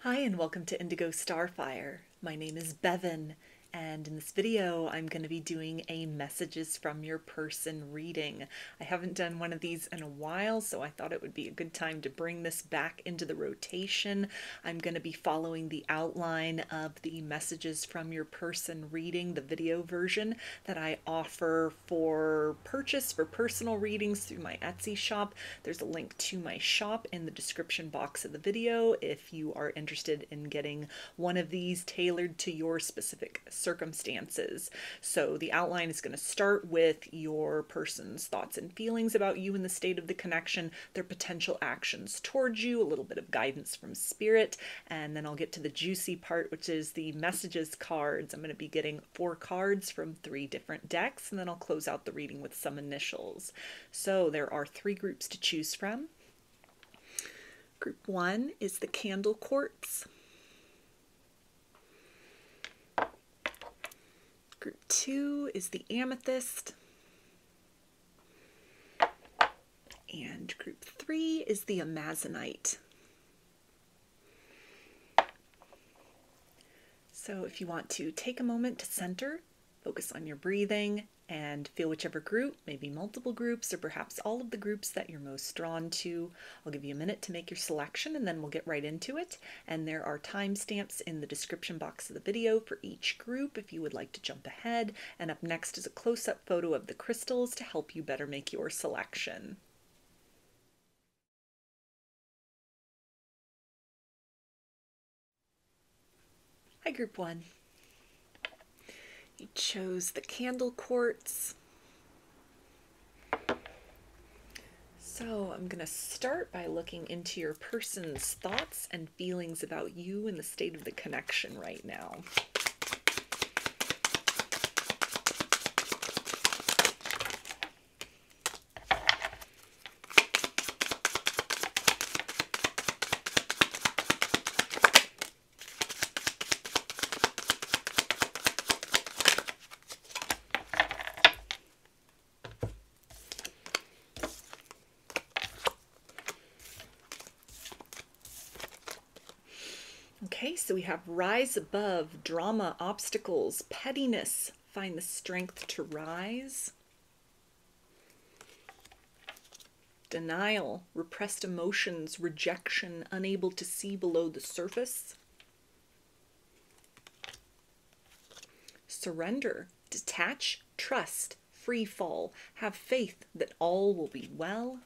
Hi and welcome to Indigo Starfire. My name is Bevin, and in this video I'm going to be doing a messages from your person reading. I haven't done one of these in a while, so I thought it would be a good time to bring this back into the rotation. I'm going to be following the outline of the messages from your person reading, the video version that I offer for purchase for personal readings through my Etsy shop. There's a link to my shop in the description box of the video if you are interested in getting one of these tailored to your specific circumstances. So the outline is going to start with your person's thoughts and feelings about you and the state of the connection, their potential actions towards you, a little bit of guidance from spirit, and then I'll get to the juicy part, which is the messages cards. I'm going to be getting 4 cards from 3 different decks, and then I'll close out the reading with some initials. So there are 3 groups to choose from. Group 1 is the Candle Quartz. Group 2 is the Amethyst. And group 3 is the Amazonite. So if you want to take a moment to center, focus on your breathing, and feel whichever group, maybe multiple groups, or perhaps all of the groups that you're most drawn to. I'll give you a minute to make your selection and then we'll get right into it. And there are timestamps in the description box of the video for each group if you would like to jump ahead. And up next is a close-up photo of the crystals to help you better make your selection. Hi, Group 1. You chose the Candle Quartz. So I'm going to start by looking into your person's thoughts and feelings about you and the state of the connection right now. Okay, so we have rise above, drama, obstacles, pettiness, find the strength to rise. Denial, repressed emotions, rejection, unable to see below the surface. Surrender, detach, trust, free fall, have faith that all will be well.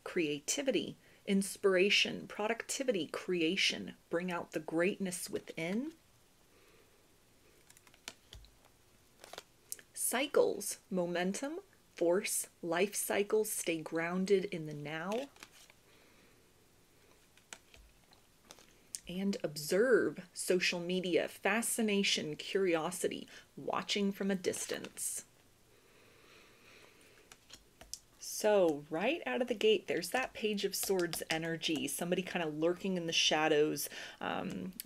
Creativity, inspiration, productivity, creation, bring out the greatness within. Cycles, momentum, force, life cycles, stay grounded in the now. And observe, social media, fascination, curiosity, watching from a distance. So right out of the gate, there's that Page of Swords energy, somebody kind of lurking in the shadows,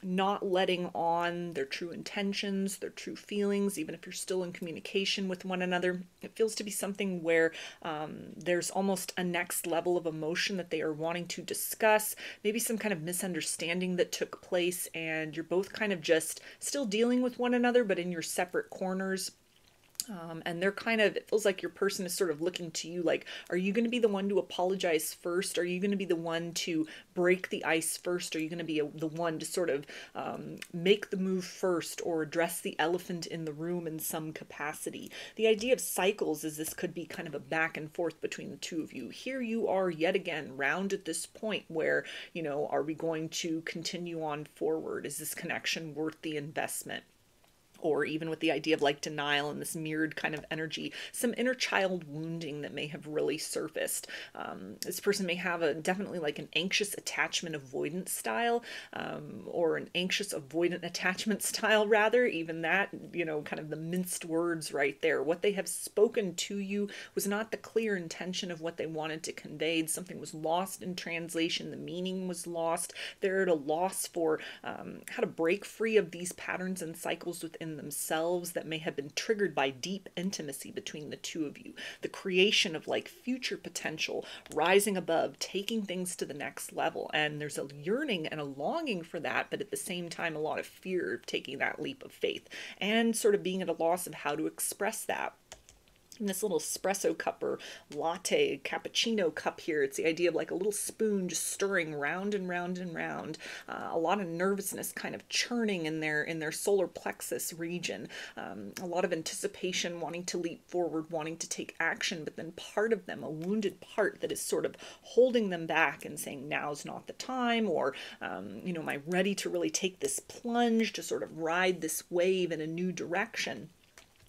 not letting on their true intentions, their true feelings, even if you're still in communication with one another. It feels to be something where there's almost a next level of emotion that they are wanting to discuss, maybe some kind of misunderstanding that took place, and you're both kind of just still dealing with one another, but in your separate corners. And they're kind of, it feels like your person is sort of looking to you like, are you going to be the one to apologize first? Are you going to be the one to break the ice first? Are you going to be the one to sort of make the move first or address the elephant in the room in some capacity? The idea of cycles is this could be kind of a back and forth between the two of you. Here you are yet again, round at this point where, you know, are we going to continue on forward? Is this connection worth the investment? Or even with the idea of like denial and this mirrored kind of energy, some inner child wounding that may have really surfaced. This person may have a definitely like an anxious attachment avoidance style, or an anxious avoidant attachment style rather. Even that, you know, kind of the minced words right there. What they have spoken to you was not the clear intention of what they wanted to convey. Something was lost in translation. The meaning was lost. They're at a loss for how to break free of these patterns and cycles within within themselves that may have been triggered by deep intimacy between the two of you. The creation of like future potential, rising above, taking things to the next level. And there's a yearning and a longing for that, but at the same time, a lot of fear of taking that leap of faith and sort of being at a loss of how to express that. In this little espresso cup or latte, cappuccino cup here, it's the idea of like a little spoon just stirring round and round and round. A lot of nervousness kind of churning in their solar plexus region. A lot of anticipation, wanting to leap forward, wanting to take action, but then part of them, a wounded part that is sort of holding them back and saying now's not the time, or am I ready to really take this plunge to sort of ride this wave in a new direction?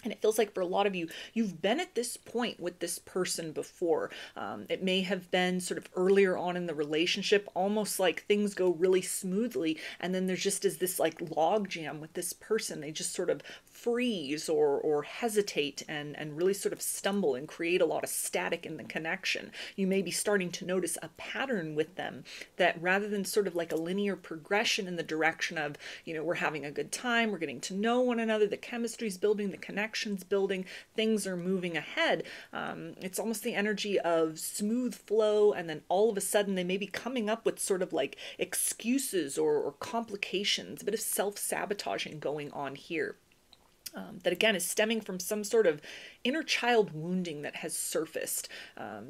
And it feels like for a lot of you, you've been at this point with this person before. It may have been sort of earlier on in the relationship, almost like things go really smoothly. And then there's just this like log jam with this person. They just sort of freeze or hesitate and really sort of stumble and create a lot of static in the connection. You may be starting to notice a pattern with them that rather than sort of like a linear progression in the direction of, we're having a good time, we're getting to know one another, the chemistry's building, the connection's building, things are moving ahead. It's almost the energy of smooth flow, and then all of a sudden they may be coming up with sort of like excuses or complications, a bit of self-sabotaging going on here. That again is stemming from some sort of inner child wounding that has surfaced.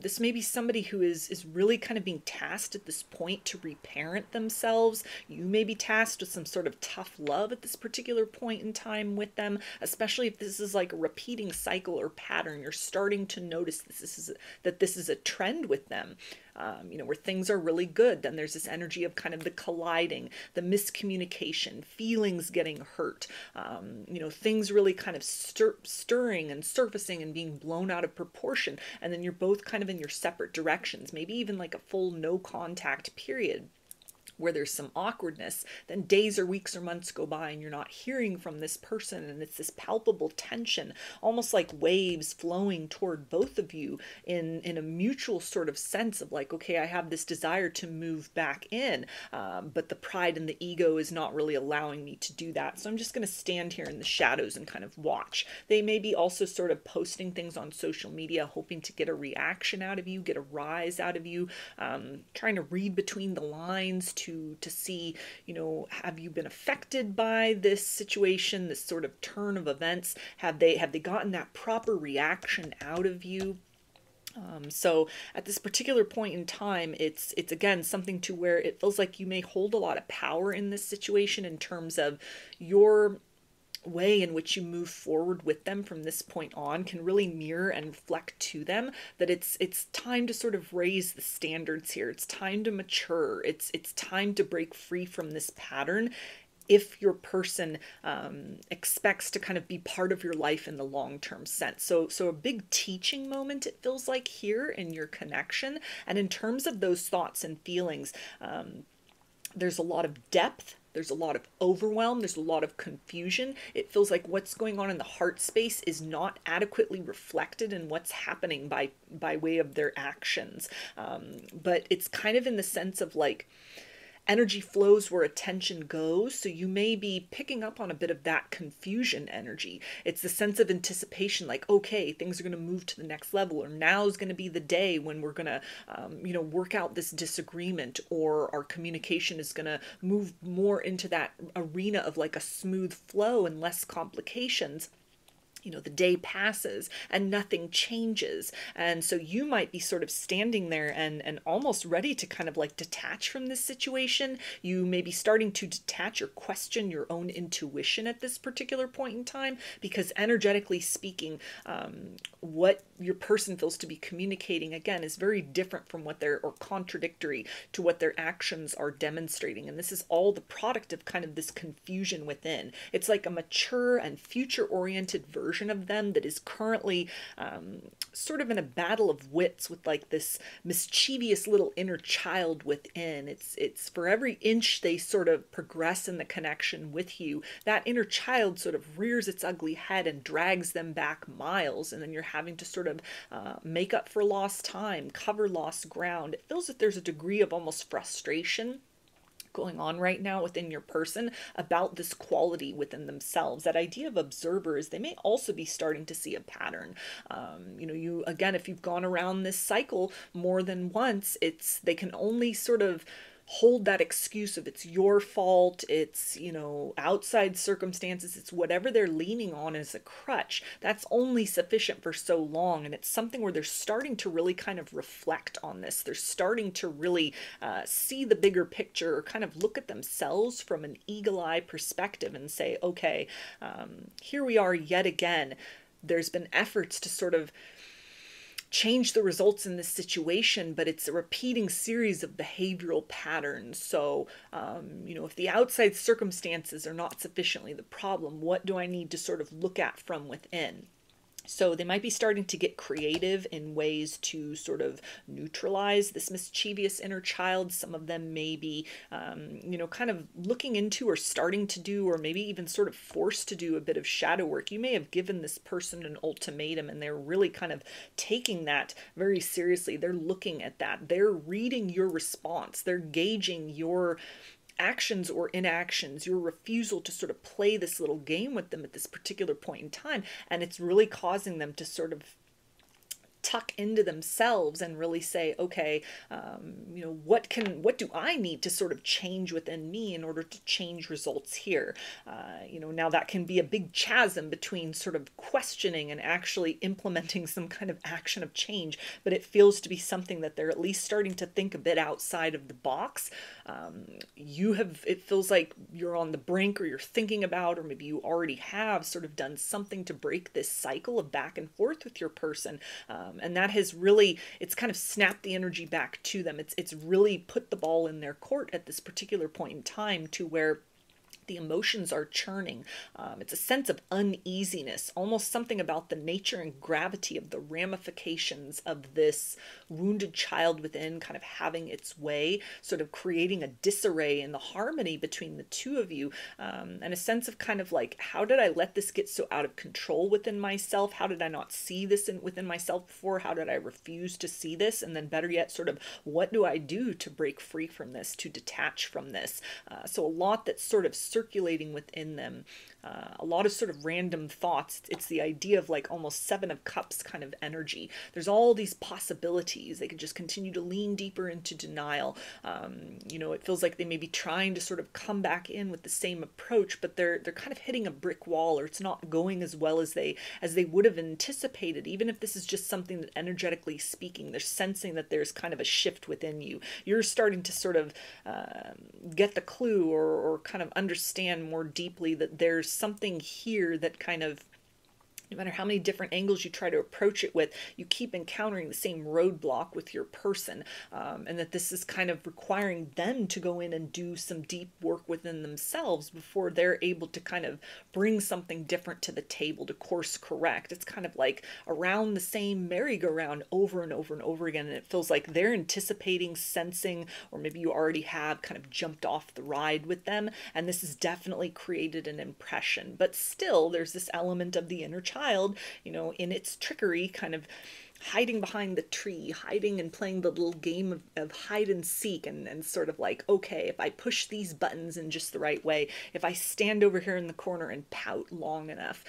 This may be somebody who is really kind of being tasked at this point to reparent themselves. You may be tasked with some sort of tough love at this particular point in time with them, especially if this is like a repeating cycle or pattern. You're starting to notice that this is a trend with them. Where things are really good, then there's this energy of kind of the colliding, the miscommunication, feelings getting hurt, things really kind of stirring and surfacing and being blown out of proportion. And then you're both kind of in your separate directions, maybe even like a full no contact period, where there's some awkwardness. Then days or weeks or months go by and you're not hearing from this person, and it's this palpable tension, almost like waves flowing toward both of you in a mutual sort of sense of like, okay, I have this desire to move back in, but the pride and the ego is not really allowing me to do that. So I'm just going to stand here in the shadows and kind of watch. They may be also sort of posting things on social media, hoping to get a reaction out of you, get a rise out of you, trying to read between the lines to see, have you been affected by this situation, this sort of turn of events? Have they gotten that proper reaction out of you? So at this particular point in time, it's again something to where it feels like you may hold a lot of power in this situation in terms of your way in which you move forward with them from this point on can really mirror and reflect to them that it's time to sort of raise the standards here. It's time to mature. It's time to break free from this pattern if your person expects to kind of be part of your life in the long-term sense. So a big teaching moment, it feels like, here in your connection. And in terms of those thoughts and feelings, there's a lot of depth. There's a lot of overwhelm. There's a lot of confusion. It feels like what's going on in the heart space is not adequately reflected in what's happening by way of their actions. But it's kind of in the sense of like, energy flows where attention goes. So you may be picking up on a bit of that confusion energy. It's the sense of anticipation, like, okay, things are going to move to the next level, or now is going to be the day when we're going to, work out this disagreement, or our communication is going to move more into that arena of like a smooth flow and less complications. The day passes and nothing changes. And so you might be sort of standing there and almost ready to kind of like detach from this situation. You may be starting to detach or question your own intuition at this particular point in time, because energetically speaking, what your person feels to be communicating, again, is very different from or contradictory to what their actions are demonstrating. And this is all the product of kind of this confusion within. It's like a mature and future-oriented version of them that is currently sort of in a battle of wits with like this mischievous little inner child within. It's for every inch they sort of progress in the connection with you, that inner child sort of rears its ugly head and drags them back miles, and then you're having to sort of make up for lost time, cover lost ground. It feels that there's a degree of almost frustration going on right now within your person about this quality within themselves. That idea of observers, they may also be starting to see a pattern. You know, you, again, if you've gone around this cycle more than once, they can only sort of hold that excuse of it's your fault, it's, you know, outside circumstances, it's whatever they're leaning on as a crutch. That's only sufficient for so long. And it's something where they're starting to really kind of reflect on this. They're starting to really see the bigger picture, or kind of look at themselves from an eagle eye perspective and say, okay, here we are yet again. There's been efforts to sort of change the results in this situation, but it's a repeating series of behavioral patterns. So, you know, if the outside circumstances are not sufficiently the problem, what do I need to sort of look at from within? So they might be starting to get creative in ways to sort of neutralize this mischievous inner child. Some of them may be, you know, kind of looking into or starting to do, or maybe even sort of forced to do a bit of shadow work. You may have given this person an ultimatum and they're really kind of taking that very seriously. They're looking at that. They're reading your response. They're gauging your actions or inactions, your refusal to sort of play this little game with them at this particular point in time. And it's really causing them to sort of tuck into themselves and really say, okay, you know, what do I need to sort of change within me in order to change results here? You know, now that can be a big chasm between sort of questioning and actually implementing some kind of action of change, but it feels to be something that they're at least starting to think a bit outside of the box. It feels like you're on the brink, or you're thinking about, or maybe you already have sort of done something to break this cycle of back and forth with your person. And that has really, it's kind of snapped the energy back to them. It's really put the ball in their court at this particular point in time, to where the emotions are churning. It's a sense of uneasiness, almost something about the nature and gravity of the ramifications of this wounded child within kind of having its way, sort of creating a disarray in the harmony between the two of you, and a sense of kind of like, how did I let this get so out of control within myself? How did I not see this within myself before? How did I refuse to see this? And then better yet, sort of, what do I do to break free from this, to detach from this? So a lot that's sort of circulating within them, a lot of sort of random thoughts. It's the idea of like almost Seven of Cups kind of energy. There's all these possibilities. They could just continue to lean deeper into denial. You know, it feels like they may be trying to sort of come back in with the same approach, but they're kind of hitting a brick wall, or it's not going as well as they would have anticipated. Even if this is just something that, energetically speaking, they're sensing that there's kind of a shift within you. You're starting to sort of get the clue, or kind of understand more deeply that there's something here that kind of, no matter how many different angles you try to approach it with, you keep encountering the same roadblock with your person, and that this is kind of requiring them to go in and do some deep work within themselves before they're able to kind of bring something different to the table to course correct. It's kind of like around the same merry-go-round over and over and over again, and it feels like they're anticipating, sensing, or maybe you already have kind of jumped off the ride with them, and this has definitely created an impression. But still, there's this element of the inner child, you know, in its trickery, kind of hiding behind the tree, hiding and playing the little game of hide and seek, and sort of like, okay, if I push these buttons in just the right way, if I stand over here in the corner and pout long enough,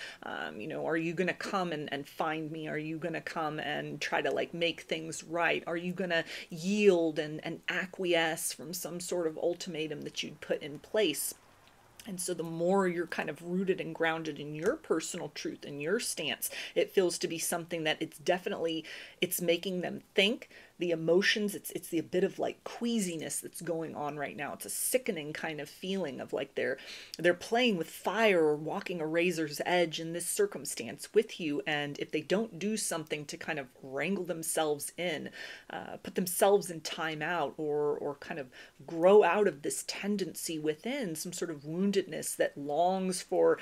you know, are you going to come and find me? Are you going to come and try to like make things right? Are you going to yield and acquiesce from some sort of ultimatum that you'd put in place? And so the more you're kind of rooted and grounded in your personal truth and your stance, it feels to be something that it's making them think. The emotions, it's the bit of like queasiness that's going on right now. It's a sickening kind of feeling of like they're playing with fire or walking a razor's edge in this circumstance with you. And if they don't do something to kind of wrangle themselves in, put themselves in timeout, or kind of grow out of this tendency within, some sort of woundedness that longs for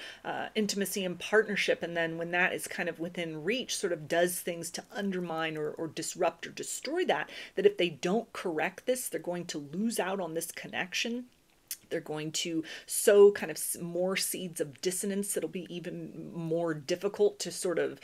intimacy and partnership, and then when that is kind of within reach, sort of does things to undermine or disrupt or destroy that if they don't correct this, they're going to lose out on this connection. They're going to sow kind of more seeds of dissonance that'll be even more difficult to sort of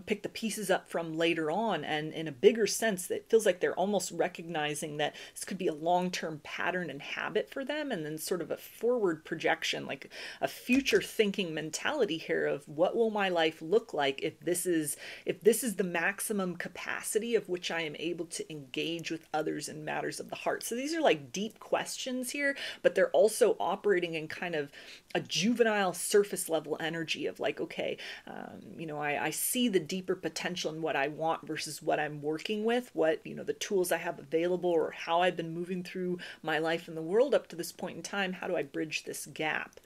pick the pieces up from later on. And in a bigger sense, it feels like they're almost recognizing that this could be a long-term pattern and habit for them, and then sort of a forward projection, like a future thinking mentality here of what will my life look like if this is the maximum capacity of which I am able to engage with others in matters of the heart. So these are like deep questions here, but they're also operating in kind of a juvenile surface level energy of like, okay, I see the deeper potential in what I want versus what I'm working with, what, the tools I have available, or how I've been moving through my life in the world up to this point in time. How do I bridge this gap?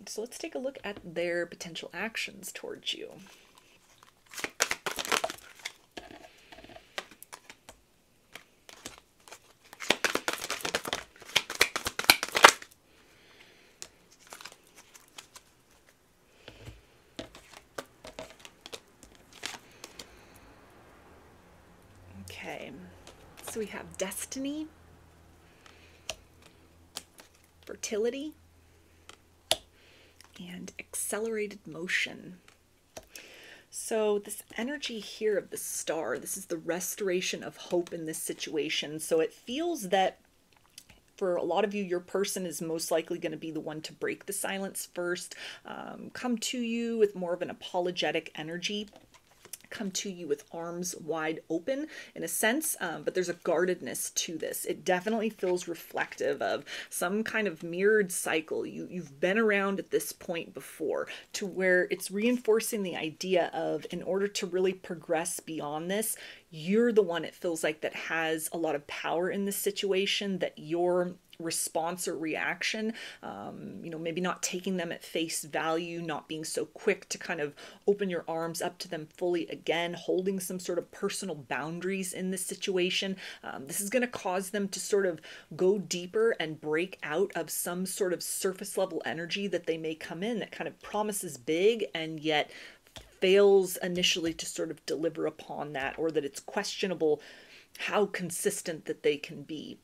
So let's take a look at their potential actions towards you. Okay, so we have destiny, fertility, and accelerated motion. So this energy here of the star, this is the restoration of hope in this situation. So it feels that for a lot of you, your person is most likely going to be the one to break the silence first, come to you with more of an apologetic energy, come to you with arms wide open in a sense, but there's a guardedness to this. It definitely feels reflective of some kind of mirrored cycle you've been around at this point before, to where it's reinforcing the idea of, in order to really progress beyond this, you're the one, it feels like, that has a lot of power in this situation, that your response or reaction, maybe not taking them at face value, not being so quick to kind of open your arms up to them fully again, holding some sort of personal boundaries in this situation. This is going to cause them to sort of go deeper and break out of some sort of surface level energy that they may come in that kind of promises big and yet fails initially to sort of deliver upon that, or that it's questionable how consistent that they can be.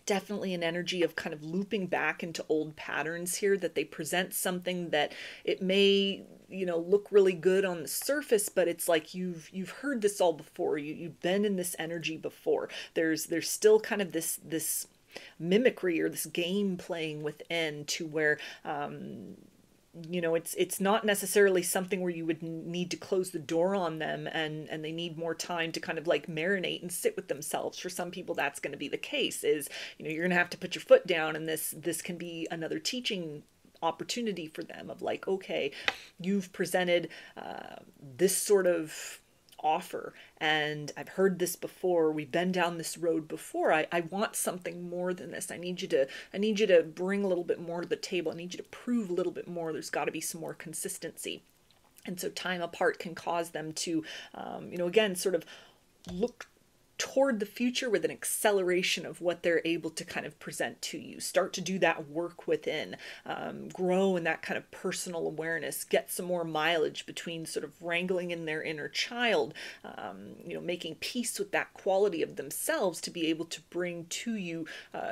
Definitely an energy of kind of looping back into old patterns here, that they present something that it may, look really good on the surface, but it's like you've heard this all before. You've been in this energy before. There's still kind of this mimicry or this game playing within, to where it's not necessarily something where you would need to close the door on them and they need more time to kind of like marinate and sit with themselves. For some people, that's going to be the case, is, you're going to have to put your foot down, and this can be another teaching opportunity for them of like, okay, you've presented this sort of offer, and I've heard this before, we've been down this road before, I want something more than this. I need you to bring a little bit more to the table. I need you to prove a little bit more. There's got to be some more consistency. And so time apart can cause them to again, sort of look toward the future with an acceleration of what they're able to kind of present to you. Start to do that work within, grow in that kind of personal awareness, get some more mileage between sort of wrangling in their inner child, making peace with that quality of themselves to be able to bring to you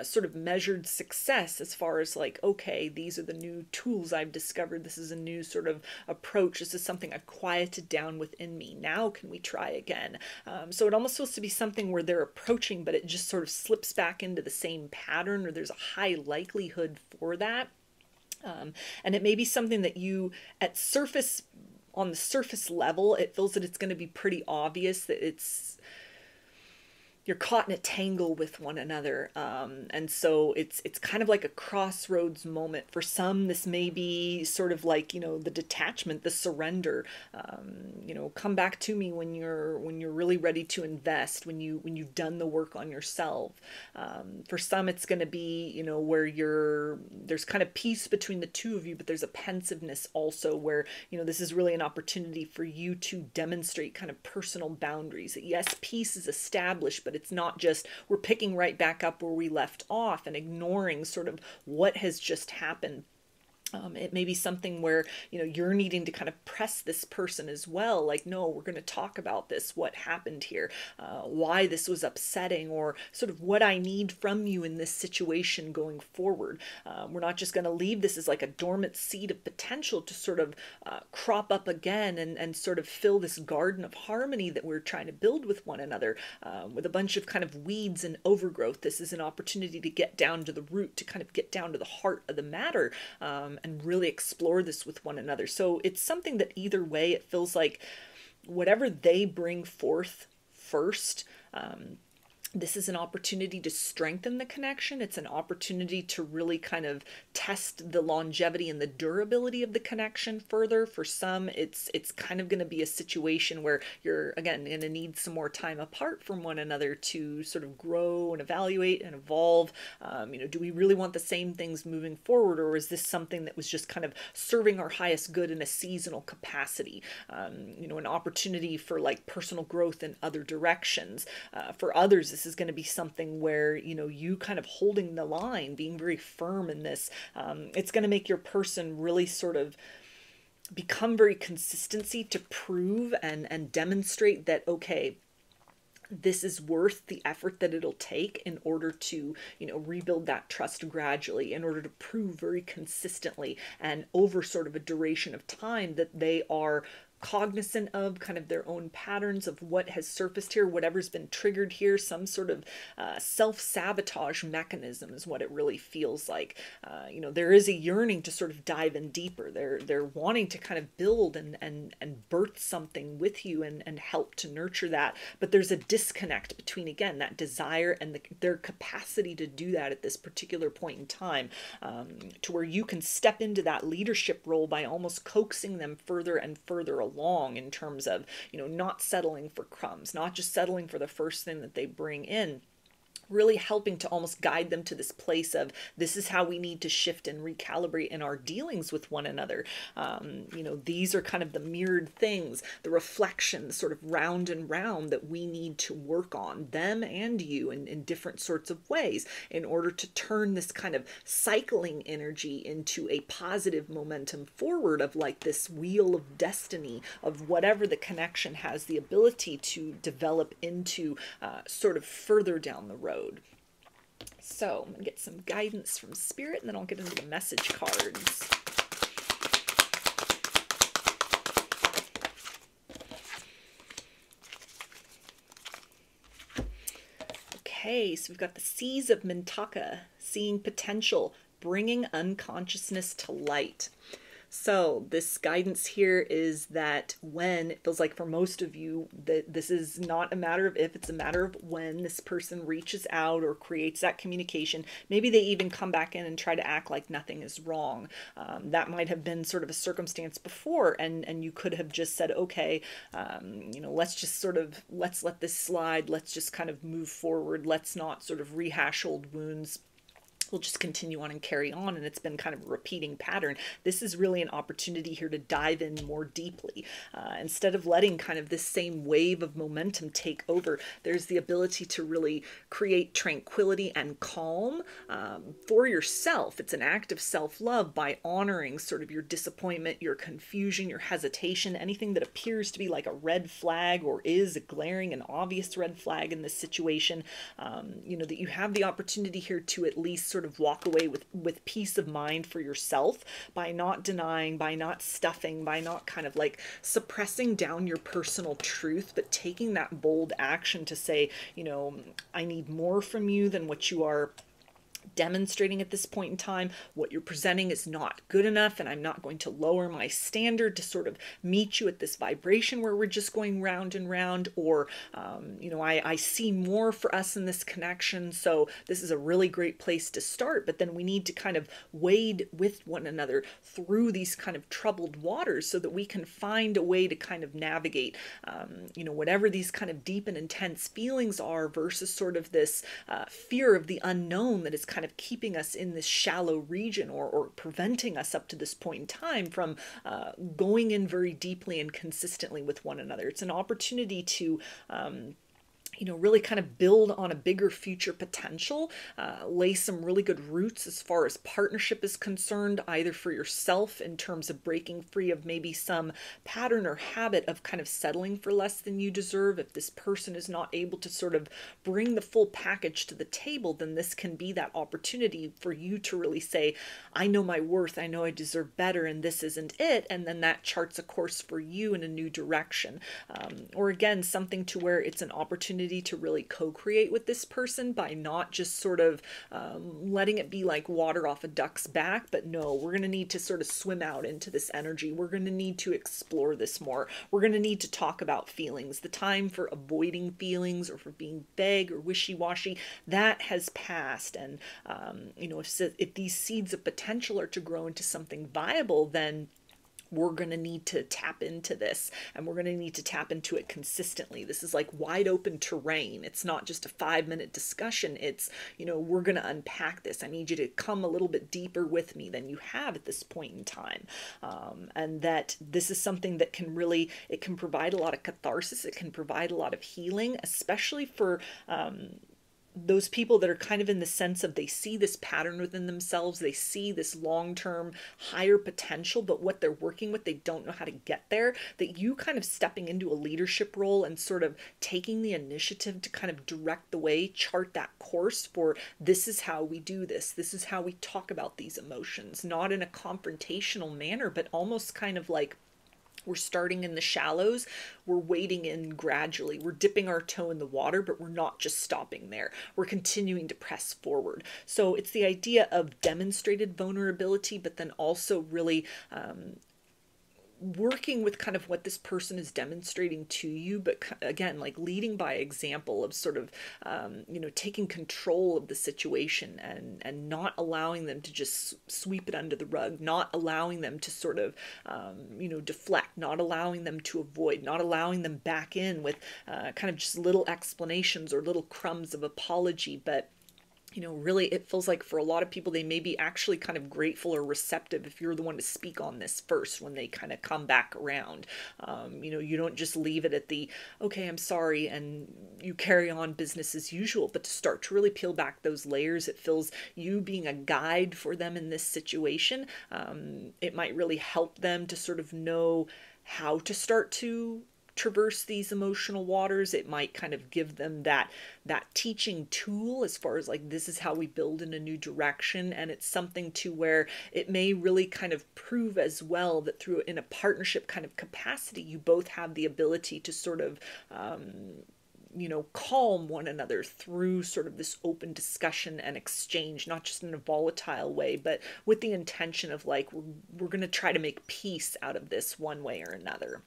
sort of measured success, as far as like, okay, these are the new tools I've discovered. This is a new sort of approach. This is something I've quieted down within me. Now can we try again? So it almost feels to be something where they're approaching, but it just sort of slips back into the same pattern, or there's a high likelihood for that. And it may be something that you, on the surface level, it feels that it's going to be pretty obvious that you're caught in a tangle with one another. And so it's kind of like a crossroads moment. For some, this may be sort of like, the detachment, the surrender, come back to me when you're really ready to invest, when you've done the work on yourself. For some, it's going to be, where there's kind of peace between the two of you, but there's a pensiveness also, where, this is really an opportunity for you to demonstrate kind of personal boundaries. That yes, peace is established, but it's not just we're picking right back up where we left off and ignoring sort of what has just happened. It may be something where, you're needing to kind of press this person as well. Like, no, we're going to talk about this, what happened here, why this was upsetting, or sort of what I need from you in this situation going forward. We're not just going to leave this as like a dormant seed of potential to sort of crop up again and sort of fill this garden of harmony that we're trying to build with one another, with a bunch of kind of weeds and overgrowth. This is an opportunity to get down to the root, to kind of get down to the heart of the matter, and really explore this with one another. So it's something that either way, it feels like whatever they bring forth first, this is an opportunity to strengthen the connection. It's an opportunity to really kind of test the longevity and the durability of the connection further. For some, it's kind of going to be a situation where you're, again, going to need some more time apart from one another to sort of grow and evaluate and evolve. Do we really want the same things moving forward, or is this something that was just kind of serving our highest good in a seasonal capacity? An opportunity for like personal growth in other directions. For others, this is going to be something where, you kind of holding the line, being very firm in this. It's going to make your person really sort of become very consistency to prove and demonstrate that, okay, this is worth the effort that it'll take in order to, rebuild that trust gradually, in order to prove very consistently and over sort of a duration of time that they are cognizant of kind of their own patterns of what has surfaced here, whatever's been triggered here. Some sort of self-sabotage mechanism is what it really feels like. There is a yearning to sort of dive in deeper. They're wanting to kind of build and birth something with you and help to nurture that. But there's a disconnect between, again, that desire and their capacity to do that at this particular point in time, to where you can step into that leadership role by almost coaxing them further and further along in terms of, not settling for crumbs, not just settling for the first thing that they bring in, really helping to almost guide them to this place of, this is how we need to shift and recalibrate in our dealings with one another. These are kind of the mirrored things, the reflections sort of round and round that we need to work on, them and you, in different sorts of ways, in order to turn this kind of cycling energy into a positive momentum forward of like this wheel of destiny of whatever the connection has the ability to develop into, sort of further down the road. So I'm going to get some guidance from Spirit, and then I'll get into the message cards. Okay, so we've got the Seas of Mintaka, seeing potential, bringing unconsciousness to light. So this guidance here is that when, it feels like for most of you, that this is not a matter of if, it's a matter of when this person reaches out or creates that communication. Maybe they even come back in and try to act like nothing is wrong. That might have been sort of a circumstance before, and you could have just said, okay, let's just sort of, let's let this slide. Let's just kind of move forward. Let's not sort of rehash old wounds. We'll just continue on and carry on, and it's been kind of a repeating pattern. This is really an opportunity here to dive in more deeply. Instead of letting kind of this same wave of momentum take over, there's the ability to really create tranquility and calm for yourself. It's an act of self-love by honoring sort of your disappointment, your confusion, your hesitation, anything that appears to be like a red flag or is a glaring and obvious red flag in this situation. That you have the opportunity here to at least sort of walk away with peace of mind for yourself by not denying, by not stuffing, by not kind of like suppressing down your personal truth, but taking that bold action to say, I need more from you than what you are demonstrating at this point in time. What you're presenting is not good enough, and I'm not going to lower my standard to sort of meet you at this vibration where we're just going round and round, or I see more for us in this connection, so this is a really great place to start. But then we need to kind of wade with one another through these kind of troubled waters so that we can find a way to kind of navigate whatever these kind of deep and intense feelings are, versus sort of this fear of the unknown that is kind of keeping us in this shallow region, or preventing us up to this point in time from going in very deeply and consistently with one another. It's an opportunity to really kind of build on a bigger future potential, lay some really good roots as far as partnership is concerned, either for yourself in terms of breaking free of maybe some pattern or habit of kind of settling for less than you deserve. If this person is not able to sort of bring the full package to the table, then this can be that opportunity for you to really say, I know my worth, I know I deserve better, and this isn't it. And then that charts a course for you in a new direction. Or again, something to where it's an opportunity to really co-create with this person by not just sort of letting it be like water off a duck's back, but no, we're going to need to sort of swim out into this energy. We're going to need to explore this more. We're going to need to talk about feelings. The time for avoiding feelings or for being vague or wishy-washy, that has passed. And, if these seeds of potential are to grow into something viable, then we're going to need to tap into this, and we're going to need to tap into it consistently. This is like wide open terrain. It's not just a 5-minute discussion. It's, we're going to unpack this. I need you to come a little bit deeper with me than you have at this point in time. And that this is something that it can provide a lot of catharsis. It can provide a lot of healing, especially for, those people that are kind of in the sense of they see this pattern within themselves, they see this long-term higher potential, but what they're working with, they don't know how to get there, that you kind of stepping into a leadership role and sort of taking the initiative to kind of direct the way, chart that course for this is how we do this is how we talk about these emotions, not in a confrontational manner, but almost kind of like, we're starting in the shallows, we're wading in gradually, we're dipping our toe in the water, but we're not just stopping there. We're continuing to press forward. So it's the idea of demonstrated vulnerability, but then also really working with kind of what this person is demonstrating to you, but again, like leading by example of sort of, taking control of the situation and not allowing them to just sweep it under the rug, not allowing them to sort of, deflect, not allowing them to avoid, not allowing them back in with kind of just little explanations or little crumbs of apology, but really it feels like for a lot of people, they may be actually kind of grateful or receptive if you're the one to speak on this first when they kind of come back around. You don't just leave it at the, okay, I'm sorry, and you carry on business as usual, but to start to really peel back those layers, it feels you being a guide for them in this situation. It might really help them to sort of know how to start to traverse these emotional waters. It might kind of give them that teaching tool as far as like, this is how we build in a new direction. And it's something to where it may really kind of prove as well that through in a partnership kind of capacity, you both have the ability to sort of calm one another through sort of this open discussion and exchange, not just in a volatile way, but with the intention of like, we're going to try to make peace out of this one way or another.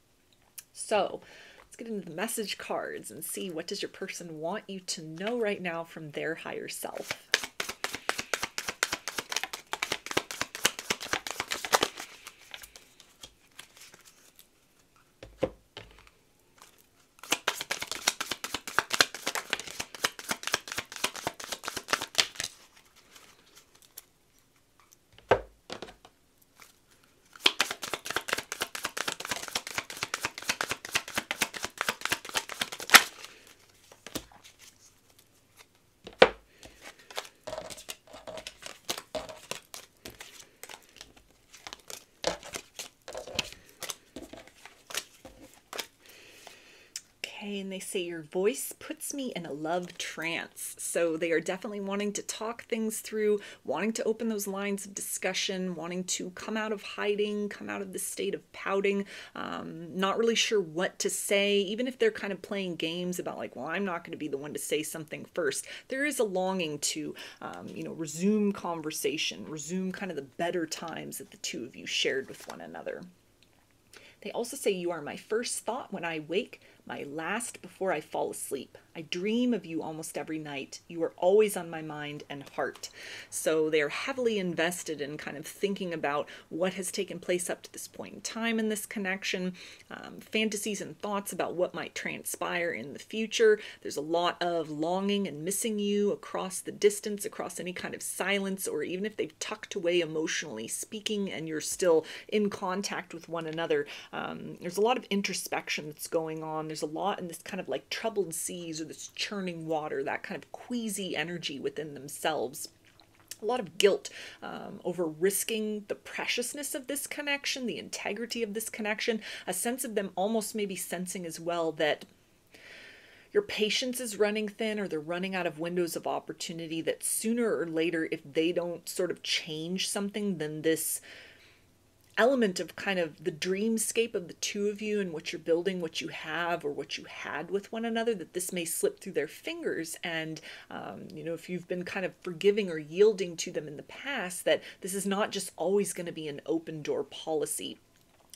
So let's get into the message cards and see, what does your person want you to know right now from their higher self? And they say your voice puts me in a love trance. So they are definitely wanting to talk things through, wanting to open those lines of discussion, wanting to come out of hiding, come out of the state of pouting, not really sure what to say, even if they're kind of playing games about like, well, I'm not going to be the one to say something first. There is a longing to, resume conversation, resume kind of the better times that the two of you shared with one another. They also say you are my first thought when I wake, my last before I fall asleep. I dream of you almost every night. You are always on my mind and heart. So they are heavily invested in kind of thinking about what has taken place up to this point in time in this connection, fantasies and thoughts about what might transpire in the future. There's a lot of longing and missing you across the distance, across any kind of silence, or even if they've tucked away emotionally speaking and you're still in contact with one another. There's a lot of introspection that's going on. There's a lot in this kind of like troubled seas or this churning water, that kind of queasy energy within themselves. A lot of guilt over risking the preciousness of this connection, the integrity of this connection, a sense of them almost maybe sensing as well that your patience is running thin, or they're running out of windows of opportunity, that sooner or later, if they don't sort of change something, then this element of kind of the dreamscape of the two of you and what you're building, what you have or what you had with one another, that this may slip through their fingers. And, you know, if you've been kind of forgiving or yielding to them in the past, that this is not just always going to be an open door policy.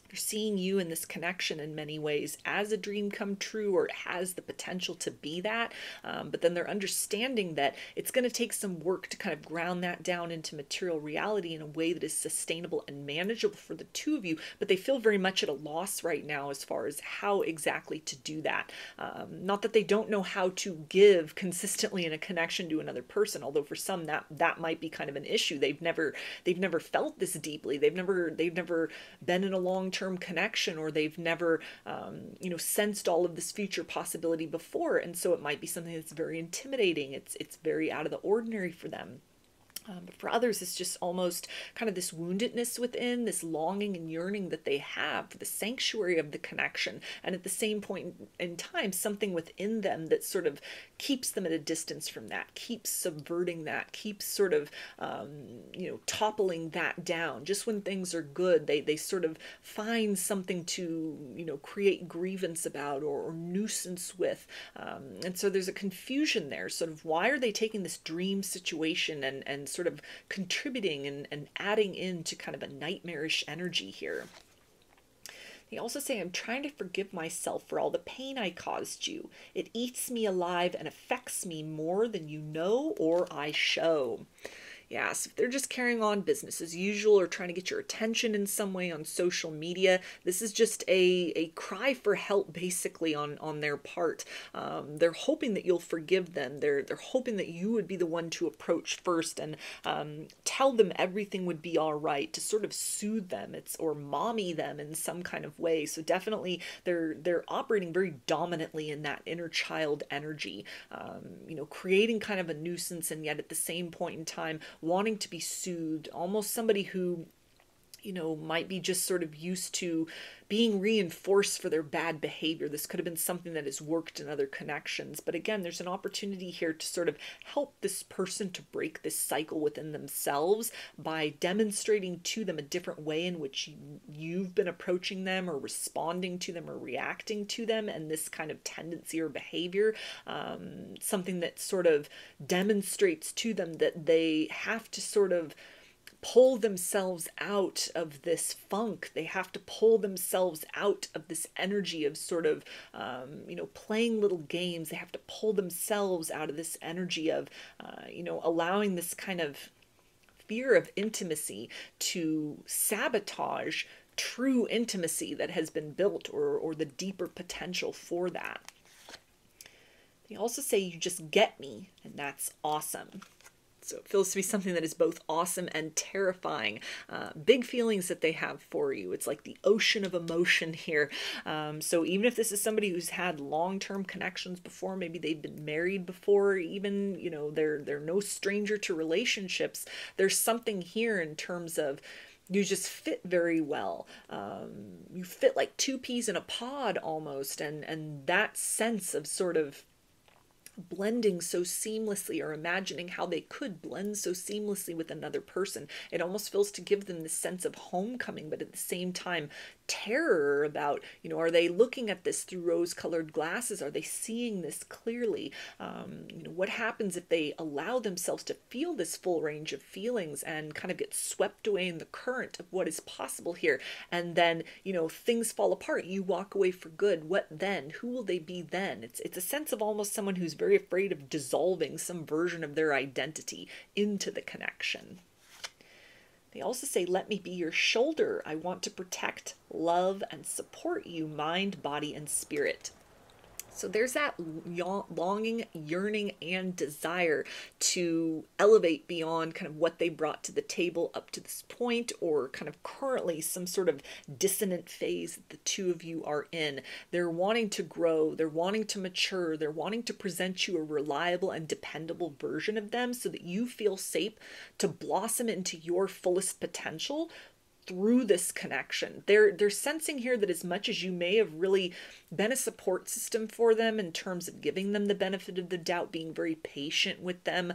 They're seeing you in this connection in many ways as a dream come true, or it has the potential to be that. But then they're understanding that it's going to take some work to kind of ground that down into material reality in a way that is sustainable and manageable for the two of you. But they feel very much at a loss right now as far as how exactly to do that. Not that they don't know how to give consistently in a connection to another person, although for some that might be kind of an issue. They've never felt this deeply. They've never been in a long-term connection, or they've never you know, sensed all of this future possibility before, and so it might be something that's very intimidating. It's very out of the ordinary for them. But for others, it's just almost kind of this woundedness within, this longing and yearning that they have for the sanctuary of the connection. And at the same point in time, something within them that sort of keeps them at a distance from that, keeps subverting that, keeps sort of, you know, toppling that down. Just when things are good, they sort of find something to, you know, create grievance about or nuisance with. And so there's a confusion there. Sort of, why are they taking this dream situation and sort of contributing and adding into kind of a nightmarish energy here? They also say, I'm trying to forgive myself for all the pain I caused you. It eats me alive and affects me more than you know or I show. Yeah, so if they're just carrying on business as usual or trying to get your attention in some way on social media, this is just a cry for help basically on their part. They're hoping that you'll forgive them. They're hoping that you would be the one to approach first and tell them everything would be all right, to sort of soothe them, or mommy them in some kind of way. So definitely they're operating very dominantly in that inner child energy, you know, creating kind of a nuisance, and yet at the same point in time wanting to be soothed, almost somebody who, you know, might be just sort of used to being reinforced for their bad behavior. This could have been something that has worked in other connections. But again, there's an opportunity here to sort of help this person to break this cycle within themselves by demonstrating to them a different way in which you've been approaching them or responding to them or reacting to them, and this kind of tendency or behavior, something that sort of demonstrates to them that they have to sort of pull themselves out of this funk. They have to pull themselves out of this energy of sort of, you know, playing little games. They have to pull themselves out of this energy of, you know, allowing this kind of fear of intimacy to sabotage true intimacy that has been built, or the deeper potential for that. They also say, you just get me, and that's awesome. So it feels to be something that is both awesome and terrifying. Big feelings that they have for you. It's like the ocean of emotion here. So even if this is somebody who's had long-term connections before, maybe they've been married before, even, you know, they're no stranger to relationships, there's something here in terms of you just fit very well. You fit like two peas in a pod almost, and that sense of sort of blending so seamlessly, or imagining how they could blend so seamlessly with another person. It almost feels to give them this sense of homecoming, but at the same time terror about, you know, are they looking at this through rose-colored glasses? Are they seeing this clearly? You know, what happens if they allow themselves to feel this full range of feelings and kind of get swept away in the current of what is possible here? And then, you know, things fall apart. You walk away for good. What then? Who will they be then? It's a sense of almost someone who's very afraid of dissolving some version of their identity into the connection. They also say, let me be your shoulder. I want to protect, love, and support you, mind, body, and spirit. So there's that longing, yearning, and desire to elevate beyond kind of what they brought to the table up to this point, or kind of currently some sort of dissonant phase that the two of you are in. They're wanting to grow, they're wanting to mature, they're wanting to present you a reliable and dependable version of them so that you feel safe to blossom into your fullest potential through this connection. They're sensing here that as much as you may have really been a support system for them in terms of giving them the benefit of the doubt, being very patient with them,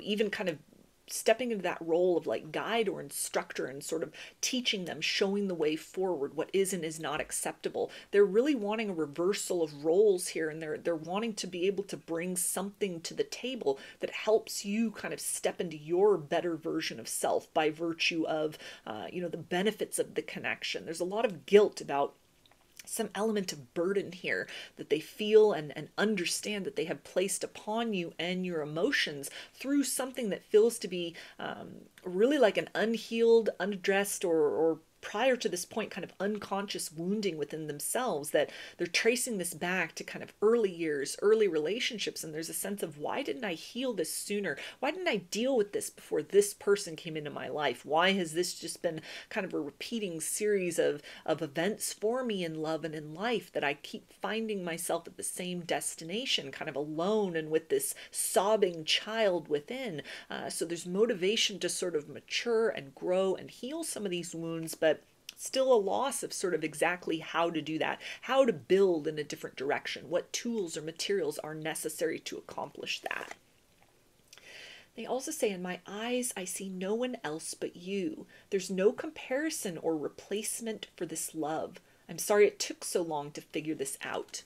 even kind of stepping into that role of like guide or instructor and sort of teaching them, showing the way forward, what is and is not acceptable. They're really wanting a reversal of roles here, and they're wanting to be able to bring something to the table that helps you kind of step into your better version of self by virtue of the benefits of the connection. There's a lot of guilt about some element of burden here that they feel and understand that they have placed upon you and your emotions through something that feels to be really like an unhealed, unaddressed, or prior to this point kind of unconscious wounding within themselves, that they're tracing this back to kind of early years, early relationships, and there's a sense of, why didn't I heal this sooner? Why didn't I deal with this before this person came into my life? Why has this just been kind of a repeating series of events for me in love and in life, that I keep finding myself at the same destination, kind of alone and with this sobbing child within? So there's motivation to sort of mature and grow and heal some of these wounds, but still a loss of sort of exactly how to do that, how to build in a different direction, what tools or materials are necessary to accomplish that. They also say, in my eyes, I see no one else but you. There's no comparison or replacement for this love. I'm sorry it took so long to figure this out.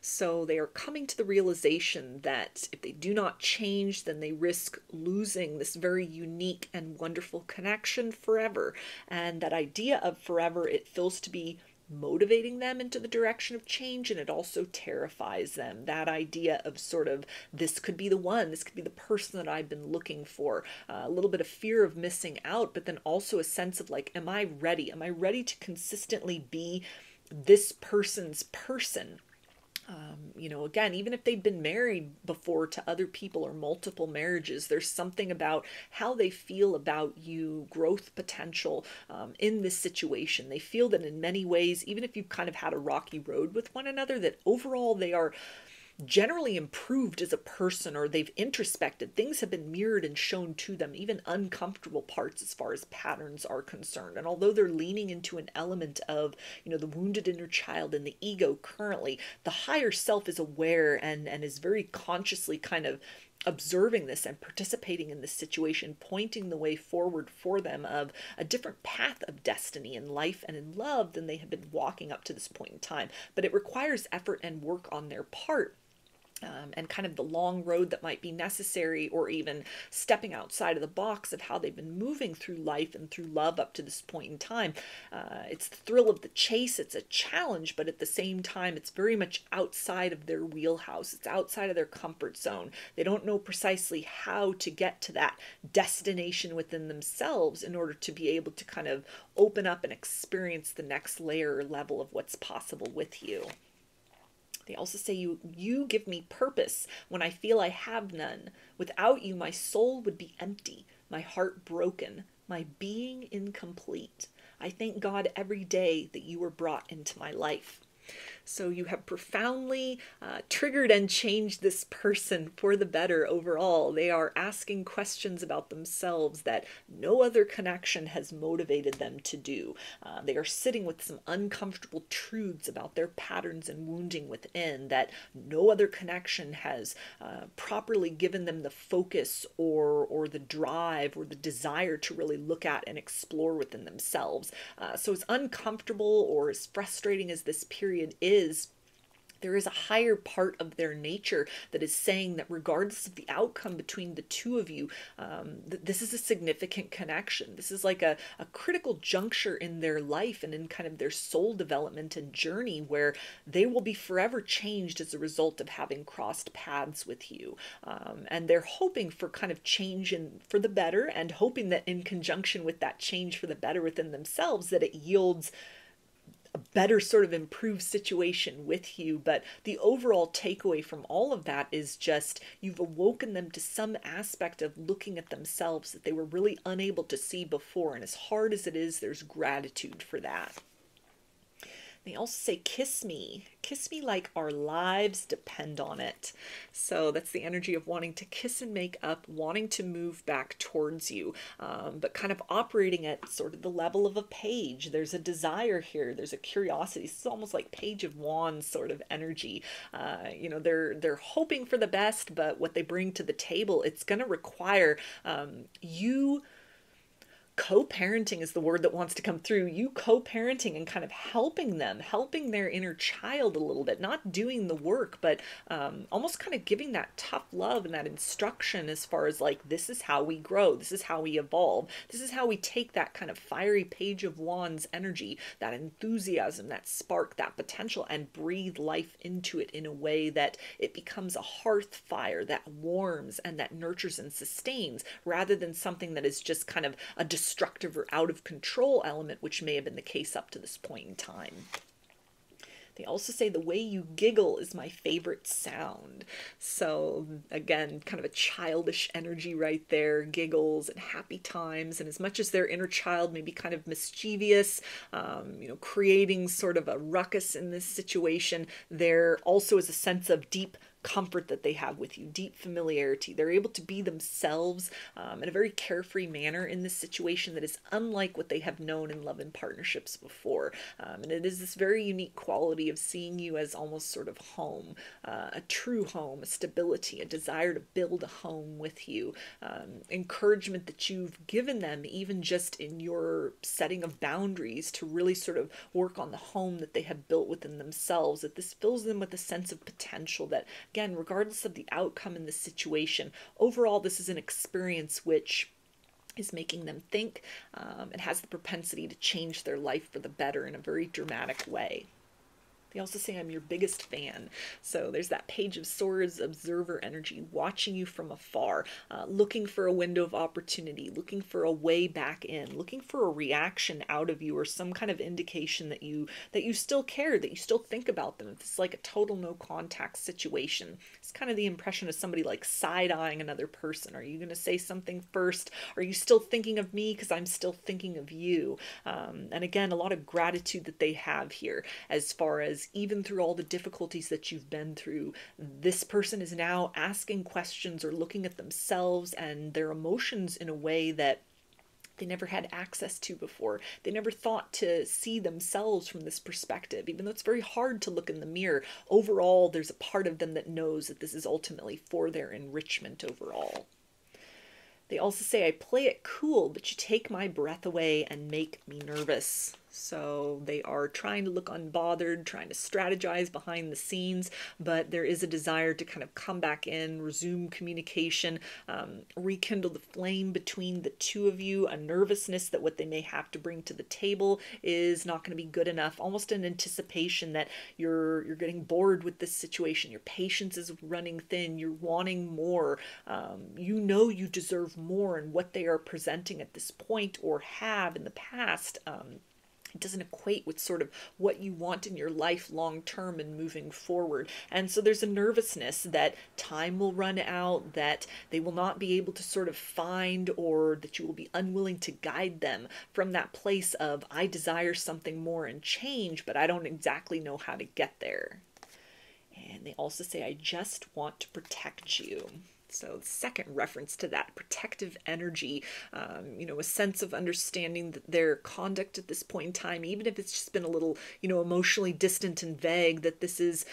So they are coming to the realization that if they do not change, then they risk losing this very unique and wonderful connection forever. And that idea of forever, it feels to be motivating them into the direction of change, and it also terrifies them. That idea of sort of, this could be the one, this could be the person that I've been looking for. A little bit of fear of missing out, but then also a sense of like, am I ready? Am I ready to consistently be this person's person? Again, even if they've been married before to other people or multiple marriages, there's something about how they feel about you, growth potential in this situation. They feel that in many ways, even if you've kind of had a rocky road with one another, that overall they are generally improved as a person, or they've introspected. Things have been mirrored and shown to them, even uncomfortable parts as far as patterns are concerned. And although they're leaning into an element of, the wounded inner child and the ego currently, the higher self is aware and is very consciously kind of observing this and participating in this situation, pointing the way forward for them of a different path of destiny in life and in love than they have been walking up to this point in time. But it requires effort and work on their part. And kind of the long road that might be necessary, or even stepping outside of the box of how they've been moving through life and through love up to this point in time. It's the thrill of the chase, it's a challenge, but at the same time, it's very much outside of their wheelhouse. It's outside of their comfort zone. They don't know precisely how to get to that destination within themselves in order to be able to kind of open up and experience the next layer or level of what's possible with you. They also say, you give me purpose when I feel I have none. Without you, my soul would be empty, my heart broken, my being incomplete. I thank God every day that you were brought into my life. So you have profoundly triggered and changed this person for the better overall. They are asking questions about themselves that no other connection has motivated them to do. They are sitting with some uncomfortable truths about their patterns and wounding within that no other connection has properly given them the focus or the drive or the desire to really look at and explore within themselves. So as uncomfortable or as frustrating as this period is, there is a higher part of their nature that is saying that regardless of the outcome between the two of you, this is a significant connection. This is like a critical juncture in their life and in kind of their soul development and journey, where they will be forever changed as a result of having crossed paths with you. And they're hoping for kind of change for the better, and hoping that in conjunction with that change for the better within themselves, that it yields a better sort of improved situation with you. But the overall takeaway from all of that is just you've awoken them to some aspect of looking at themselves that they were really unable to see before. And as hard as it is, there's gratitude for that. They also say, kiss me like our lives depend on it. So that's the energy of wanting to kiss and make up, wanting to move back towards you, but kind of operating at sort of the level of a page. There's a desire here. There's a curiosity. This is almost like Page of Wands sort of energy. You know, they're hoping for the best, but what they bring to the table, it's going to require you co-parenting is the word that wants to come through. You co-parenting and kind of helping them, helping their inner child a little bit, not doing the work, but almost kind of giving that tough love and that instruction as far as like, this is how we grow. This is how we evolve. This is how we take that kind of fiery Page of Wands energy, that enthusiasm, that spark, that potential, and breathe life into it in a way that it becomes a hearth fire that warms and that nurtures and sustains, rather than something that is just kind of a destructive or out of control element, which may have been the case up to this point in time. They also say the way you giggle is my favorite sound. So again, kind of a childish energy right there, giggles and happy times. And as much as their inner child may be kind of mischievous, you know, creating sort of a ruckus in this situation, there also is a sense of deep comfort that they have with you, deep familiarity. They're able to be themselves in a very carefree manner in this situation that is unlike what they have known in love and partnerships before. And it is this very unique quality of seeing you as almost sort of home, a true home, a stability, a desire to build a home with you, encouragement that you've given them even just in your setting of boundaries to really sort of work on the home that they have built within themselves, that this fills them with a sense of potential that, again, regardless of the outcome in this situation, overall, this is an experience which is making them think and has the propensity to change their life for the better in a very dramatic way. They also say, I'm your biggest fan. So there's that Page of Swords observer energy, watching you from afar, looking for a window of opportunity, looking for a way back in, looking for a reaction out of you or some kind of indication that you still care, that you still think about them. If it's like a total no contact situation, it's kind of the impression of somebody like side-eyeing another person. Are you going to say something first? Are you still thinking of me because I'm still thinking of you? And again, a lot of gratitude that they have here as far as even through all the difficulties that you've been through, this person is now asking questions or looking at themselves and their emotions in a way that they never had access to before. They never thought to see themselves from this perspective, even though it's very hard to look in the mirror. Overall, there's a part of them that knows that this is ultimately for their enrichment overall. They also say, I play it cool, but you take my breath away and make me nervous. So they are trying to look unbothered, trying to strategize behind the scenes, but there is a desire to kind of come back in, resume communication, rekindle the flame between the two of you, a nervousness that what they may have to bring to the table is not going to be good enough, almost an anticipation that you're getting bored with this situation, your patience is running thin, you're wanting more, you know you deserve more, and what they are presenting at this point or have in the past it doesn't equate with sort of what you want in your life long term and moving forward. And so there's a nervousness that time will run out, that they will not be able to sort of find, or that you will be unwilling to guide them from that place of, I desire something more and change, but I don't exactly know how to get there. And they also say, I just want to protect you. So the second reference to that protective energy, you know, a sense of understanding that their conduct at this point in time, even if it's just been a little, you know, emotionally distant and vague, that this is,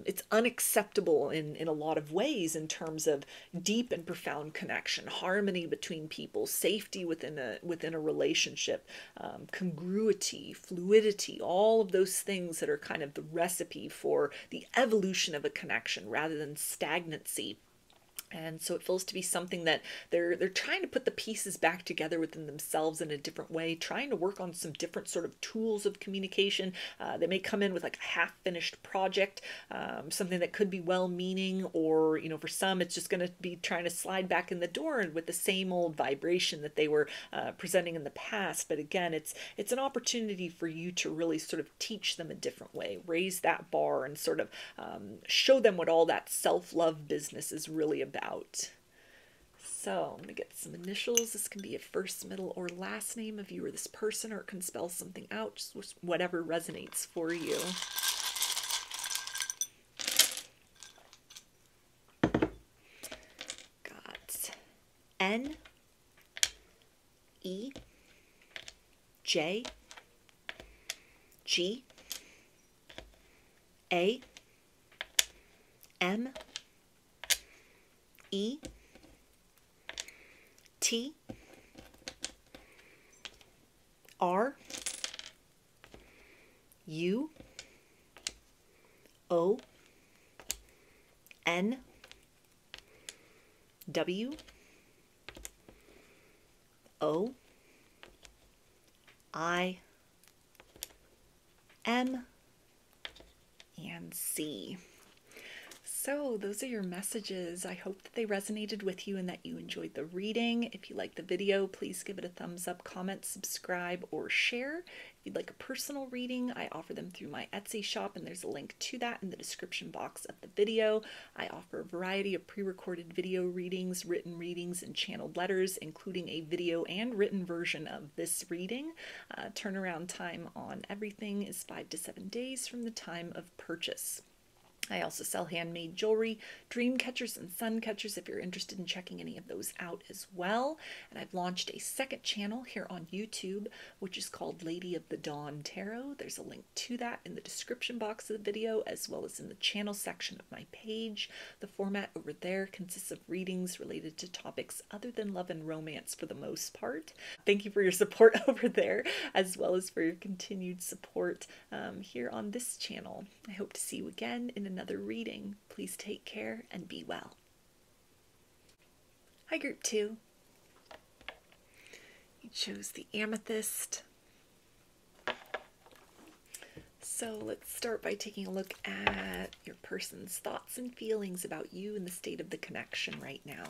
it's unacceptable in a lot of ways in terms of deep and profound connection, harmony between people, safety within a relationship, congruity, fluidity, all of those things that are kind of the recipe for the evolution of a connection rather than stagnancy. And so it feels to be something that they're trying to put the pieces back together within themselves in a different way, trying to work on some different sort of tools of communication. They may come in with like a half-finished project, something that could be well-meaning, or, you know, for some it's just going to be trying to slide back in the door with the same old vibration that they were presenting in the past. But again, it's an opportunity for you to really sort of teach them a different way, raise that bar, and sort of show them what all that self-love business is really about. So I'm going to get some initials. This can be a first, middle, or last name of you or this person, or it can spell something out, just whatever resonates for you. Got N, E, J, G, A, M, E, T, R, U, O, N, W, O, I, M, and C. So those are your messages. I hope that they resonated with you and that you enjoyed the reading. If you liked the video, please give it a thumbs up, comment, subscribe, or share. If you'd like a personal reading, I offer them through my Etsy shop, and there's a link to that in the description box of the video. I offer a variety of pre-recorded video readings, written readings, and channeled letters, including a video and written version of this reading. Turnaround time on everything is 5 to 7 days from the time of purchase. I also sell handmade jewelry, dream catchers, and sun catchers if you're interested in checking any of those out as well. And I've launched a second channel here on YouTube, which is called Lady of the Dawn Tarot. There's a link to that in the description box of the video, as well as in the channel section of my page. The format over there consists of readings related to topics other than love and romance for the most part. Thank you for your support over there, as well as for your continued support here on this channel. I hope to see you again in another reading. Please take care and be well. Hi, Group 2. You chose the Amethyst. So let's start by taking a look at your person's thoughts and feelings about you and the state of the connection right now.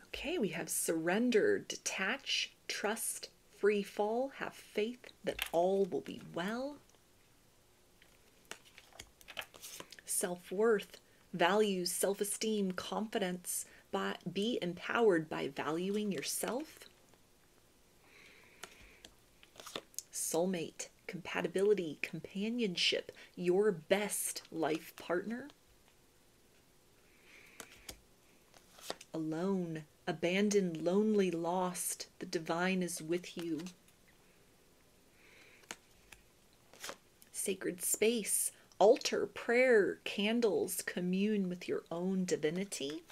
Okay, we have surrender, detach, trust, free fall, have faith that all will be well. Self-worth, values, self-esteem, confidence, be empowered by valuing yourself. Soulmate, compatibility, companionship, your best life partner. Alone, abandoned, lonely, lost, the divine is with you. Sacred space, altar, prayer, candles, commune with your own divinity.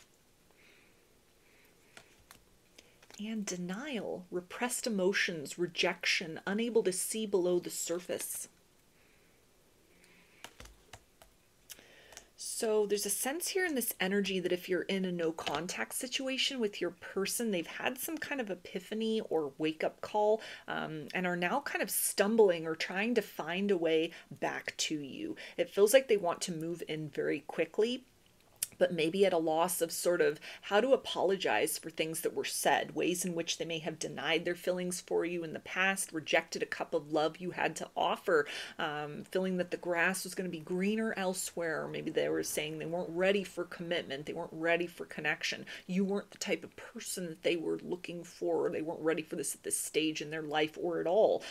And denial, repressed emotions, rejection, unable to see below the surface. So there's a sense here in this energy that if you're in a no contact situation with your person, they've had some kind of epiphany or wake up call, and are now kind of stumbling or trying to find a way back to you. It feels like they want to move in very quickly, but maybe at a loss of sort of how to apologize for things that were said, ways in which they may have denied their feelings for you in the past, rejected a cup of love you had to offer, feeling that the grass was going to be greener elsewhere, or maybe they were saying they weren't ready for commitment, they weren't ready for connection, you weren't the type of person that they were looking for, or they weren't ready for this at this stage in their life or at all.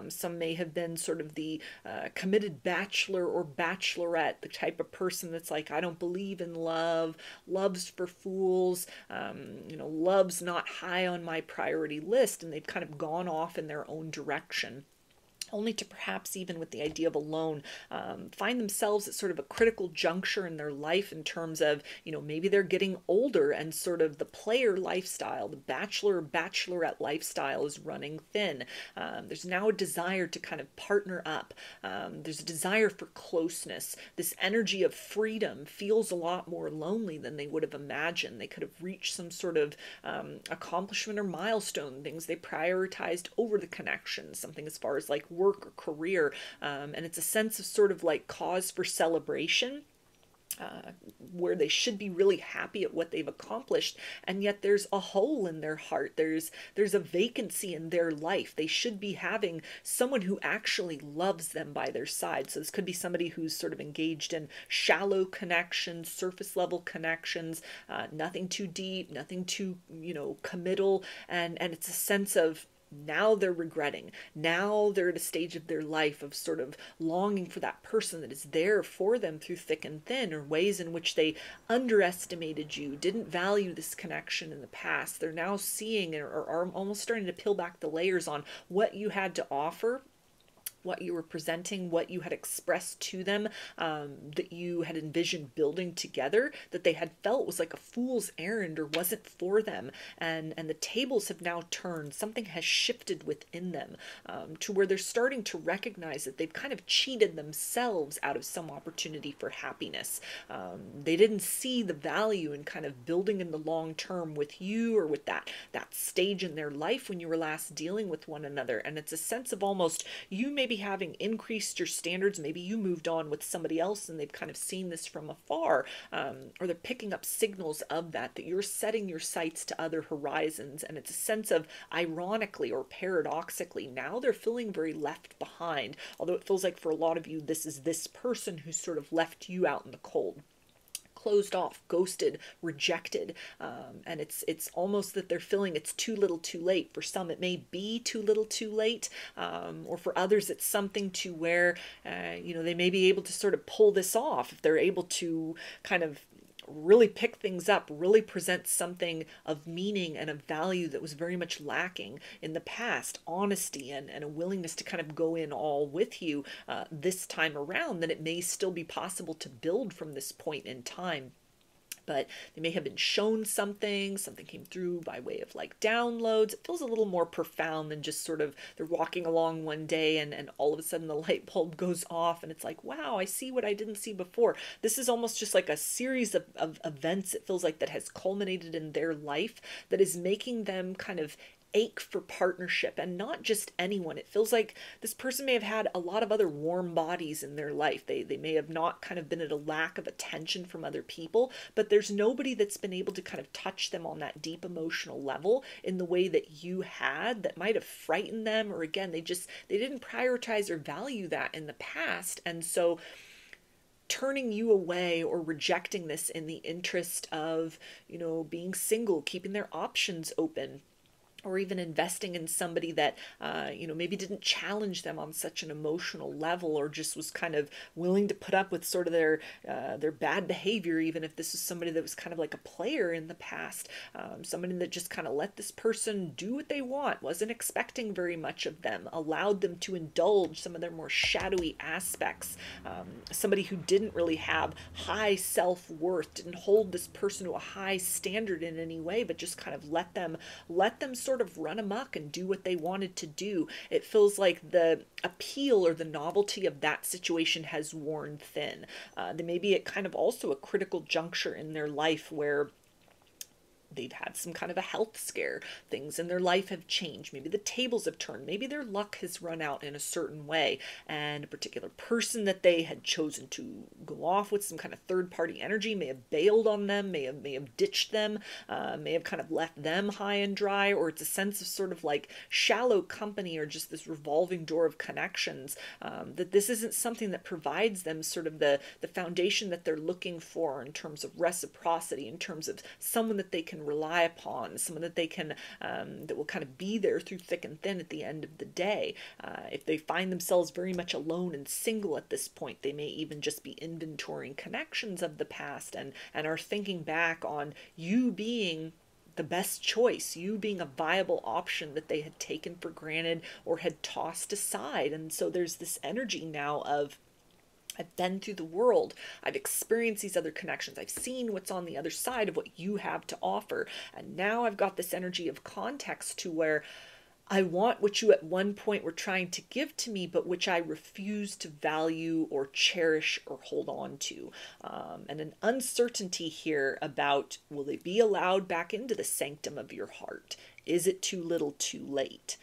Some may have been sort of the committed bachelor or bachelorette, the type of person that's like, I don't believe in love, love, love's for fools, love's not high on my priority list, and they've kind of gone off in their own direction, only to perhaps, even with the idea of alone, find themselves at sort of a critical juncture in their life in terms of, maybe they're getting older and sort of the player lifestyle, the bachelor or bachelorette lifestyle is running thin. There's now a desire to kind of partner up. There's a desire for closeness. This energy of freedom feels a lot more lonely than they would have imagined. They could have reached some sort of accomplishment or milestone, things they prioritized over the connection, something as far as like work or career, and it's a sense of sort of like cause for celebration, where they should be really happy at what they've accomplished, and yet there's a hole in their heart, there's a vacancy in their life. They should be having someone who actually loves them by their side. So this could be somebody who's sort of engaged in shallow connections, surface level connections, nothing too deep, nothing too committal, and it's a sense of now they're regretting. Now they're at a stage of their life of sort of longing for that person that is there for them through thick and thin, or ways in which they underestimated you, didn't value this connection in the past. They're now seeing or are almost starting to peel back the layers on what you had to offer, what you were presenting, what you had expressed to them, that you had envisioned building together, that they had felt was like a fool's errand or wasn't for them. And the tables have now turned. Something has shifted within them, to where they're starting to recognize that they've kind of cheated themselves out of some opportunity for happiness. They didn't see the value in kind of building in the long term with you, or with that stage in their life when you were last dealing with one another. And it's a sense of almost you maybe having increased your standards, maybe you moved on with somebody else and they've kind of seen this from afar, or they're picking up signals of that you're setting your sights to other horizons. And it's a sense of, ironically or paradoxically, now they're feeling very left behind, although it feels like for a lot of you this is this person who's sort of left you out in the cold, closed off, ghosted, rejected, and it's almost that they're feeling it's too little too late. For some it may be too little too late, or for others it's something to where they may be able to sort of pull this off if they're able to kind of really pick things up, really present something of meaning and of value that was very much lacking in the past, honesty and a willingness to kind of go in all with you this time around, then it may still be possible to build from this point in time. But they may have been shown something came through by way of like downloads. It feels a little more profound than just sort of they're walking along one day and all of a sudden the light bulb goes off and it's like, wow, I see what I didn't see before. This is almost just like a series of events, it feels like, that has culminated in their life that is making them kind of ache for partnership, and not just anyone. It feels like this person may have had a lot of other warm bodies in their life. They may have not kind of been at a lack of attention from other people, but there's nobody that's been able to kind of touch them on that deep emotional level in the way that you had, that might have frightened them, or again, they didn't prioritize or value that in the past. And so turning you away or rejecting this in the interest of, being single, keeping their options open, or even investing in somebody that, maybe didn't challenge them on such an emotional level, or just was kind of willing to put up with sort of their bad behavior, even if this was somebody that was kind of like a player in the past, somebody that just kind of let this person do what they want, wasn't expecting very much of them, allowed them to indulge some of their more shadowy aspects, somebody who didn't really have high self-worth, didn't hold this person to a high standard in any way, but just kind of let them sort of run amok and do what they wanted to do. It feels like the appeal or the novelty of that situation has worn thin. They may be at kind of also a critical juncture in their life where they've had some kind of a health scare. Things in their life have changed. Maybe the tables have turned. Maybe their luck has run out in a certain way. And a particular person that they had chosen to go off with, some kind of third-party energy, may have bailed on them, may have ditched them, may have kind of left them high and dry, or it's a sense of sort of like shallow company, or just this revolving door of connections, that this isn't something that provides them sort of the foundation that they're looking for in terms of reciprocity, in terms of someone that they can can rely upon, someone that they can, that will kind of be there through thick and thin at the end of the day. If they find themselves very much alone and single at this point, they may even just be inventorying connections of the past, and are thinking back on you being the best choice, you being a viable option that they had taken for granted or had tossed aside. And so there's this energy now of, I've been through the world, I've experienced these other connections, I've seen what's on the other side of what you have to offer, and now I've got this energy of context to where I want what you at one point were trying to give to me, but which I refuse to value or cherish or hold on to. And an uncertainty here about, will they be allowed back into the sanctum of your heart? Is it too little too late?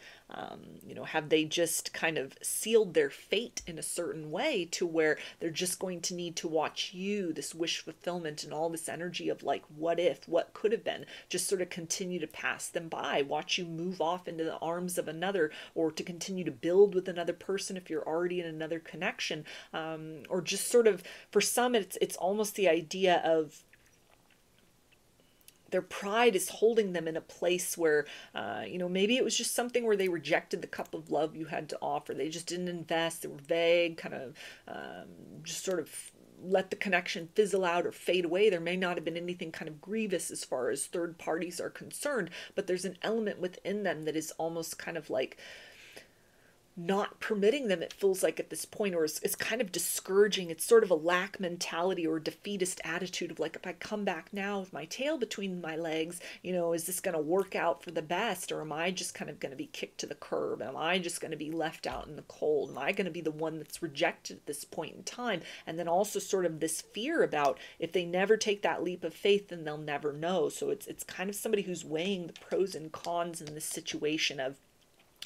Have they just kind of sealed their fate in a certain way to where they're just going to need to watch you, this wish fulfillment and all this energy of like, what if, what could have been, just sort of continue to pass them by, watch you move off into the arms of another, or to continue to build with another person if you're already in another connection, or just sort of, for some, it's almost the idea of, their pride is holding them in a place where, maybe it was just something where they rejected the cup of love you had to offer. They just didn't invest. They were vague, kind of just sort of let the connection fizzle out or fade away. There may not have been anything kind of grievous as far as third parties are concerned, but there's an element within them that is almost kind of like not permitting them, it feels like at this point, or it's kind of discouraging. It's sort of a lack mentality or defeatist attitude of like, if I come back now with my tail between my legs, is this going to work out for the best? Or am I just kind of going to be kicked to the curb? Am I just going to be left out in the cold? Am I going to be the one that's rejected at this point in time? And then also sort of this fear about, if they never take that leap of faith, then they'll never know. So it's kind of somebody who's weighing the pros and cons in this situation of,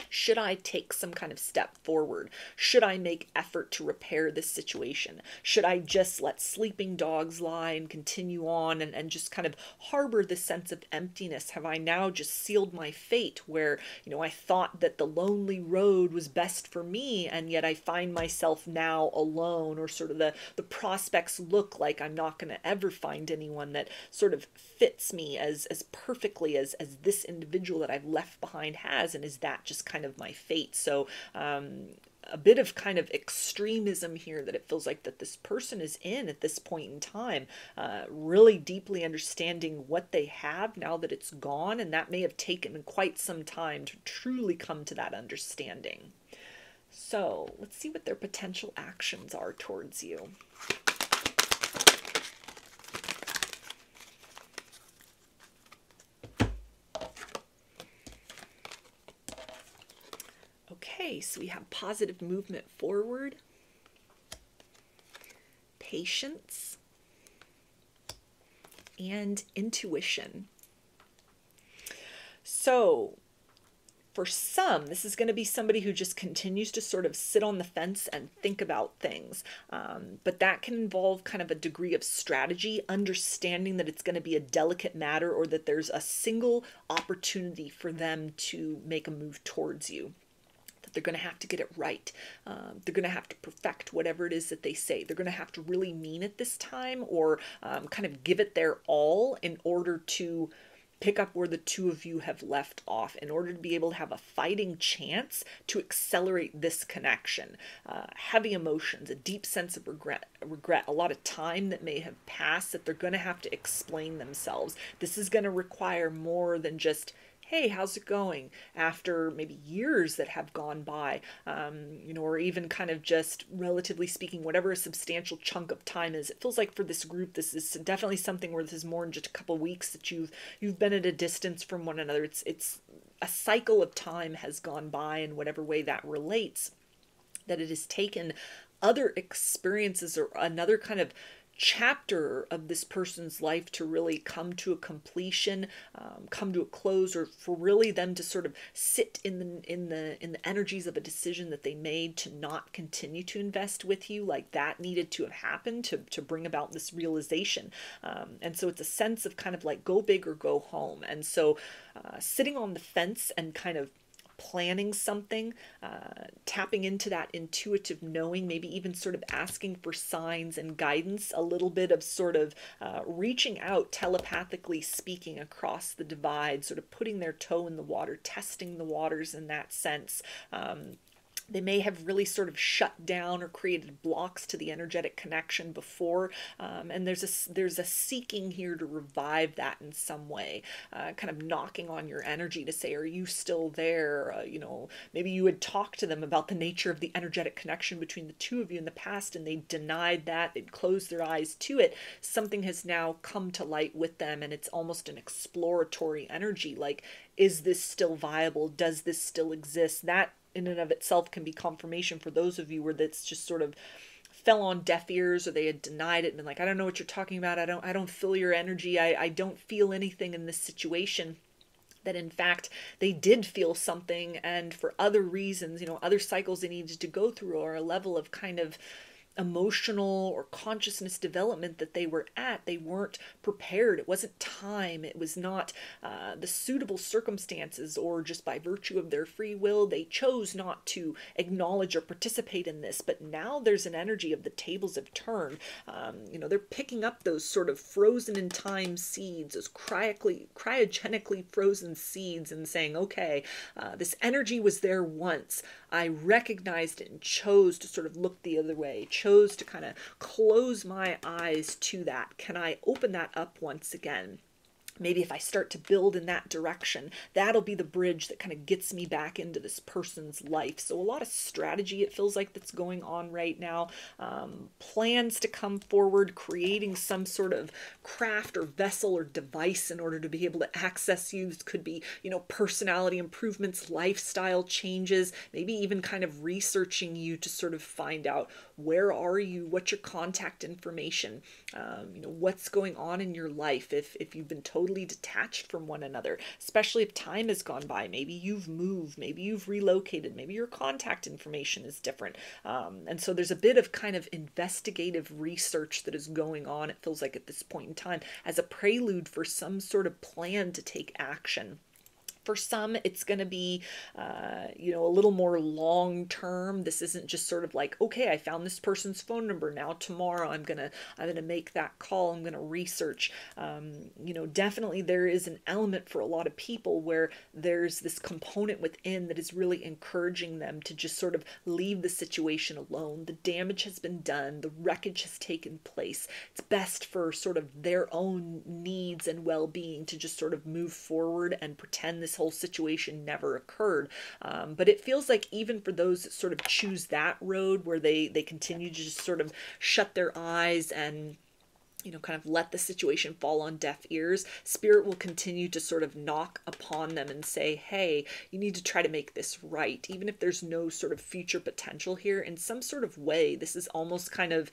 should I take some kind of step forward? Should I make effort to repair this situation? Should I just let sleeping dogs lie and continue on and just kind of harbor this sense of emptiness? Have I now just sealed my fate where, I thought that the lonely road was best for me, and yet I find myself now alone, or sort of the prospects look like I'm not going to ever find anyone that sort of fits me as perfectly as this individual that I've left behind has, and is that just kind of my fate? So a bit of kind of extremism here that it feels like that this person is in at this point in time, really deeply understanding what they have now that it's gone, and that may have taken quite some time to truly come to that understanding. So let's see what their potential actions are towards you. Okay, so we have positive movement forward, patience, and intuition. So for some, this is going to be somebody who just continues to sort of sit on the fence and think about things. But that can involve kind of a degree of strategy, understanding that it's going to be a delicate matter, or that there's a single opportunity for them to make a move towards you. They're going to have to get it right. They're going to have to perfect whatever it is that they say. They're going to have to really mean it this time, or kind of give it their all in order to pick up where the two of you have left off, in order to be able to have a fighting chance to accelerate this connection. Heavy emotions, a deep sense of regret, a lot of time that may have passed that they're going to have to explain themselves. This is going to require more than just, hey, how's it going? After maybe years that have gone by, or even kind of just, relatively speaking, whatever a substantial chunk of time is. It feels like for this group, this is definitely something where this is more than just a couple of weeks that you've been at a distance from one another. It's a cycle of time has gone by in whatever way that relates, that it has taken other experiences or another kind of chapter of this person's life to really come to a completion, come to a close, or for really them to sort of sit in the energies of a decision that they made to not continue to invest with you. Like that needed to have happened to bring about this realization. And so it's a sense of kind of like go big or go home. And so sitting on the fence and kind of planning something, tapping into that intuitive knowing, maybe even sort of asking for signs and guidance, a little bit of sort of reaching out, telepathically speaking across the divide, sort of putting their toe in the water, testing the waters in that sense. They may have really sort of shut down or created blocks to the energetic connection before, and there's a seeking here to revive that in some way, kind of knocking on your energy to say, are you still there? Maybe you had talked to them about the nature of the energetic connection between the two of you in the past, and they denied that. They'd closed their eyes to it. Something has now come to light with them, and it's almost an exploratory energy. Like, is this still viable? Does this still exist? That in and of itself can be confirmation for those of you where that's just sort of fell on deaf ears, or they had denied it and been like, I don't know what you're talking about. I don't feel your energy. I don't feel anything in this situation. That in fact they did feel something, and for other reasons, other cycles they needed to go through, or a level of kind of emotional or consciousness development that they were at, they weren't prepared. It wasn't time. It was not the suitable circumstances, or just by virtue of their free will, they chose not to acknowledge or participate in this. But now there's an energy of the tables have turned. They're picking up those sort of frozen in time seeds, those cryogenically frozen seeds, and saying, okay, this energy was there once. I recognized it and chose to sort of look the other way, chose to kind of close my eyes to that. Can I open that up once again? Maybe if I start to build in that direction, that'll be the bridge that kind of gets me back into this person's life. So a lot of strategy, it feels like, that's going on right now. Plans to come forward, creating some sort of craft or vessel or device in order to be able to access you. This could be, personality improvements, lifestyle changes, maybe even kind of researching you to sort of find out, where are you? What's your contact information? What's going on in your life if you've been totally detached from one another, especially if time has gone by. Maybe you've moved, maybe you've relocated, maybe your contact information is different. And so there's a bit of kind of investigative research that is going on, it feels like, at this point in time, as a prelude for some sort of plan to take action. For some, it's going to be, a little more long term. This isn't just sort of like, okay, I found this person's phone number. Now tomorrow I'm gonna make that call. I'm gonna research. Definitely there is an element for a lot of people where there's this component within that is really encouraging them to just sort of leave the situation alone. The damage has been done. The wreckage has taken place. It's best for sort of their own needs and well-being to just sort of move forward and pretend this whole situation never occurred. But it feels like even for those that sort of choose that road, where they continue to just sort of shut their eyes and kind of let the situation fall on deaf ears, Spirit will continue to sort of knock upon them and say, hey, you need to try to make this right. Even if there's no sort of future potential here, in some sort of way, this is almost kind of,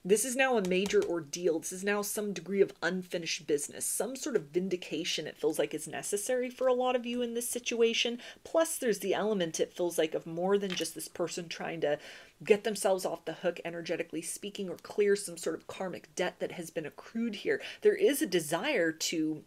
this is now a major ordeal. This is now some degree of unfinished business. Some sort of vindication, it feels like, is necessary for a lot of you in this situation. Plus, there's the element, it feels like, of more than just this person trying to get themselves off the hook, energetically speaking, or clear some sort of karmic debt that has been accrued here. There is a desire to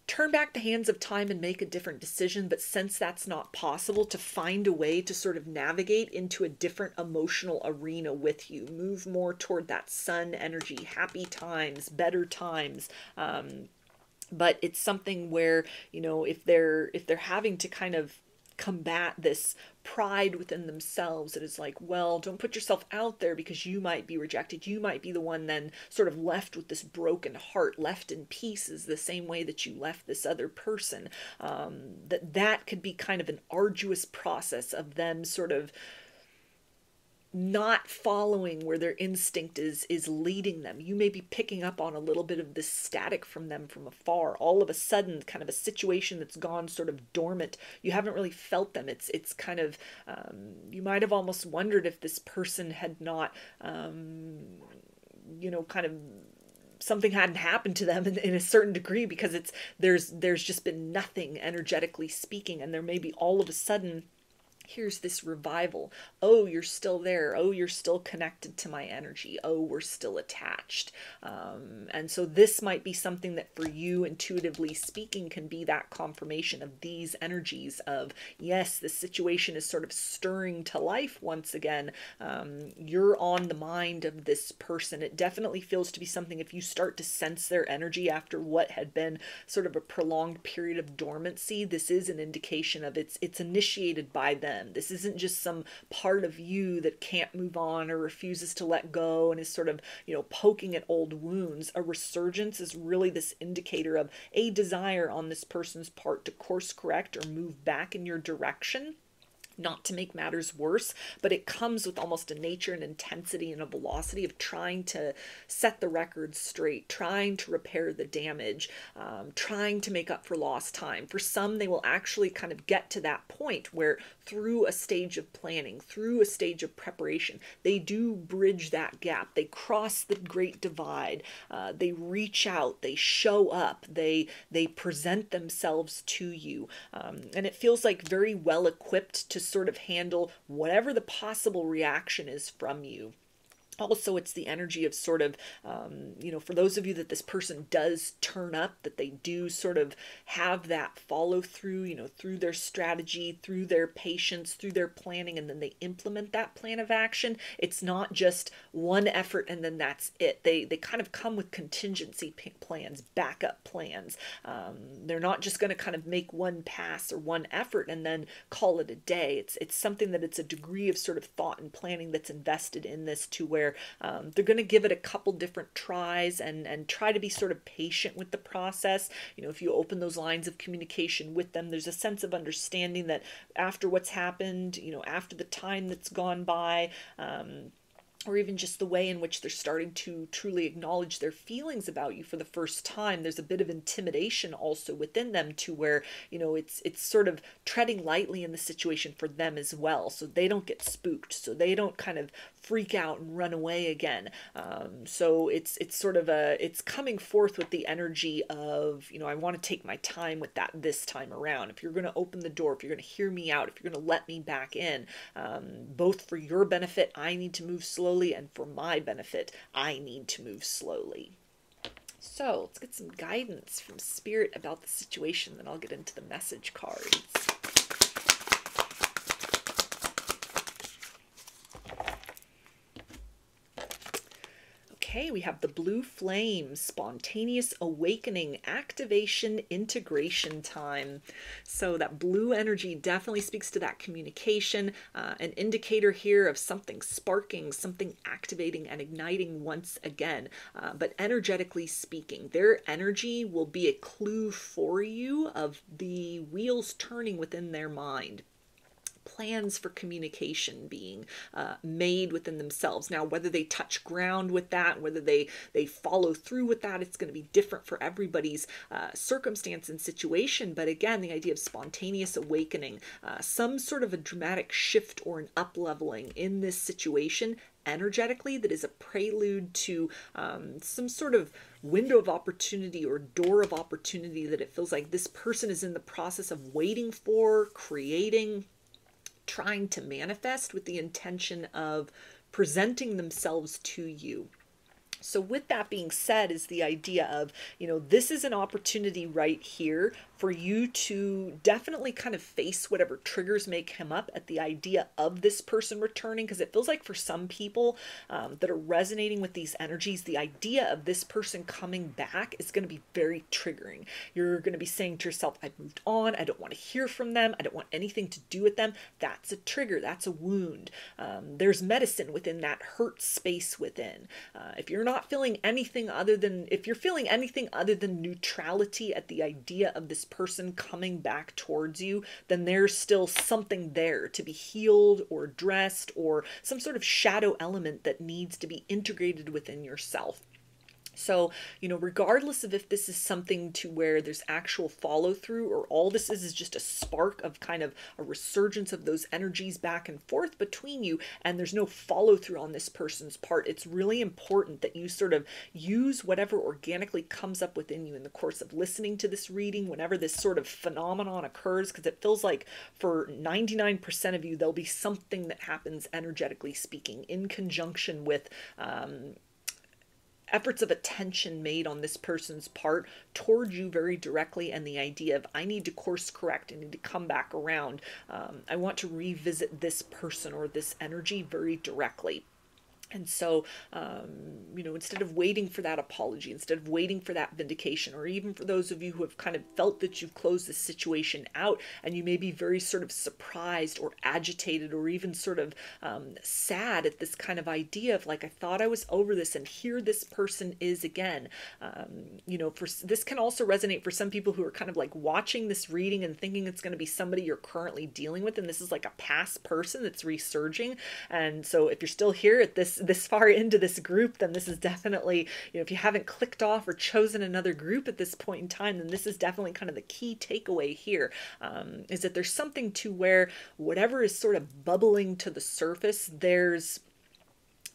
turn back the hands of time and make a different decision, but since that's not possible, to find a way to sort of navigate into a different emotional arena with you, move more toward that sun energy, happy times, better times. But it's something where, if they're having to kind of combat this pride within themselves, it is like, well, don't put yourself out there because you might be rejected. You might be the one then sort of left with this broken heart, left in pieces the same way that you left this other person. That could be kind of an arduous process of them sort of not following where their instinct is leading them. You may be picking up on a little bit of this static from them from afar. All of a sudden, kind of a situation that's gone sort of dormant. You haven't really felt them. It's kind of, you might have almost wondered if this person had not, kind of, something hadn't happened to them in a certain degree, because there's just been nothing energetically speaking, and there may be all of a sudden here's this revival. Oh, you're still there. Oh, you're still connected to my energy. Oh, we're still attached. And so this might be something that for you, intuitively speaking, can be that confirmation of these energies of, yes, this situation is sort of stirring to life once again. You're on the mind of this person. It definitely feels to be something, if you start to sense their energy after what had been sort of a prolonged period of dormancy, this is an indication of it's initiated by them. This isn't just some part of you that can't move on or refuses to let go and is sort of, poking at old wounds. A resurgence is really this indicator of a desire on this person's part to course correct or move back in your direction. Not to make matters worse, but it comes with almost a nature and intensity and a velocity of trying to set the record straight, trying to repair the damage, trying to make up for lost time. For some, they will actually kind of get to that point where through a stage of planning, through a stage of preparation, they do bridge that gap. They cross the great divide. They reach out, they show up, they present themselves to you. And it feels like very well equipped to sort of handle whatever the possible reaction is from you. Also, it's the energy of sort of, for those of you that this person does turn up, that they do sort of have that follow through, through their strategy, through their patience, through their planning, and then they implement that plan of action. It's not just one effort and then that's it. They kind of come with contingency plans, backup plans. They're not just going to kind of make one pass or one effort and then call it a day. It's something that it's a degree of sort of thought and planning that's invested in this, to where they're going to give it a couple different tries and try to be sort of patient with the process. If you open those lines of communication with them, there's a sense of understanding that after what's happened, after the time that's gone by, or even just the way in which they're starting to truly acknowledge their feelings about you for the first time, there's a bit of intimidation also within them, to where, it's sort of treading lightly in the situation for them as well, so they don't get spooked, so they don't kind of freak out and run away again. So it's sort of it's coming forth with the energy of, I want to take my time with that this time around. If you're going to open the door, if you're going to hear me out, if you're going to let me back in, both for your benefit, I need to move slowly, and for my benefit, I need to move slowly. So let's get some guidance from Spirit about the situation, then I'll get into the message cards. Okay, we have the blue flame, spontaneous awakening, activation, integration time. So that blue energy definitely speaks to that communication, an indicator here of something sparking, something activating and igniting once again. But energetically speaking, their energy will be a clue for you of the wheels turning within their mind. Plans for communication being made within themselves. Now, whether they touch ground with that, whether they follow through with that, it's going to be different for everybody's circumstance and situation. But again, the idea of spontaneous awakening, some sort of a dramatic shift or an up-leveling in this situation energetically, that is a prelude to some sort of window of opportunity or door of opportunity that it feels like this person is in the process of waiting for, creating, trying to manifest with the intention of presenting themselves to you. So with that being said, is the idea of, this is an opportunity right here for you to definitely kind of face whatever triggers may come up at the idea of this person returning, because it feels like for some people that are resonating with these energies, the idea of this person coming back is going to be very triggering. You're going to be saying to yourself, I've moved on, I don't want to hear from them, I don't want anything to do with them. That's a trigger, that's a wound. There's medicine within that hurt space within. If you're feeling anything other than neutrality at the idea of this person coming back towards you, then there's still something there to be healed or addressed, or some sort of shadow element that needs to be integrated within yourself. So, regardless of if this is something to where there's actual follow through, or all this is just a spark of kind of a resurgence of those energies back and forth between you, and there's no follow through on this person's part, it's really important that you sort of use whatever organically comes up within you in the course of listening to this reading, whenever this sort of phenomenon occurs, because it feels like for 99% of you, there'll be something that happens energetically speaking in conjunction with efforts of attention made on this person's part toward you very directly, and the idea of, I need to course correct, I need to come back around, I want to revisit this person or this energy very directly. And so, instead of waiting for that apology, instead of waiting for that vindication, or even for those of you who have kind of felt that you've closed this situation out, and you may be very sort of surprised or agitated or even sort of sad at this kind of idea of like, I thought I was over this, and here this person is again. This can also resonate for some people who are kind of like watching this reading and thinking it's going to be somebody you're currently dealing with, and this is like a past person that's resurging. And so if you're still here at this far into this group, then this is definitely, if you haven't clicked off or chosen another group at this point in time, then this is definitely kind of the key takeaway here, is that there's something to where whatever is sort of bubbling to the surface, there's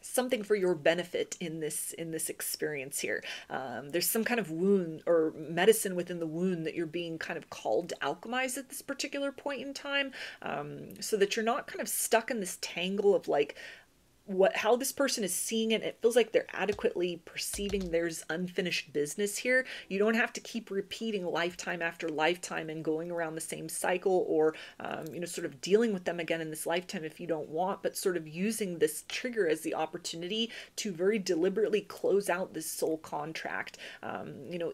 something for your benefit in this experience here. There's some kind of wound or medicine within the wound that you're being kind of called to alchemize at this particular point in time, so that you're not kind of stuck in this tangle of like, how this person is seeing it. It feels like they're adequately perceiving there's unfinished business here. You don't have to keep repeating lifetime after lifetime and going around the same cycle, or sort of dealing with them again in this lifetime if you don't want, but sort of using this trigger as the opportunity to very deliberately close out this soul contract.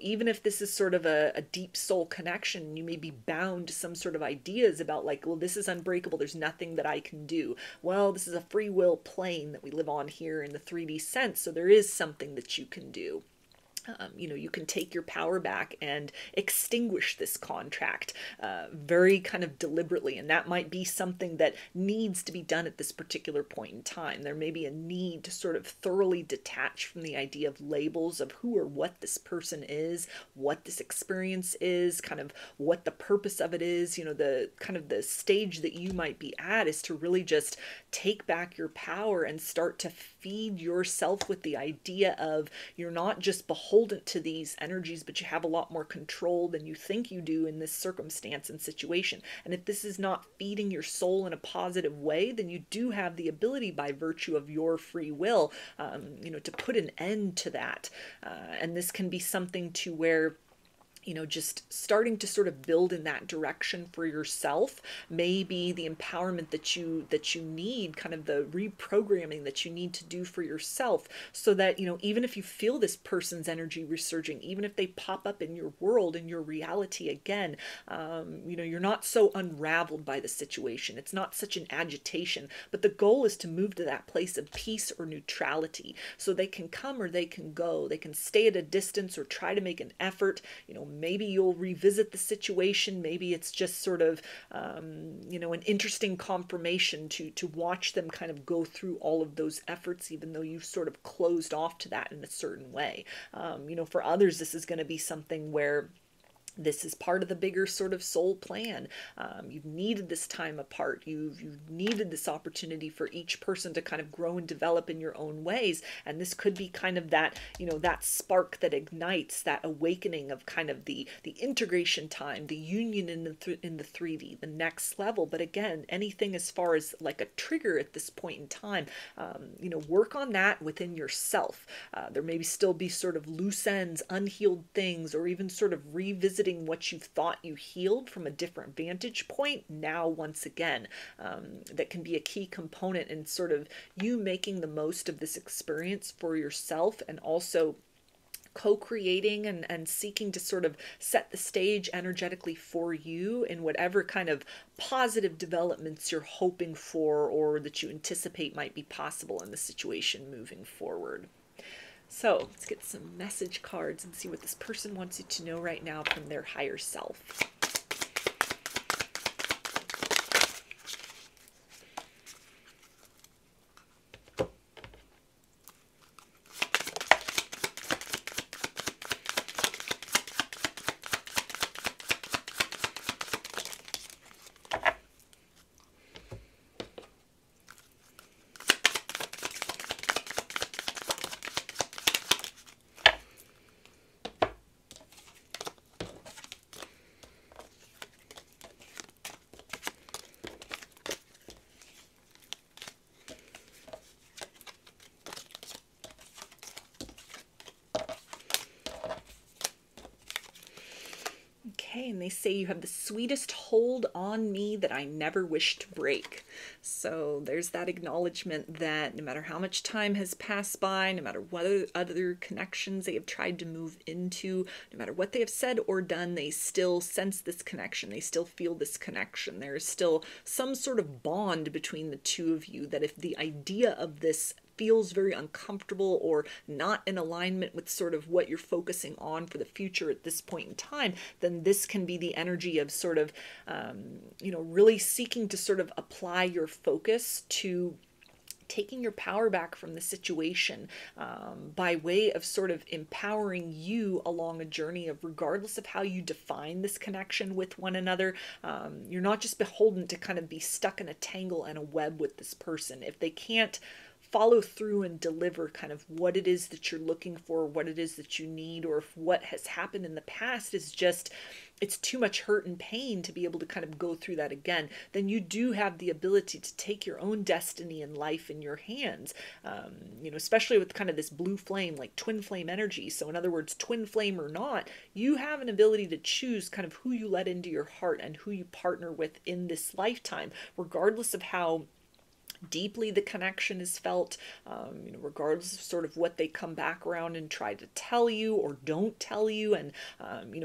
Even if this is sort of a deep soul connection, you may be bound to some sort of ideas about like, well, this is unbreakable, there's nothing that I can do. Well, this is a free will plane that we live on here in the 3D sense, so there is something that you can do. You can take your power back and extinguish this contract very kind of deliberately. And that might be something that needs to be done at this particular point in time. There may be a need to sort of thoroughly detach from the idea of labels of who or what this person is, what this experience is, kind of what the purpose of it is. The kind of the stage that you might be at is to really just take back your power and start to feed yourself with the idea of you're not just beholden to these energies, but you have a lot more control than you think you do in this circumstance and situation. And if this is not feeding your soul in a positive way, then you do have the ability, by virtue of your free will, to put an end to that. And this can be something to where just starting to sort of build in that direction for yourself, maybe the empowerment that you need, kind of the reprogramming that you need to do for yourself, so that, even if you feel this person's energy resurging, even if they pop up in your world, in your reality again, you're not so unraveled by the situation. It's not such an agitation, but the goal is to move to that place of peace or neutrality, so they can come or they can go. They can stay at a distance or try to make an effort. Maybe you'll revisit the situation. Maybe it's just sort of, an interesting confirmation to watch them kind of go through all of those efforts, even though you've sort of closed off to that in a certain way. For others, this is going to be something where this is part of the bigger sort of soul plan. You've needed this time apart. You've needed this opportunity for each person to kind of grow and develop in your own ways. And this could be kind of that, that spark that ignites that awakening of kind of the integration time, the union in the 3D, the next level. But again, anything as far as like a trigger at this point in time, work on that within yourself. There may still be sort of loose ends, unhealed things, or even sort of revisiting what you thought you healed from a different vantage point now once again. That can be a key component in sort of you making the most of this experience for yourself, and also co-creating and seeking to sort of set the stage energetically for you in whatever kind of positive developments you're hoping for, or that you anticipate might be possible in the situation moving forward. So let's get some message cards and see what this person wants you to know right now from their higher self. Okay, and they say you have the sweetest hold on me that I never wish to break. So there's that acknowledgement that no matter how much time has passed by, no matter what other connections they have tried to move into, no matter what they have said or done, they still sense this connection. They still feel this connection. There is still some sort of bond between the two of you, that if the idea of this feels very uncomfortable or not in alignment with sort of what you're focusing on for the future at this point in time, then this can be the energy of sort of, really seeking to sort of apply your focus to taking your power back from the situation, by way of sort of empowering you along a journey of, regardless of how you define this connection with one another, you're not just beholden to kind of be stuck in a tangle and a web with this person. If they can't follow through and deliver kind of what it is that you're looking for, what it is that you need, or if what has happened in the past is just, it's too much hurt and pain to be able to kind of go through that again, then you do have the ability to take your own destiny and life in your hands, especially with kind of this blue flame, like twin flame energy. So in other words, twin flame or not, you have an ability to choose kind of who you let into your heart and who you partner with in this lifetime, regardless of how deeply the connection is felt, regardless of sort of what they come back around and try to tell you or don't tell you. And,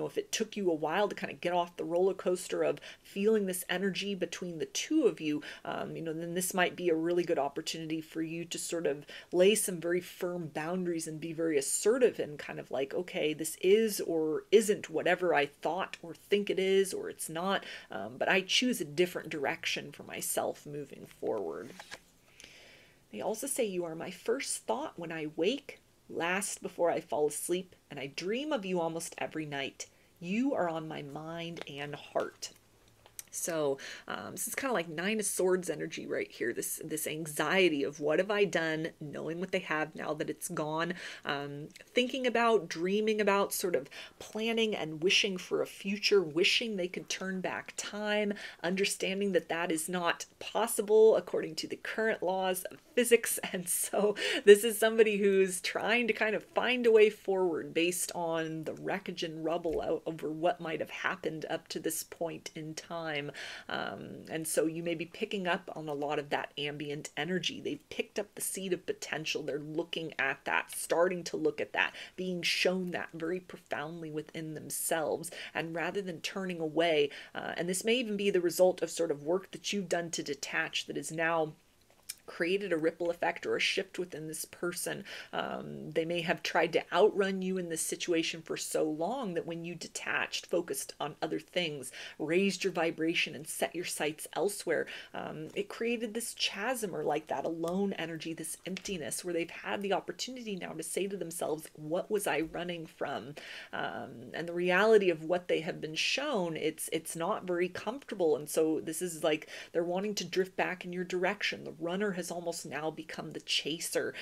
if it took you a while to kind of get off the roller coaster of feeling this energy between the two of you, then this might be a really good opportunity for you to sort of lay some very firm boundaries and be very assertive and kind of like, okay, this is or isn't whatever I thought or think it is, or it's not, but I choose a different direction for myself moving forward. They also say you are my first thought when I wake, last before I fall asleep, and I dream of you almost every night. You are on my mind and heart. So this is kind of like Nine of Swords energy right here, this anxiety of what have I done, knowing what they have now that it's gone, thinking about, dreaming about, sort of planning and wishing for a future, wishing they could turn back time, understanding that that is not possible according to the current laws of physics. And so this is somebody who's trying to kind of find a way forward based on the wreckage and rubble out over what might have happened up to this point in time. And so you may be picking up on a lot of that ambient energy. They've picked up the seed of potential. They're looking at that, starting to look at that, being shown that very profoundly within themselves. And rather than turning away, and this may even be the result of sort of work that you've done to detach that is now created a ripple effect or a shift within this person. They may have tried to outrun you in this situation for so long that when you detached, focused on other things, raised your vibration and set your sights elsewhere, it created this chasm, or like that alone energy, this emptiness, where they've had the opportunity now to say to themselves, what was I running from? And the reality of what they have been shown, it's not very comfortable. And so this is like they're wanting to drift back in your direction. The runner has almost now become the chaser,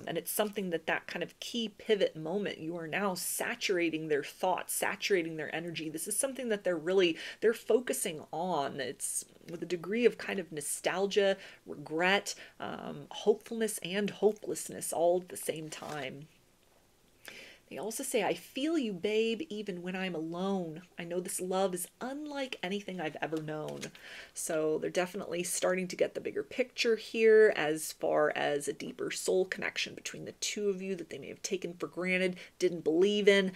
and it's something that kind of key pivot moment, you are now saturating their thoughts, saturating their energy. This is something that they're focusing on. It's with a degree of kind of nostalgia, regret, hopefulness and hopelessness all at the same time. They also say, I feel you, babe, even when I'm alone. I know this love is unlike anything I've ever known. So they're definitely starting to get the bigger picture here as far as a deeper soul connection between the two of you that they may have taken for granted, didn't believe in,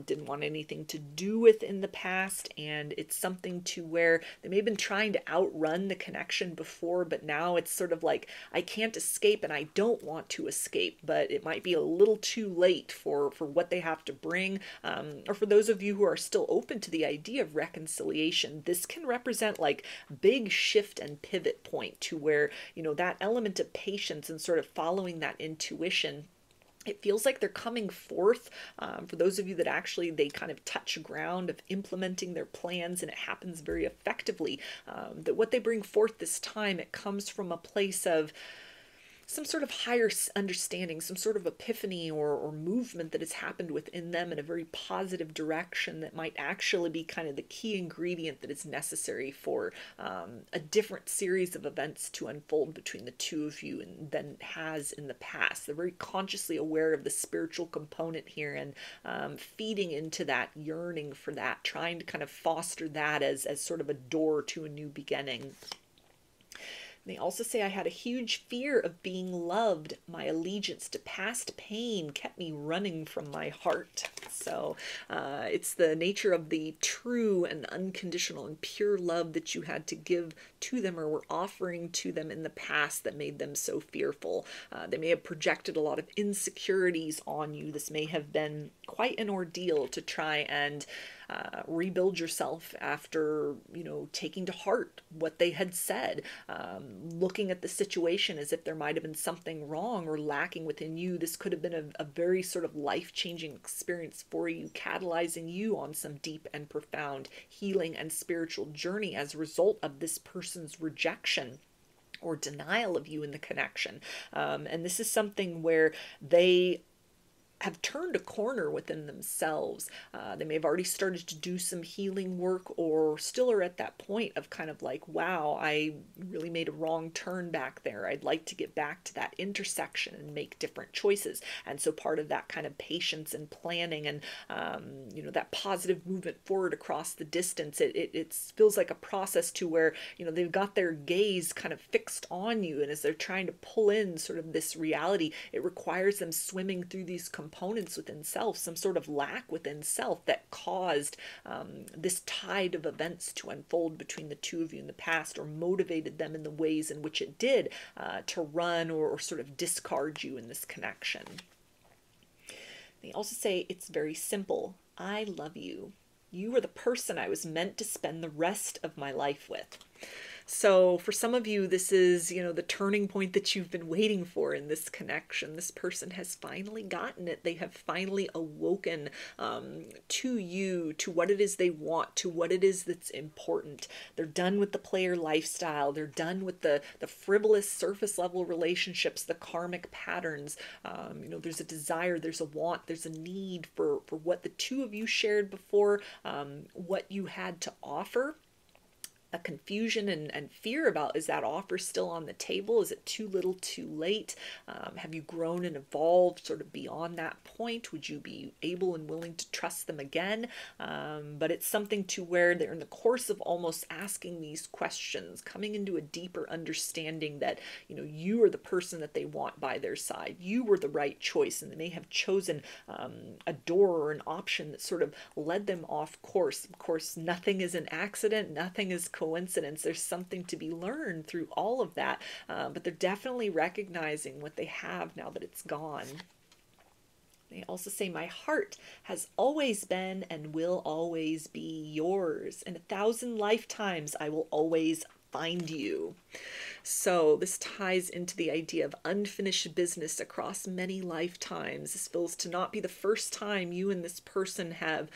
didn't want anything to do with in the past. And it's something to where they may have been trying to outrun the connection before, but now it's sort of like, I can't escape and I don't want to escape, but it might be a little too late for what they have to bring, or for those of you who are still open to the idea of reconciliation, this can represent like big shift and pivot point to where, that element of patience and sort of following that intuition, it feels like they're coming forth, for those of you that actually they kind of touch ground of implementing their plans and it happens very effectively, that what they bring forth this time, it comes from a place of some sort of higher understanding, some sort of epiphany or movement that has happened within them in a very positive direction that might actually be kind of the key ingredient that is necessary for a different series of events to unfold between the two of you than has in the past. They're very consciously aware of the spiritual component here and feeding into that, yearning for that, trying to kind of foster that as sort of a door to a new beginning. They also say, I had a huge fear of being loved. My allegiance to past pain kept me running from my heart. So it's the nature of the true and unconditional and pure love that you had to give to them or were offering to them in the past that made them so fearful. They may have projected a lot of insecurities on you. This may have been quite an ordeal to try and rebuild yourself after, taking to heart what they had said, looking at the situation as if there might have been something wrong or lacking within you. This could have been a very sort of life-changing experience for you, catalyzing you on some deep and profound healing and spiritual journey as a result of this person's rejection or denial of you in the connection. And this is something where they have turned a corner within themselves. They may have already started to do some healing work or still are at that point of kind of like, wow, I really made a wrong turn back there. I'd like to get back to that intersection and make different choices. And so part of that kind of patience and planning and, that positive movement forward across the distance, it feels like a process to where, they've got their gaze kind of fixed on you. And as they're trying to pull in sort of this reality, it requires them swimming through these components within self, some sort of lack within self that caused this tide of events to unfold between the two of you in the past, or motivated them in the ways in which it did to run or sort of discard you in this connection. They also say it's very simple. I love you. You are the person I was meant to spend the rest of my life with. So for some of you, this is, the turning point that you've been waiting for in this connection. This person has finally gotten it. They have finally awoken to you, to what it is they want, to what it is that's important. They're done with the player lifestyle. They're done with the frivolous surface level relationships, the karmic patterns. There's a desire, there's a want, there's a need for what the two of you shared before, what you had to offer. A confusion and fear about, is that offer still on the table? Is it too little too late? Have you grown and evolved sort of beyond that point? Would you be able and willing to trust them again? But it's something to where they're in the course of almost asking these questions, coming into a deeper understanding that, you are the person that they want by their side. You were the right choice, and they may have chosen a door or an option that sort of led them off course. Of course, nothing is an accident. Nothing is coincidence. There's something to be learned through all of that, but they're definitely recognizing what they have now that it's gone. They also say, my heart has always been and will always be yours. In 1,000 lifetimes, I will always find you. So this ties into the idea of unfinished business across many lifetimes. This feels to not be the first time you and this person have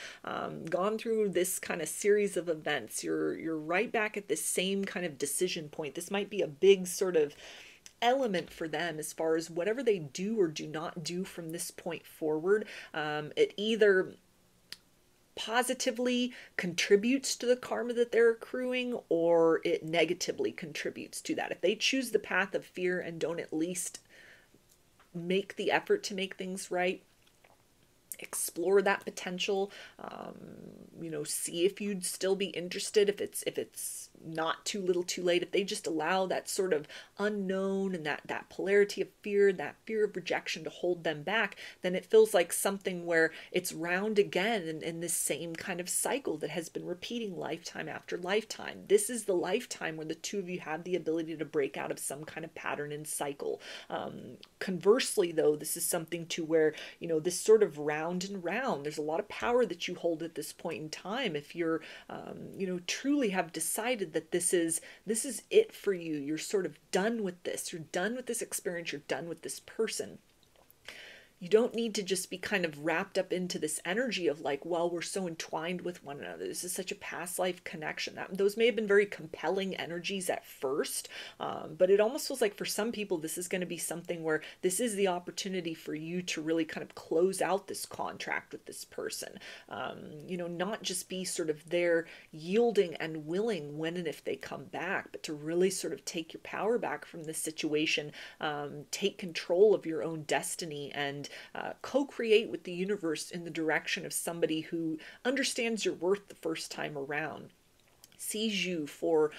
gone through this kind of series of events. You're right back at this same kind of decision point. This might be a big sort of element for them as far as whatever they do or do not do from this point forward. It either positively contributes to the karma that they're accruing, or it negatively contributes to that. If they choose the path of fear and don't at least make the effort to make things right, explore that potential, see if you'd still be interested, if it's not too little too late, if they just allow that sort of unknown and that polarity of fear, that fear of rejection to hold them back, then it feels like something where it's round again in this same kind of cycle that has been repeating lifetime after lifetime. This is the lifetime where the two of you have the ability to break out of some kind of pattern and cycle. Conversely, though, this is something to where, this sort of round and round, there's a lot of power that you hold at this point in time. If you're, truly have decided that this is it for you, you're sort of done with this, you're done with this experience, you're done with this person. you don't need to just be kind of wrapped up into this energy of like, well, we're so entwined with one another. This is such a past life connection. Those may have been very compelling energies at first, but it almost feels like for some people, this is going to be something where this is the opportunity for you to really kind of close out this contract with this person. Not just be sort of there yielding and willing when and if they come back, but to really sort of take your power back from this situation, take control of your own destiny, and co-create with the universe in the direction of somebody who understands your worth the first time around, sees you for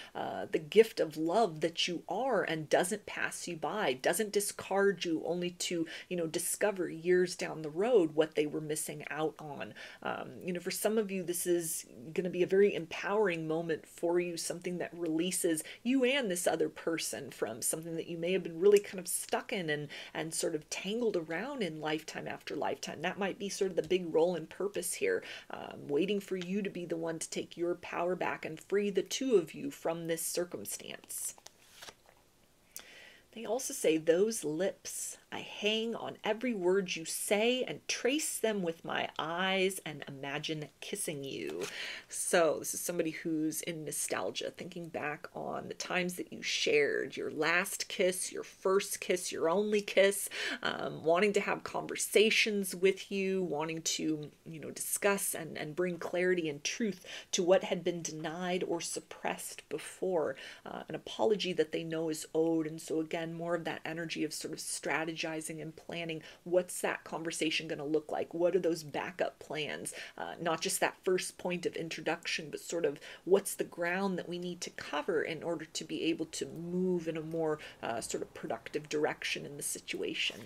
the gift of love that you are, and doesn't pass you by, doesn't discard you only to, discover years down the road what they were missing out on. For some of you, this is going to be a very empowering moment for you, something that releases you and this other person from something that you may have been really kind of stuck in and sort of tangled around in lifetime after lifetime. That might be sort of the big role and purpose here, waiting for you to be the one to take your power back and free the two of you from this circumstance. They also say, those lips, I hang on every word you say and trace them with my eyes and imagine kissing you. So this is somebody who's in nostalgia, thinking back on the times that you shared, your last kiss, your first kiss, your only kiss, wanting to have conversations with you, wanting to, discuss and bring clarity and truth to what had been denied or suppressed before. An apology that they know is owed. And so again, more of that energy of sort of strategizing and planning. What's that conversation going to look like? What are those backup plans? Not just that first point of introduction, but sort of what's the ground that we need to cover in order to be able to move in a more sort of productive direction in the situation.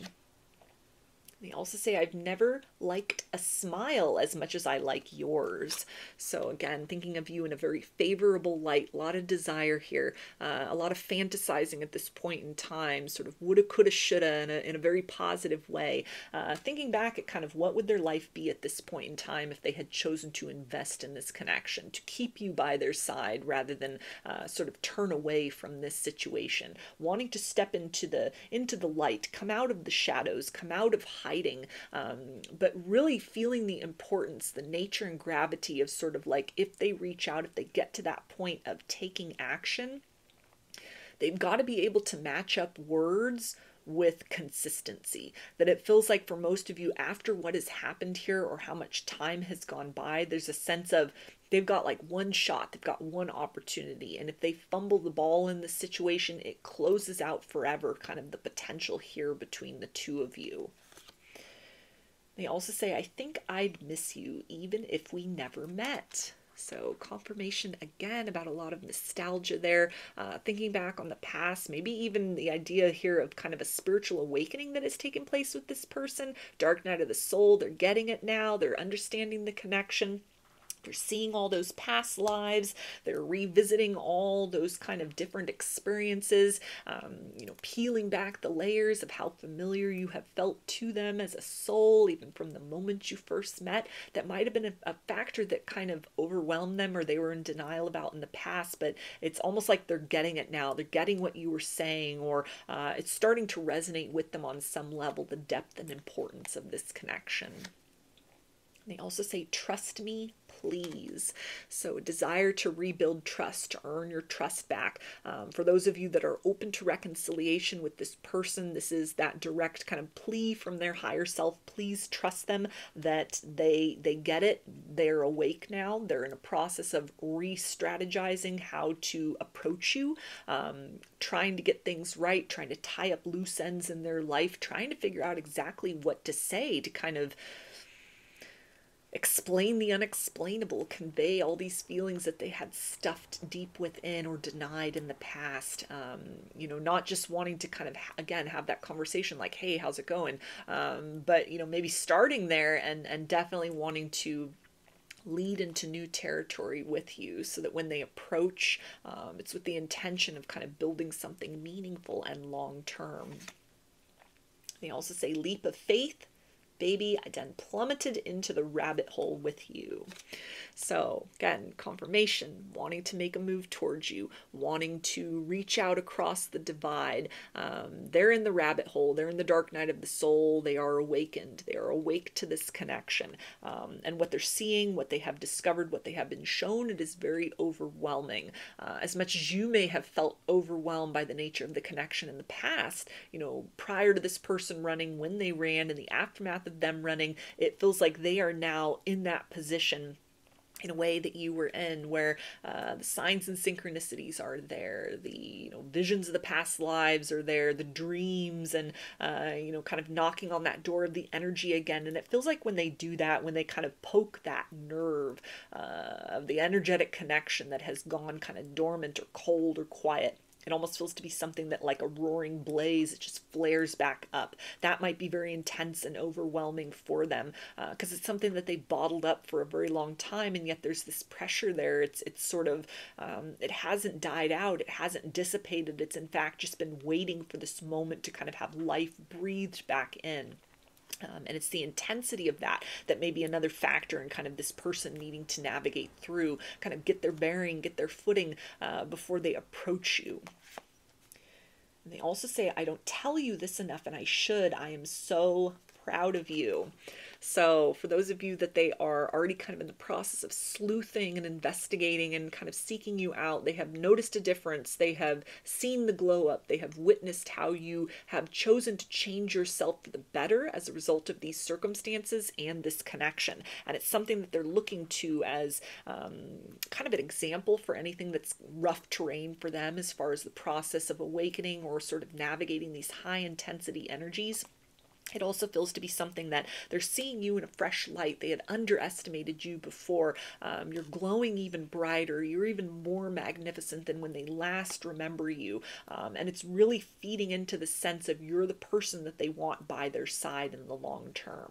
They also say, I've never liked a smile as much as I like yours. So again, thinking of you in a very favorable light, a lot of desire here, a lot of fantasizing at this point in time, sort of woulda, coulda, shoulda in a very positive way. Thinking back at kind of what would their life be at this point in time if they had chosen to invest in this connection, to keep you by their side rather than sort of turn away from this situation, wanting to step into the light, come out of the shadows, come out of hiding, but really feeling the importance, the nature and gravity of sort of like, if they reach out, if they get to that point of taking action, they've got to be able to match up words with consistency. That it feels like for most of you, after what has happened here or how much time has gone by, there's a sense of they've got like one shot, they've got one opportunity, and if they fumble the ball in this situation, it closes out forever kind of the potential here between the two of you. They also say, I think I'd miss you even if we never met. So confirmation again about a lot of nostalgia there, thinking back on the past, maybe even the idea here of kind of a spiritual awakening that has taken place with this person. Dark night of the soul, they're getting it now, they're understanding the connection. They're seeing all those past lives. They're revisiting all those kind of different experiences, peeling back the layers of how familiar you have felt to them as a soul, even from the moment you first met. That might have been a factor that kind of overwhelmed them or they were in denial about in the past, but it's almost like they're getting it now. They're getting what you were saying, or it's starting to resonate with them on some level, the depth and importance of this connection. They also say, trust me, please. So a desire to rebuild trust, to earn your trust back. For those of you that are open to reconciliation with this person, this is that direct kind of plea from their higher self. Please trust them that they get it. They're awake now. They're in a process of re-strategizing how to approach you, trying to get things right, trying to tie up loose ends in their life, trying to figure out exactly what to say to kind of explain the unexplainable, convey all these feelings that they had stuffed deep within or denied in the past. Not just wanting to kind of, again, have that conversation like, hey, how's it going? But, maybe starting there and definitely wanting to lead into new territory with you so that when they approach, it's with the intention of kind of building something meaningful and long-term. They also say leap of faith, baby, I done plummeted into the rabbit hole with you. So again, confirmation, wanting to make a move towards you, wanting to reach out across the divide. They're in the rabbit hole. They're in the dark night of the soul. They are awakened. They are awake to this connection. And what they're seeing, what they have discovered, what they have been shown, it is very overwhelming. As much as you may have felt overwhelmed by the nature of the connection in the past, you know, prior to this person running, when they ran, in the aftermath of them running, it feels like they are now in that position in a way that you were in, where the signs and synchronicities are there, the, you know, visions of the past lives are there, the dreams, and you know, kind of knocking on that door of the energy again. And it feels like when they do that, when they kind of poke that nerve of the energetic connection that has gone kind of dormant or cold or quiet, it almost feels to be something that, like a roaring blaze, it just flares back up. That might be very intense and overwhelming for them, because it's something that they bottled up for a very long time, and yet there's this pressure there. It's sort of, it hasn't died out, it hasn't dissipated. It's in fact just been waiting for this moment to kind of have life breathed back in. And it's the intensity of that that may be another factor in kind of this person needing to navigate through, kind of get their bearing, get their footing before they approach you. And they also say, I don't tell you this enough, and I should. I am so proud of you. So for those of you that they are already kind of in the process of sleuthing and investigating and kind of seeking you out, they have noticed a difference. They have seen the glow up. They have witnessed how you have chosen to change yourself for the better as a result of these circumstances and this connection. And it's something that they're looking to as kind of an example for anything that's rough terrain for them as far as the process of awakening or sort of navigating these high intensity energies. It also feels to be something that they're seeing you in a fresh light. They had underestimated you before. You're glowing even brighter. You're even more magnificent than when they last remember you. And it's really feeding into the sense of you're the person that they want by their side in the long term.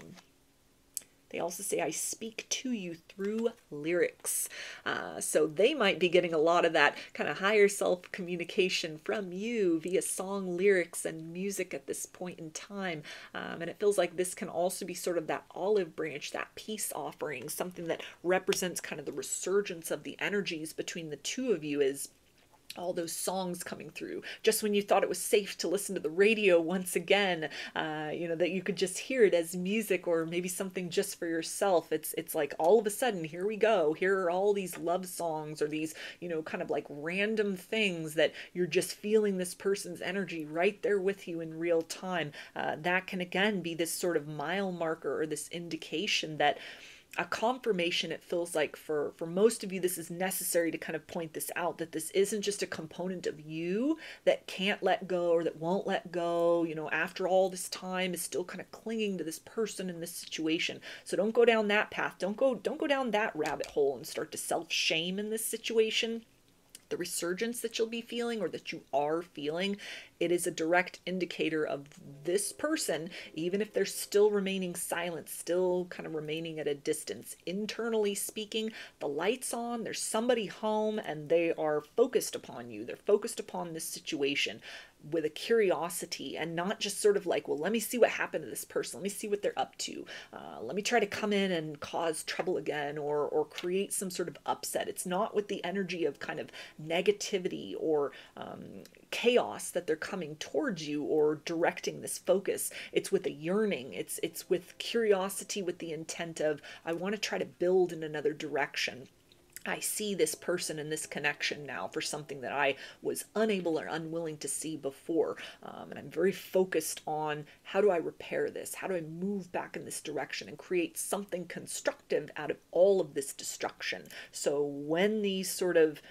They also say, I speak to you through lyrics. So they might be getting a lot of that kind of higher self communication from you via song lyrics and music at this point in time. And it feels like this can also be sort of that olive branch, that peace offering, something that represents kind of the resurgence of the energies between the two of you, is all those songs coming through just when you thought it was safe to listen to the radio once again, you know, that you could just hear it as music or maybe something just for yourself. It's like all of a sudden, here we go. Here are all these love songs or these, you know, kind of like random things that you're just feeling this person's energy right there with you in real time. That can again be this sort of mile marker or this indication that a confirmation, it feels like for most of you, this is necessary to kind of point this out, that this isn't just a component of you that can't let go or that won't let go, you know, after all this time is still kind of clinging to this person in this situation. So don't go down that path. Don't go down that rabbit hole and start to self-shame in this situation. The resurgence that you'll be feeling or that you are feeling, it is a direct indicator of this person, even if they're still remaining silent, still kind of remaining at a distance. Internally speaking, the light's on, there's somebody home, and they are focused upon you. They're focused upon this situation with a curiosity and not just sort of like, well, let me see what happened to this person. Let me see what they're up to. Let me try to come in and cause trouble again or create some sort of upset. It's not with the energy of kind of negativity or chaos that they're coming towards you or directing this focus. It's with a yearning. It's with curiosity, with the intent of, I want to try to build in another direction. I see this person and this connection now for something that I was unable or unwilling to see before. And I'm very focused on, how do I repair this? How do I move back in this direction and create something constructive out of all of this destruction? So when these sort of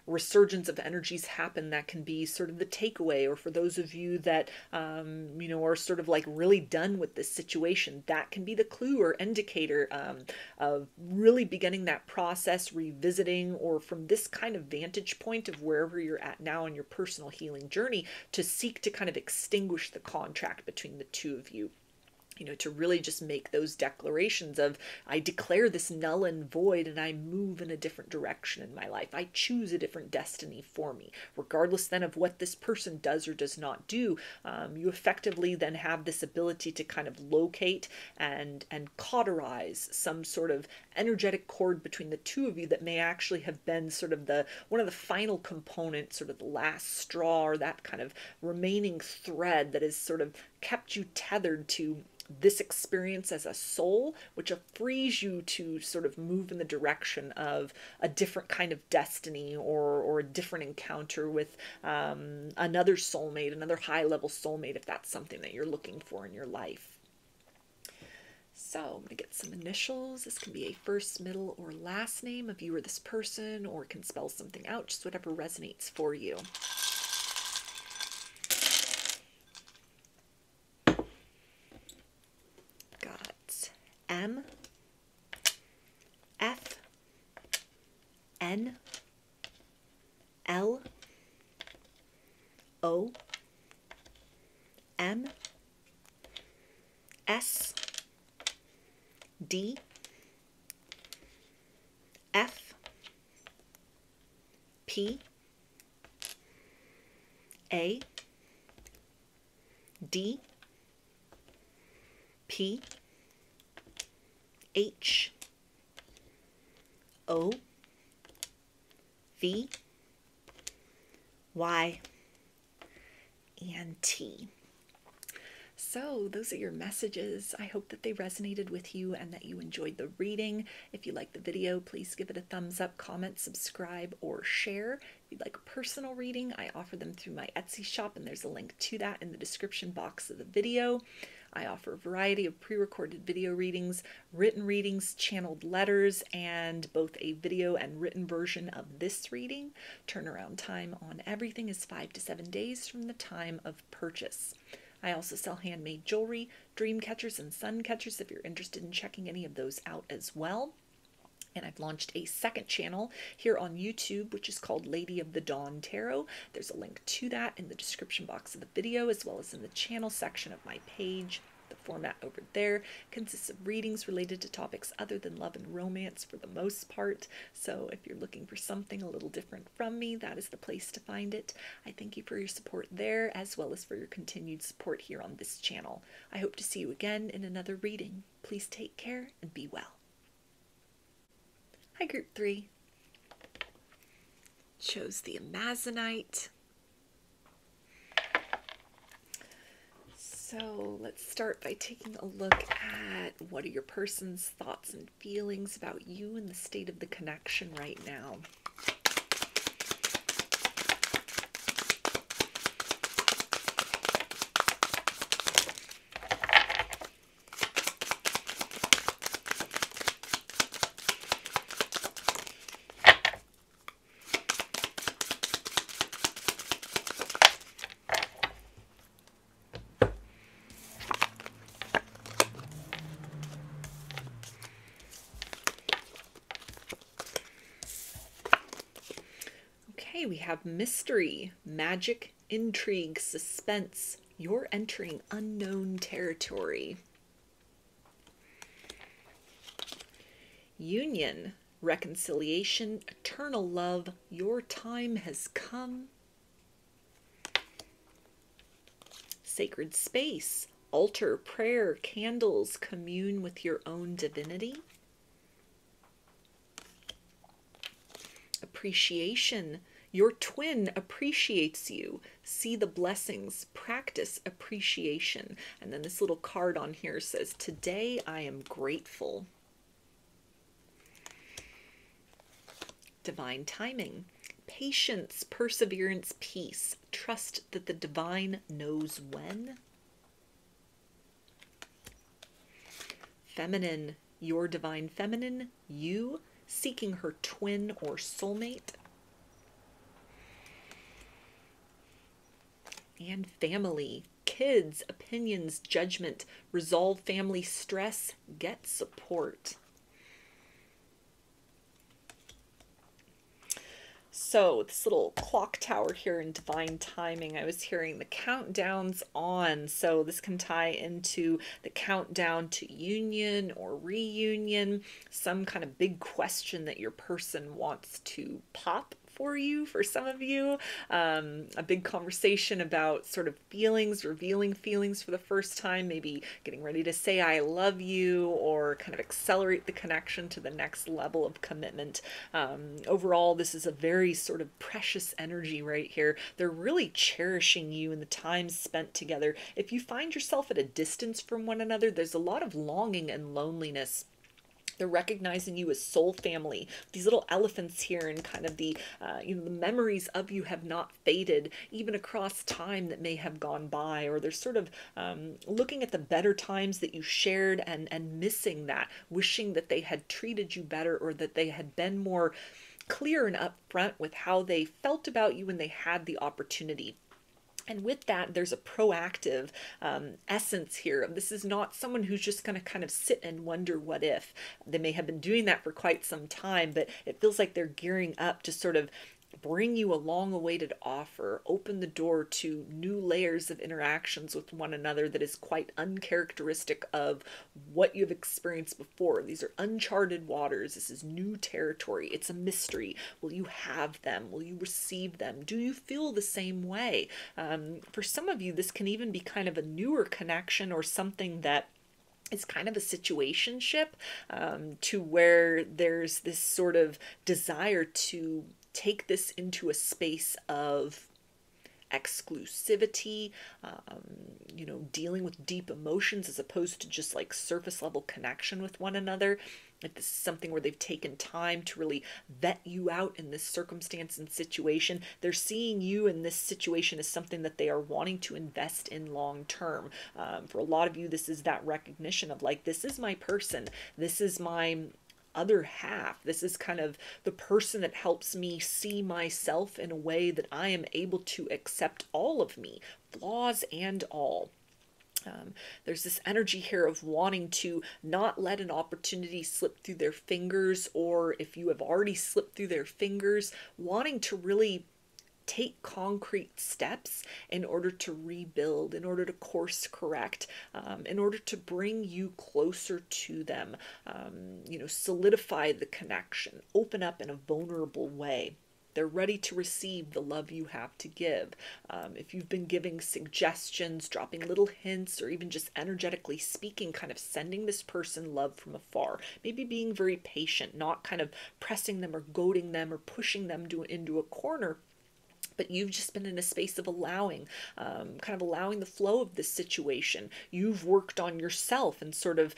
resurgence of energies happen, that can be sort of the takeaway, or for those of you that you know, are sort of like really done with this situation, that can be the clue or indicator of really beginning that process, revisiting, or from this kind of vantage point of wherever you're at now in your personal healing journey, to seek to kind of extinguish the contract between the two of you. You know, to really just make those declarations of, I declare this null and void and I move in a different direction in my life. I choose a different destiny for me. Regardless then of what this person does or does not do, you effectively then have this ability to kind of locate and cauterize some sort of energetic cord between the two of you that may actually have been sort of one of the final components, sort of the last straw, or that kind of remaining thread that has sort of kept you tethered to this experience as a soul, which frees you to sort of move in the direction of a different kind of destiny, or a different encounter with another soulmate, another high-level soulmate, if that's something that you're looking for in your life. So I'm going to get some initials. This can be a first, middle, or last name of you or this person, or can spell something out, just whatever resonates for you. M, F, N, L, O, M, S, D, F, P, A, D, P, H, O, V, Y, and T. So those are your messages. I hope that they resonated with you and that you enjoyed the reading. If you liked the video, please give it a thumbs up, comment, subscribe, or share. If you'd like a personal reading, I offer them through my Etsy shop, and there's a link to that in the description box of the video. I offer a variety of pre-recorded video readings, written readings, channeled letters, and both a video and written version of this reading. Turnaround time on everything is 5 to 7 days from the time of purchase. I also sell handmade jewelry, dream catchers, and sun catchers if you're interested in checking any of those out as well. And I've launched a second channel here on YouTube, which is called Lady of the Dawn Tarot. There's a link to that in the description box of the video, as well as in the channel section of my page. The format over there consists of readings related to topics other than love and romance for the most part. So if you're looking for something a little different from me, that is the place to find it. I thank you for your support there, as well as for your continued support here on this channel. I hope to see you again in another reading. Please take care and be well. Hi, Group 3. Chose the Amazonite. So let's start by taking a look at what are your person's thoughts and feelings about you and the state of the connection right now. We have mystery, magic, intrigue, suspense. You're entering unknown territory. Union, reconciliation, eternal love. Your time has come. Sacred space, altar, prayer, candles. Commune with your own divinity. Appreciation. Your twin appreciates you. See the blessings. Practice appreciation. And then this little card on here says, today I am grateful. Divine timing. Patience, perseverance, peace. Trust that the divine knows when. Feminine. Your divine feminine. You seeking her twin or soulmate. And family, kids, opinions, judgment, resolve family stress, get support. So, this little clock tower here in divine timing, I was hearing the countdown's on. So, this can tie into the countdown to union or reunion, some kind of big question that your person wants to pop for you, for some of you, a big conversation about sort of feelings, revealing feelings for the first time, maybe getting ready to say I love you, or kind of accelerate the connection to the next level of commitment. Overall, this is a very sort of precious energy right here. They're really cherishing you and the time spent together. If you find yourself at a distance from one another, there's a lot of longing and loneliness. They're recognizing you as soul family. These little elephants here, and kind of the the memories of you have not faded, even across time that may have gone by. Or they're sort of looking at the better times that you shared, and missing that, wishing that they had treated you better, or that they had been more clear and upfront with how they felt about you when they had the opportunity. And with that, there's a proactive essence here. This is not someone who's just going to kind of sit and wonder what if. They may have been doing that for quite some time, but it feels like they're gearing up to sort of bring you a long-awaited offer, open the door to new layers of interactions with one another that is quite uncharacteristic of what you've experienced before. These are uncharted waters. This is new territory. It's a mystery. Will you have them? Will you receive them? Do you feel the same way? For some of you, this can even be kind of a newer connection, or something that it's kind of a situationship, to where there's this sort of desire to take this into a space of exclusivity, dealing with deep emotions as opposed to just like surface level connection with one another. If this is something where they've taken time to really vet you out in this circumstance and situation, they're seeing you in this situation as something that they are wanting to invest in long term. For a lot of you, this is that recognition of like, this is my person, this is my other half. This is kind of the person that helps me see myself in a way that I am able to accept all of me, flaws and all. There's this energy here of wanting to not let an opportunity slip through their fingers, or if you have already slipped through their fingers, wanting to really take concrete steps in order to rebuild, in order to course correct, in order to bring you closer to them, solidify the connection, open up in a vulnerable way. They're ready to receive the love you have to give. If you've been giving suggestions, dropping little hints, or even just energetically speaking, kind of sending this person love from afar, maybe being very patient, not kind of pressing them or goading them or pushing them into a corner, but you've just been in a space of allowing, kind of allowing the flow of this situation. You've worked on yourself, and sort of,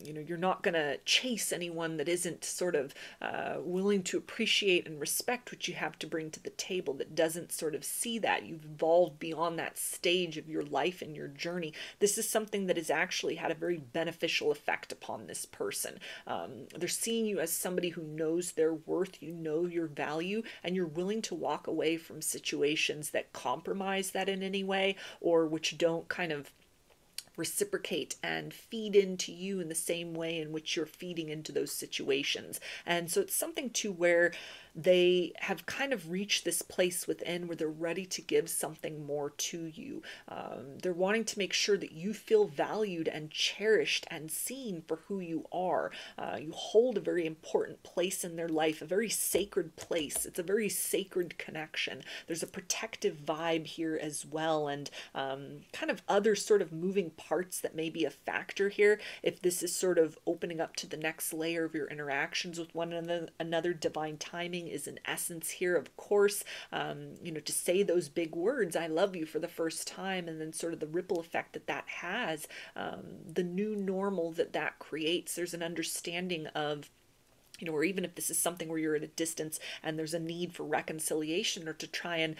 you're not going to chase anyone that isn't sort of willing to appreciate and respect what you have to bring to the table, that doesn't sort of see that. You've evolved beyond that stage of your life and your journey. This is something that has actually had a very beneficial effect upon this person. They're seeing you as somebody who knows their worth, you know your value, and you're willing to walk away from situations that compromise that in any way, or which don't kind of reciprocate and feed into you in the same way in which you're feeding into those situations. And so it's something to where they have kind of reached this place within where they're ready to give something more to you. They're wanting to make sure that you feel valued and cherished and seen for who you are. You hold a very important place in their life, a very sacred place. It's a very sacred connection. There's a protective vibe here as well, and kind of other sort of moving parts that may be a factor here. If this is sort of opening up to the next layer of your interactions with one another, divine timing is an essence here, of course. To say those big words, I love you, for the first time, and then sort of the ripple effect that has, the new normal that creates. There's an understanding of, or even if this is something where you're at a distance and there's a need for reconciliation, or to try and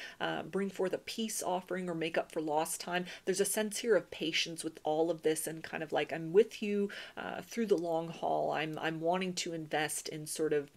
bring forth a peace offering or make up for lost time, there's a sense here of patience with all of this, and kind of like, I'm with you through the long haul. I'm wanting to invest in sort of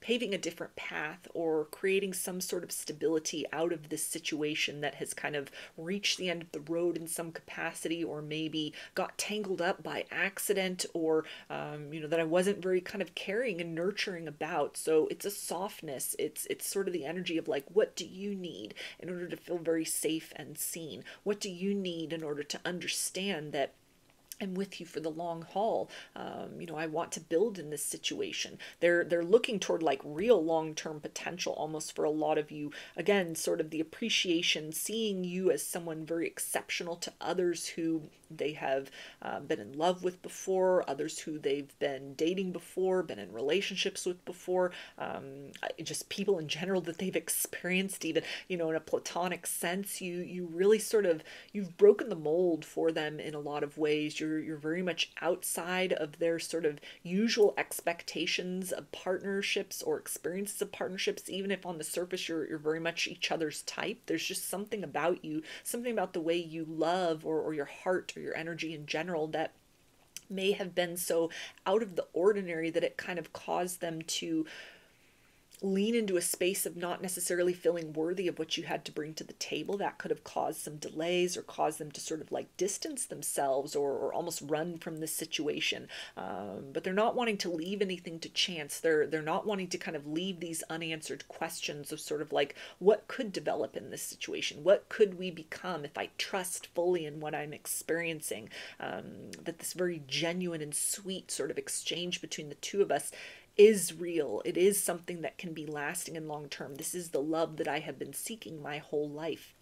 paving a different path or creating some sort of stability out of this situation that has kind of reached the end of the road in some capacity, or maybe got tangled up by accident, or that I wasn't very kind of caring and nurturing about. So it's a softness. It's sort of the energy of like, what do you need in order to feel very safe and seen? What do you need in order to understand that I'm with you for the long haul? I want to build in this situation. They're looking toward like real long-term potential almost for a lot of you. Again, sort of the appreciation, seeing you as someone very exceptional to others who they have been in love with before, others who they've been dating before, been in relationships with before, just people in general that they've experienced, even, in a platonic sense. You really sort of, you've broken the mold for them in a lot of ways. You're very much outside of their sort of usual expectations of partnerships or experiences of partnerships. Even if on the surface you're very much each other's type, there's just something about you, something about the way you love, or your heart, or your energy in general, that may have been so out of the ordinary that it kind of caused them to lean into a space of not necessarily feeling worthy of what you had to bring to the table. That could have caused some delays, or caused them to sort of like distance themselves, or almost run from this situation. But they're not wanting to leave anything to chance. They're not wanting to kind of leave these unanswered questions of sort of like, what could develop in this situation? What could we become if I trust fully in what I'm experiencing? That this very genuine and sweet sort of exchange between the two of us is real. It is something that can be lasting and long term. This is the love that I have been seeking my whole life.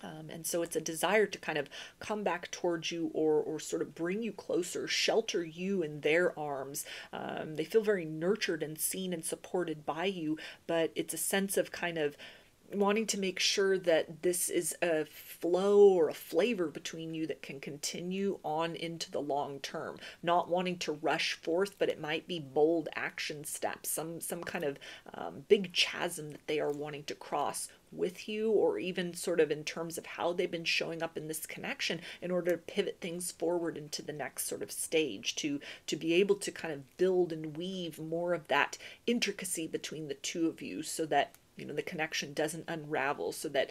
And so it's a desire to kind of come back towards you, or sort of bring you closer, shelter you in their arms. They feel very nurtured and seen and supported by you, but it's a sense of kind of wanting to make sure that this is a flow or a flavor between you that can continue on into the long term. Not wanting to rush forth, but it might be bold action steps, some kind of big chasm that they are wanting to cross with you, or even sort of in terms of how they've been showing up in this connection in order to pivot things forward into the next sort of stage, to be able to kind of build and weave more of that intricacy between the two of you, so that the connection doesn't unravel, so that,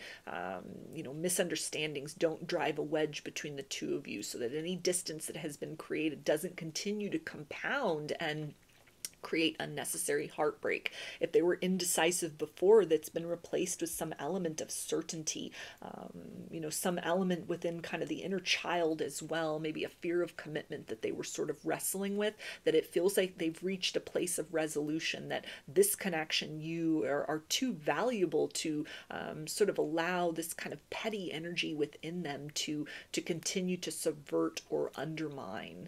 misunderstandings don't drive a wedge between the two of you, so that any distance that has been created doesn't continue to compound and create unnecessary heartbreak. If they were indecisive before, that's been replaced with some element of certainty, some element within kind of the inner child as well, maybe a fear of commitment that they were sort of wrestling with, that it feels like they've reached a place of resolution, that this connection, you are too valuable to sort of allow this kind of petty energy within them to continue to subvert or undermine.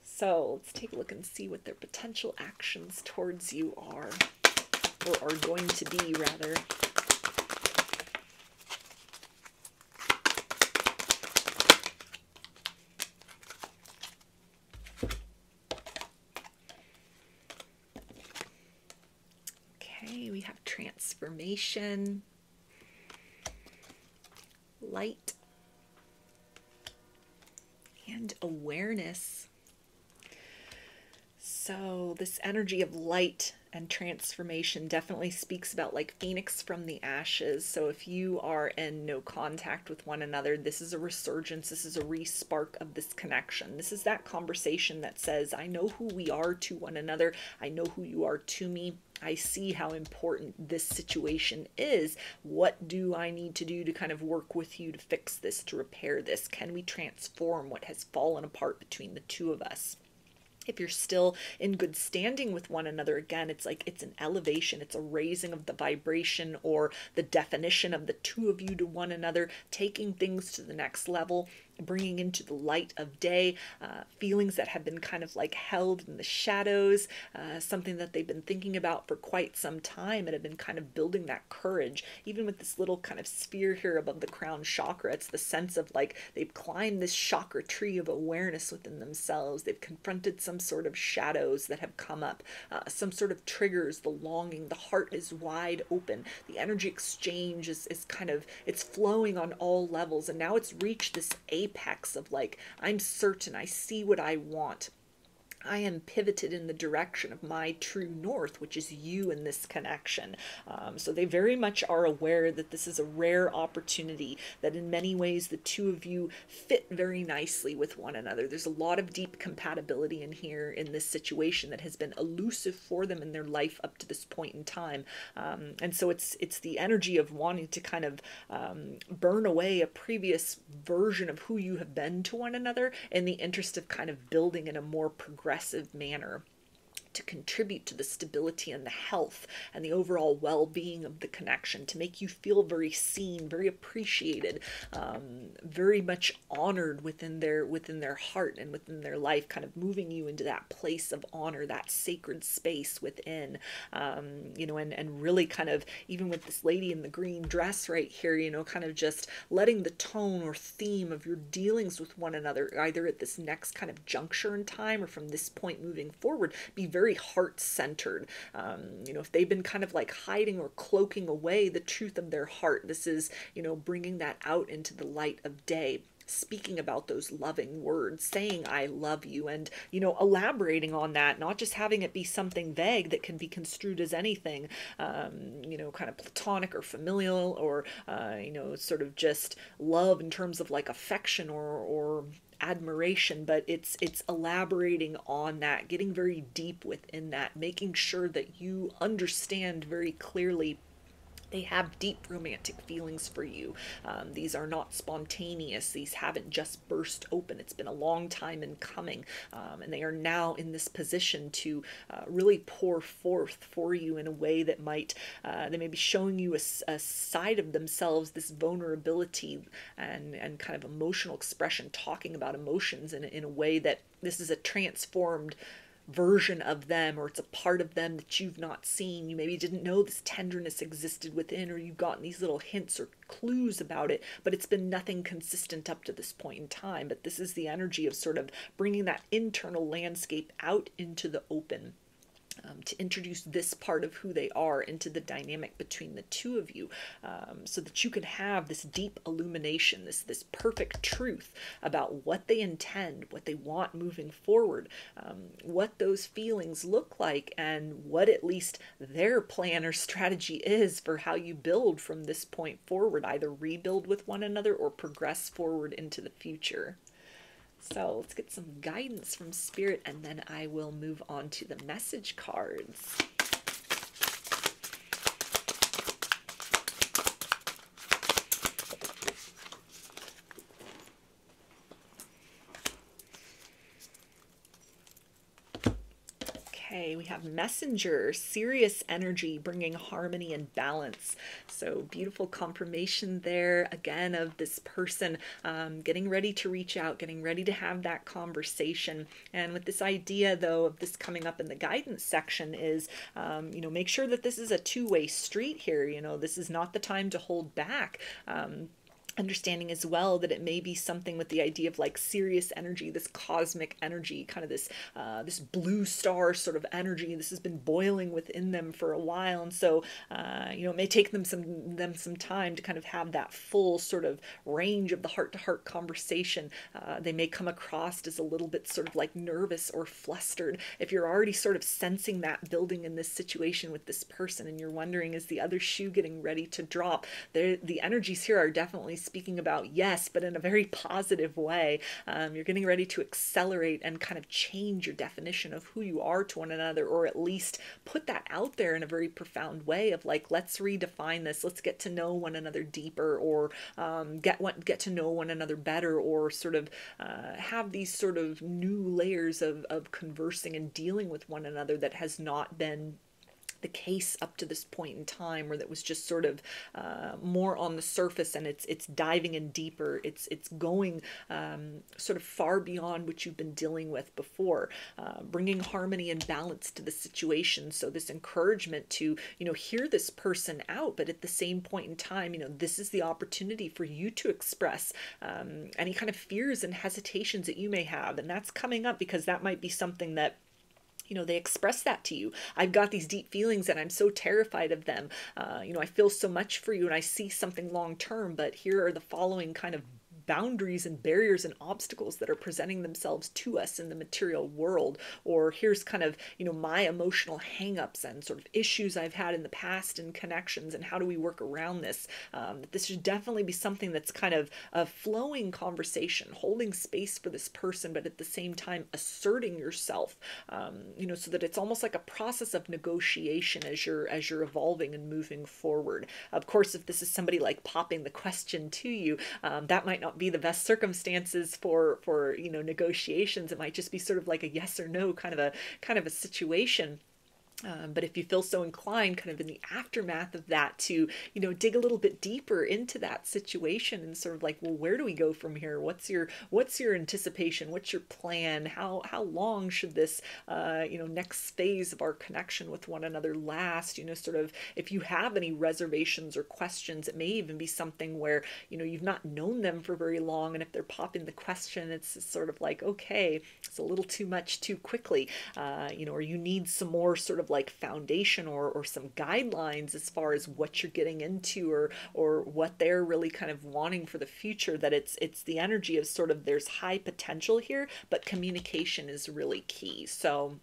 So let's take a look and see what their potential actions towards you are, or are going to be, rather. Okay, we have transformation, light, and awareness. So this energy of light and transformation definitely speaks about like phoenix from the ashes. So if you are in no contact with one another, this is a resurgence. This is a re-spark of this connection. This is that conversation that says, I know who we are to one another. I know who you are to me. I see how important this situation is. What do I need to do to kind of work with you to fix this, to repair this? Can we transform what has fallen apart between the two of us? If you're still in good standing with one another, again, it's like it's an elevation, it's a raising of the vibration or the definition of the two of you to one another, taking things to the next level, bringing into the light of day, feelings that have been kind of like held in the shadows, something that they've been thinking about for quite some time and have been kind of building that courage. Even with this little kind of sphere here above the crown chakra, it's the sense of like they've climbed this chakra tree of awareness within themselves. They've confronted some sort of shadows that have come up, some sort of triggers, the longing, the heart is wide open, the energy exchange is kind of, it's flowing on all levels, and now it's reached this apex of like, I'm certain, I see what I want. I am pivoted in the direction of my true north, which is you in this connection. So they very much are aware that this is a rare opportunity, that in many ways the two of you fit very nicely with one another. There's a lot of deep compatibility in here in this situation that has been elusive for them in their life up to this point in time. And so it's the energy of wanting to kind of burn away a previous version of who you have been to one another in the interest of kind of building in a more progressive manner to contribute to the stability and the health and the overall well-being of the connection, to make you feel very seen, very appreciated, very much honored within their heart and within their life, kind of moving you into that place of honor, that sacred space within, and really kind of, even with this lady in the green dress right here, kind of just letting the tone or theme of your dealings with one another, either at this next kind of juncture in time or from this point moving forward, be very heart-centered. If they've been kind of like hiding or cloaking away the truth of their heart, this is, bringing that out into the light of day, speaking about those loving words, saying I love you, and elaborating on that, not just having it be something vague that can be construed as anything, kind of platonic or familial, or sort of just love in terms of like affection or admiration, but it's elaborating on that, getting very deep within that, making sure that you understand very clearly they have deep romantic feelings for you. These are not spontaneous. These haven't just burst open. It's been a long time in coming. And they are now in this position to really pour forth for you in a way that they may be showing you a side of themselves, this vulnerability and kind of emotional expression, talking about emotions in a way that this is a transformed version of them, or it's a part of them that you've not seen. You maybe didn't know this tenderness existed within, or you've gotten these little hints or clues about it, but it's been nothing consistent up to this point in time. But this is the energy of sort of bringing that internal landscape out into the open. To introduce this part of who they are into the dynamic between the two of you, so that you can have this deep illumination, this perfect truth about what they intend, what they want moving forward, what those feelings look like, and what at least their plan or strategy is for how you build from this point forward, either rebuild with one another or progress forward into the future. So let's get some guidance from Spirit, and then I will move on to the message cards. Okay, we have Messenger, serious energy, bringing harmony and balance. So beautiful confirmation there, again, of this person getting ready to reach out, getting ready to have that conversation. And with this idea, though, of this coming up in the guidance section is, make sure that this is a two-way street here. This is not the time to hold back. Understanding as well that it may be something with the idea of like serious energy, this cosmic energy, kind of this blue star sort of energy. This has been boiling within them for a while, and so it may take them some time to kind of have that full sort of range of the heart-to-heart conversation. They may come across as a little bit sort of like nervous or flustered. If you're already sort of sensing that building in this situation with this person, and you're wondering, is the other shoe getting ready to drop? The energies here are definitely speaking about yes, but in a very positive way. You're getting ready to accelerate and kind of change your definition of who you are to one another, or at least put that out there in a very profound way of like, let's redefine this. Let's get to know one another deeper, or get to know one another better, or sort of have these sort of new layers of conversing and dealing with one another that has not been the case up to this point in time, where that was just sort of more on the surface, and it's diving in deeper. It's going sort of far beyond what you've been dealing with before, bringing harmony and balance to the situation. So this encouragement to hear this person out, but at the same point in time, this is the opportunity for you to express any kind of fears and hesitations that you may have, and that's coming up because that might be something that they express that to you. I've got these deep feelings and I'm so terrified of them. I feel so much for you and I see something long term, but here are the following kind of boundaries and barriers and obstacles that are presenting themselves to us in the material world, or here's kind of, you know, my emotional hangups and sort of issues I've had in the past and connections, and how do we work around this. This should definitely be something that's kind of a flowing conversation, holding space for this person, but at the same time asserting yourself, you know, so that it's almost like a process of negotiation as you're evolving and moving forward. Of course, if this is somebody like popping the question to you, that might not be the best circumstances for you know, negotiations. It might just be sort of like a yes or no kind of a situation. But if you feel so inclined, kind of in the aftermath of that, to, you know, dig a little bit deeper into that situation and sort of like, well, where do we go from here? What's your anticipation? What's your plan? How long should this, you know, next phase of our connection with one another last? You know, sort of, if you have any reservations or questions, it may even be something where, you know, you've not known them for very long, and if they're popping the question, it's sort of like, okay, it's a little too much too quickly, you know, or you need some more sort of like foundation or some guidelines as far as what you're getting into, or what they're really kind of wanting for the future. That it's the energy of sort of, there's high potential here, but communication is really key. So,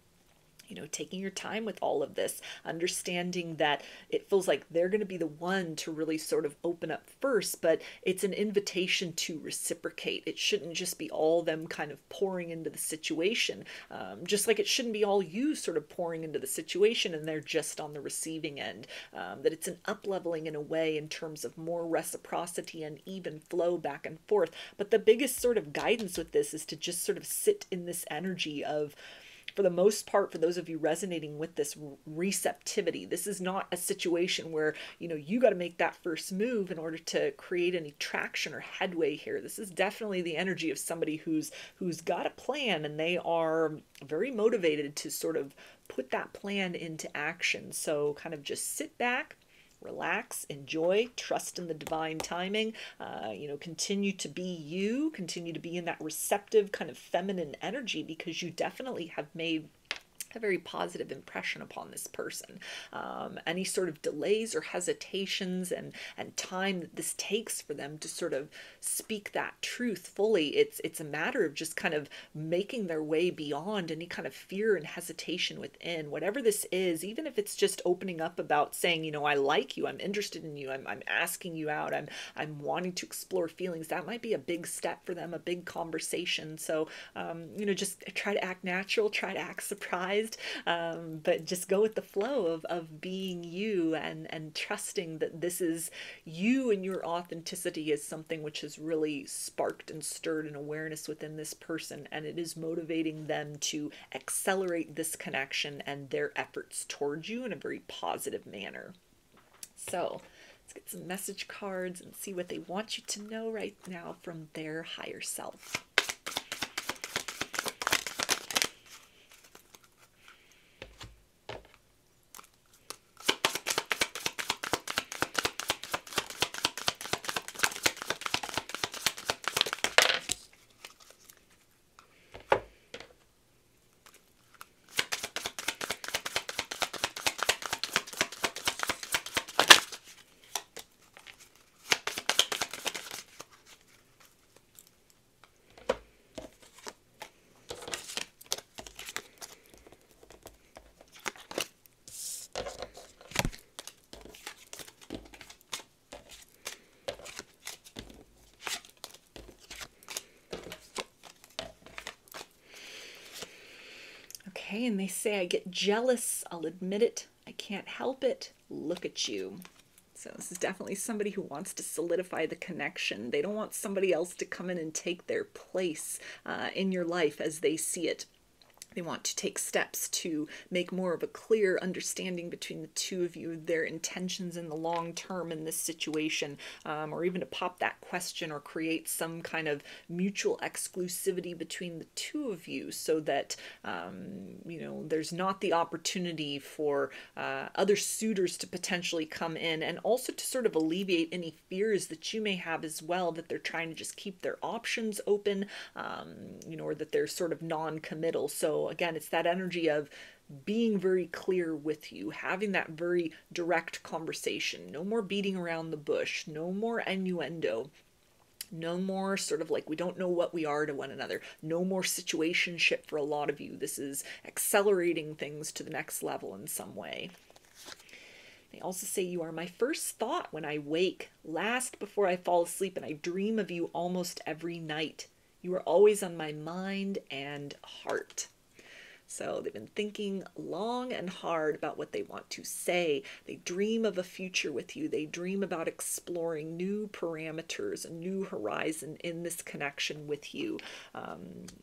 you know, taking your time with all of this, understanding that it feels like they're going to be the one to really sort of open up first, but it's an invitation to reciprocate. It shouldn't just be all them kind of pouring into the situation, just like it shouldn't be all you sort of pouring into the situation and they're just on the receiving end. That it's an up-leveling in a way, in terms of more reciprocity and even flow back and forth. But the biggest sort of guidance with this is to just sort of sit in this energy of, for the most part, for those of you resonating with this, receptivity. This is not a situation where, you know, you got to make that first move in order to create any traction or headway here. This is definitely the energy of somebody who's got a plan, and they are very motivated to sort of put that plan into action. So kind of just sit back, relax, enjoy, trust in the divine timing, you know, continue to be you, continue to be in that receptive kind of feminine energy, because you definitely have made a very positive impression upon this person. Any sort of delays or hesitations and time that this takes for them to sort of speak that truth fully, it's a matter of just kind of making their way beyond any kind of fear and hesitation within. Whatever this is, even if it's just opening up about saying, you know, I like you, I'm interested in you, I'm asking you out, I'm wanting to explore feelings, that might be a big step for them, a big conversation. So, you know, just try to act natural, try to act surprised, but just go with the flow of being you, and trusting that this is you, and your authenticity is something which has really sparked and stirred an awareness within this person, and it is motivating them to accelerate this connection and their efforts towards you in a very positive manner. So let's get some message cards and see what they want you to know right now from their higher self. Okay, and they say, I get jealous, I'll admit it, I can't help it, look at you. So this is definitely somebody who wants to solidify the connection. They don't want somebody else to come in and take their place in your life as they see it. They want to take steps to make more of a clear understanding between the two of you, their intentions in the long term in this situation, or even to pop that question or create some kind of mutual exclusivity between the two of you, so that, you know, there's not the opportunity for other suitors to potentially come in, and also to sort of alleviate any fears that you may have as well, that they're trying to just keep their options open, you know, or that they're sort of non-committal. So again, it's that energy of being very clear with you, having that very direct conversation, no more beating around the bush, no more innuendo. No more sort of like we don't know what we are to one another. No more situationship for a lot of you. This is accelerating things to the next level in some way. They also say you are my first thought when I wake, last before I fall asleep, and I dream of you almost every night. You are always on my mind and heart. So they've been thinking long and hard about what they want to say. They dream of a future with you. They dream about exploring new parameters, a new horizon in this connection with you.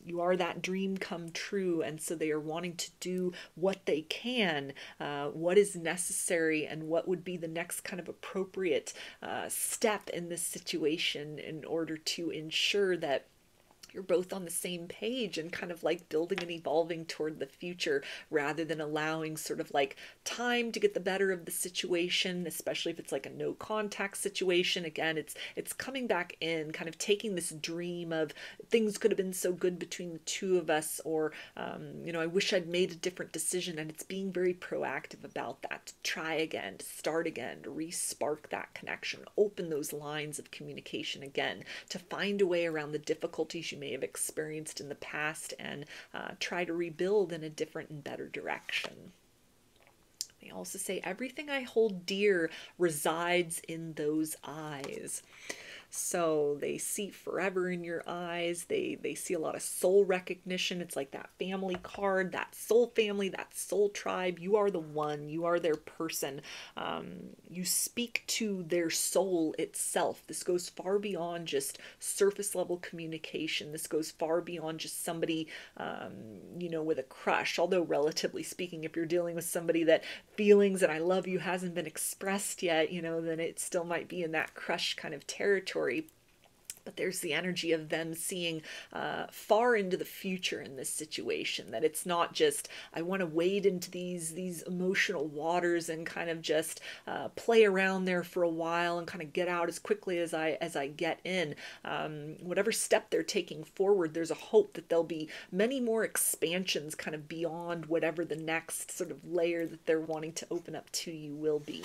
You are that dream come true, and so they are wanting to do what they can, what is necessary, and what would be the next kind of appropriate step in this situation in order to ensure that you're both on the same page and kind of like building and evolving toward the future, rather than allowing sort of like time to get the better of the situation, especially if it's like a no contact situation. Again, it's coming back in, kind of taking this dream of things could have been so good between the two of us, or I wish I'd made a different decision, and it's being very proactive about that, to try again, to start again, to re-spark that connection, open those lines of communication again, to find a way around the difficulties you may have experienced in the past, and try to rebuild in a different and better direction. They also say everything I hold dear resides in those eyes. So they see forever in your eyes. They see a lot of soul recognition. It's like that family card, that soul family, that soul tribe. You are the one. You are their person. You speak to their soul itself. This goes far beyond just surface level communication. This goes far beyond just somebody, with a crush. Although relatively speaking, if you're dealing with somebody that feelings and I love you hasn't been expressed yet, then it still might be in that crush kind of territory. But there's the energy of them seeing far into the future in this situation, that it's not just, I want to wade into these emotional waters and kind of just play around there for a while and kind of get out as quickly as I get in. Whatever step they're taking forward, there's a hope that there'll be many more expansions kind of beyond whatever the next sort of layer that they're wanting to open up to you will be.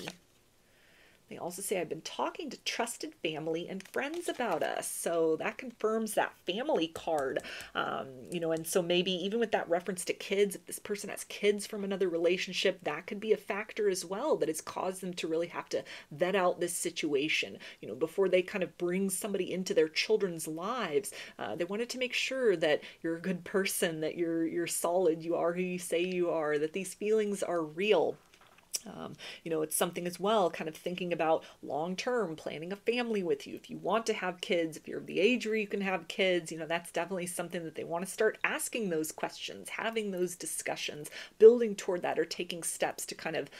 They also say, I've been talking to trusted family and friends about us. So that confirms that family card, and so maybe even with that reference to kids, if this person has kids from another relationship, that could be a factor as well that has caused them to really have to vet out this situation. Before they kind of bring somebody into their children's lives, they wanted to make sure that you're a good person, that you're solid, you are who you say you are, that these feelings are real. It's something as well, kind of thinking about long-term, planning a family with you. If you want to have kids, if you're of the age where you can have kids, that's definitely something that they want to start asking those questions, having those discussions, building toward that, or taking steps to kind of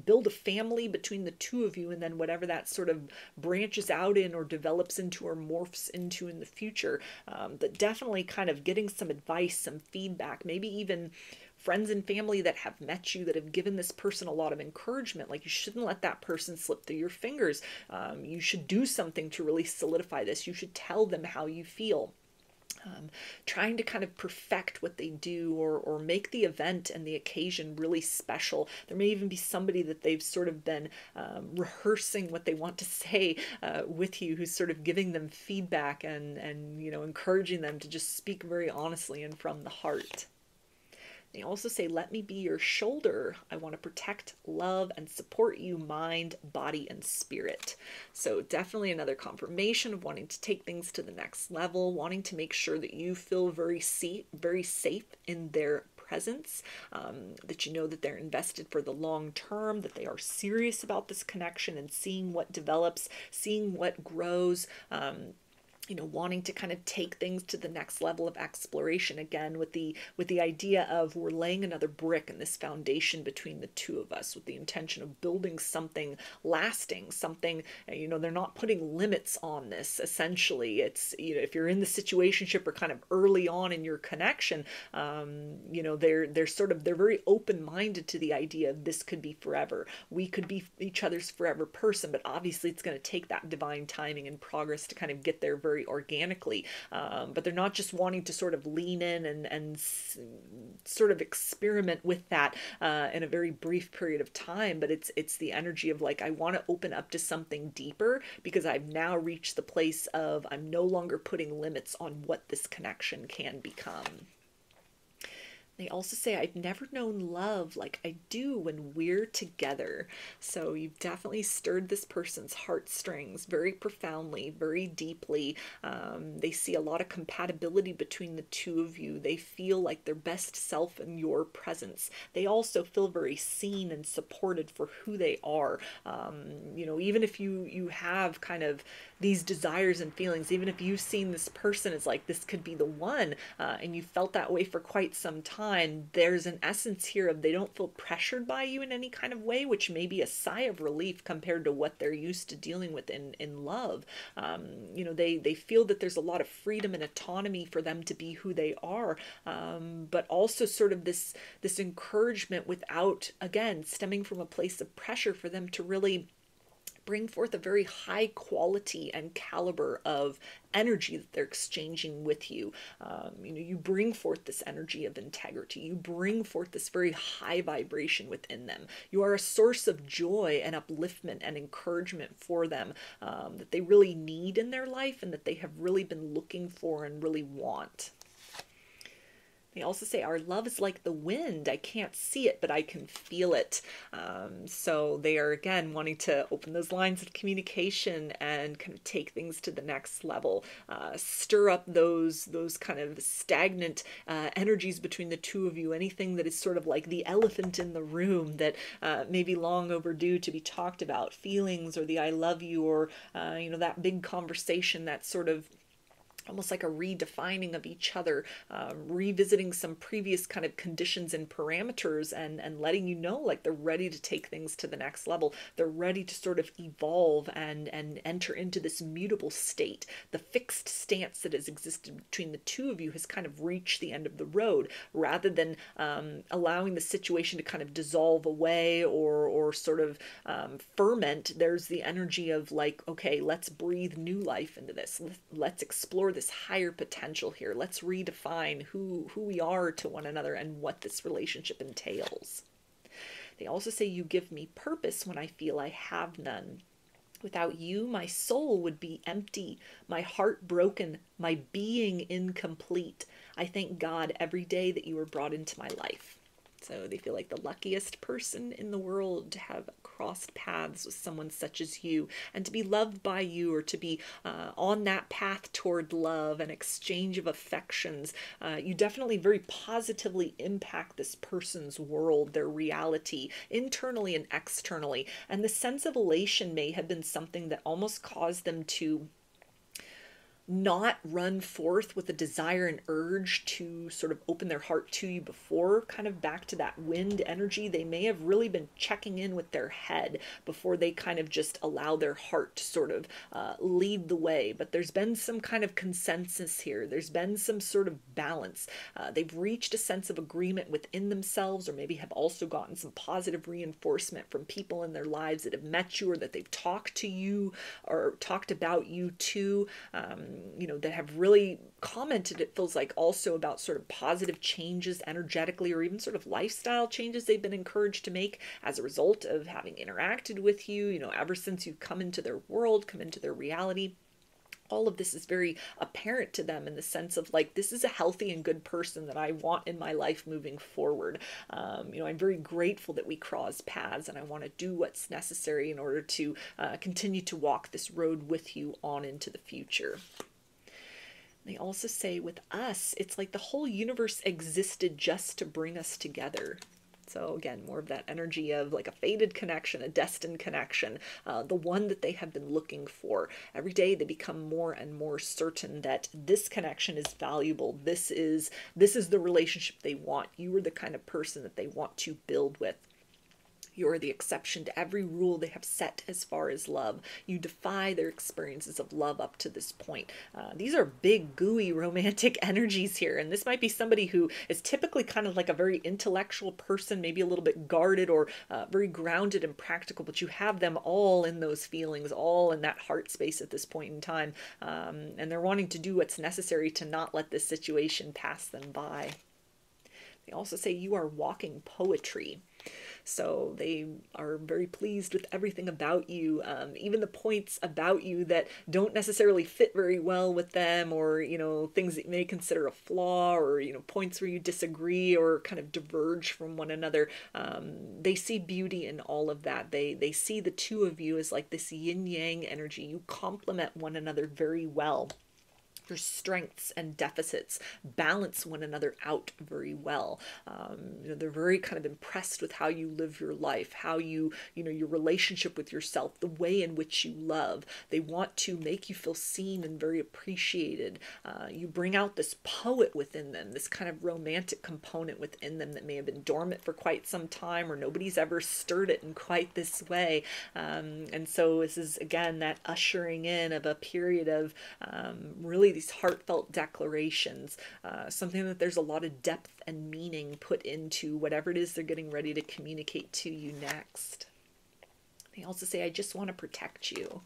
build a family between the two of you, and then whatever that sort of branches out in or develops into or morphs into in the future. But definitely kind of getting some advice, some feedback, maybe even friends and family that have met you, that have given this person a lot of encouragement. Like, you shouldn't let that person slip through your fingers. You should do something to really solidify this. You should tell them how you feel. Trying to kind of perfect what they do, or make the event and the occasion really special. There may even be somebody that they've sort of been rehearsing what they want to say with you, who's sort of giving them feedback and encouraging them to just speak very honestly and from the heart. They also say, let me be your shoulder. I want to protect, love, and support you, mind, body, and spirit. So definitely another confirmation of wanting to take things to the next level, wanting to make sure that you feel very safe in their presence, that you know that they're invested for the long term, that they are serious about this connection and seeing what develops, seeing what grows, wanting to kind of take things to the next level of exploration, again with the idea of we're laying another brick in this foundation between the two of us, with the intention of building something lasting, something, they're not putting limits on this. Essentially, it's, if you're in the situationship or kind of early on in your connection, they're very open-minded to the idea of this could be forever. We could be each other's forever person, but obviously it's going to take that divine timing and progress to kind of get there very very organically. But they're not just wanting to sort of lean in and sort of experiment with that in a very brief period of time, but it's the energy of like, I want to open up to something deeper because I've now reached the place of I'm no longer putting limits on what this connection can become. They also say, I've never known love like I do when we're together. So you've definitely stirred this person's heartstrings very profoundly, very deeply. They see a lot of compatibility between the two of you. They feel like their best self in your presence. They also feel very seen and supported for who they are. You know, even if you have kind of these desires and feelings, even if you've seen this person as like, this could be the one, and you felt that way for quite some time, there's an essence here of they don't feel pressured by you in any kind of way, which may be a sigh of relief compared to what they're used to dealing with in love. You know, they feel that there's a lot of freedom and autonomy for them to be who they are, but also sort of this encouragement without, again, stemming from a place of pressure for them to really bring forth a very high quality and caliber of energy that they're exchanging with you. You know, you bring forth this energy of integrity. You bring forth this very high vibration within them. You are a source of joy and upliftment and encouragement for them that they really need in their life and that they have really been looking for and really want. They also say, our love is like the wind. I can't see it, but I can feel it. So they are, again, wanting to open those lines of communication and kind of take things to the next level. Stir up those kind of stagnant energies between the two of you. Anything that is sort of like the elephant in the room that may be long overdue to be talked about. Feelings or the I love you or, you know, that big conversation that's sort of almost like a redefining of each other, revisiting some previous kind of conditions and parameters and letting you know, like, they're ready to take things to the next level. They're ready to sort of evolve and enter into this mutable state. The fixed stance that has existed between the two of you has kind of reached the end of the road, rather than allowing the situation to kind of dissolve away or sort of ferment. There's the energy of like, okay, let's breathe new life into this. Let's explore this higher potential here. Let's redefine who we are to one another and what this relationship entails. They also say, you give me purpose when I feel I have none. Without you, my soul would be empty, my heart broken, my being incomplete. I thank God every day that you were brought into my life. So they feel like the luckiest person in the world to have crossed paths with someone such as you, and to be loved by you, or to be on that path toward love and exchange of affections. You definitely very positively impact this person's world, their reality, internally and externally. And the sense of elation may have been something that almost caused them to not run forth with a desire and urge to sort of open their heart to you before, kind of back to that wind energy. They may have really been checking in with their head before they kind of just allow their heart to sort of lead the way. But there's been some kind of consensus here. There's been some sort of balance. They've reached a sense of agreement within themselves, or maybe have also gotten some positive reinforcement from people in their lives that have met you, or that they've talked to you or talked about you too. You know, that have really commented, it feels like, also about sort of positive changes energetically, or even sort of lifestyle changes they've been encouraged to make as a result of having interacted with you, you know, ever since you've come into their world, come into their reality. All of this is very apparent to them in the sense of like, this is a healthy and good person that I want in my life moving forward. You know, I'm very grateful that we cross paths, and I want to do what's necessary in order to continue to walk this road with you on into the future. They also say, with us, it's like the whole universe existed just to bring us together. So again, more of that energy of like a fated connection, a destined connection, the one that they have been looking for. Every day they become more and more certain that this connection is valuable. This is the relationship they want. You are the kind of person that they want to build with. You're the exception to every rule they have set as far as love. You defy their experiences of love up to this point. These are big, gooey, romantic energies here. And this might be somebody who is typically kind of like a very intellectual person, maybe a little bit guarded or very grounded and practical, but you have them all in those feelings, all in that heart space at this point in time. And they're wanting to do what's necessary to not let this situation pass them by. They also say you are walking poetry. So they are very pleased with everything about you, even the points about you that don't necessarily fit very well with them, or, you know, things that you may consider a flaw, or, you know, points where you disagree or kind of diverge from one another. They see beauty in all of that. They see the two of you as like this yin-yang energy. You complement one another very well. Your strengths and deficits balance one another out very well. You know, they're very kind of impressed with how you live your life, how you know, your relationship with yourself, the way in which you love. They want to make you feel seen and very appreciated. You bring out this poet within them, this kind of romantic component within them that may have been dormant for quite some time, or nobody's ever stirred it in quite this way. And so this is, again, that ushering in of a period of really these heartfelt declarations, something that there's a lot of depth and meaning put into whatever it is they're getting ready to communicate to you next. They also say, I just want to protect you.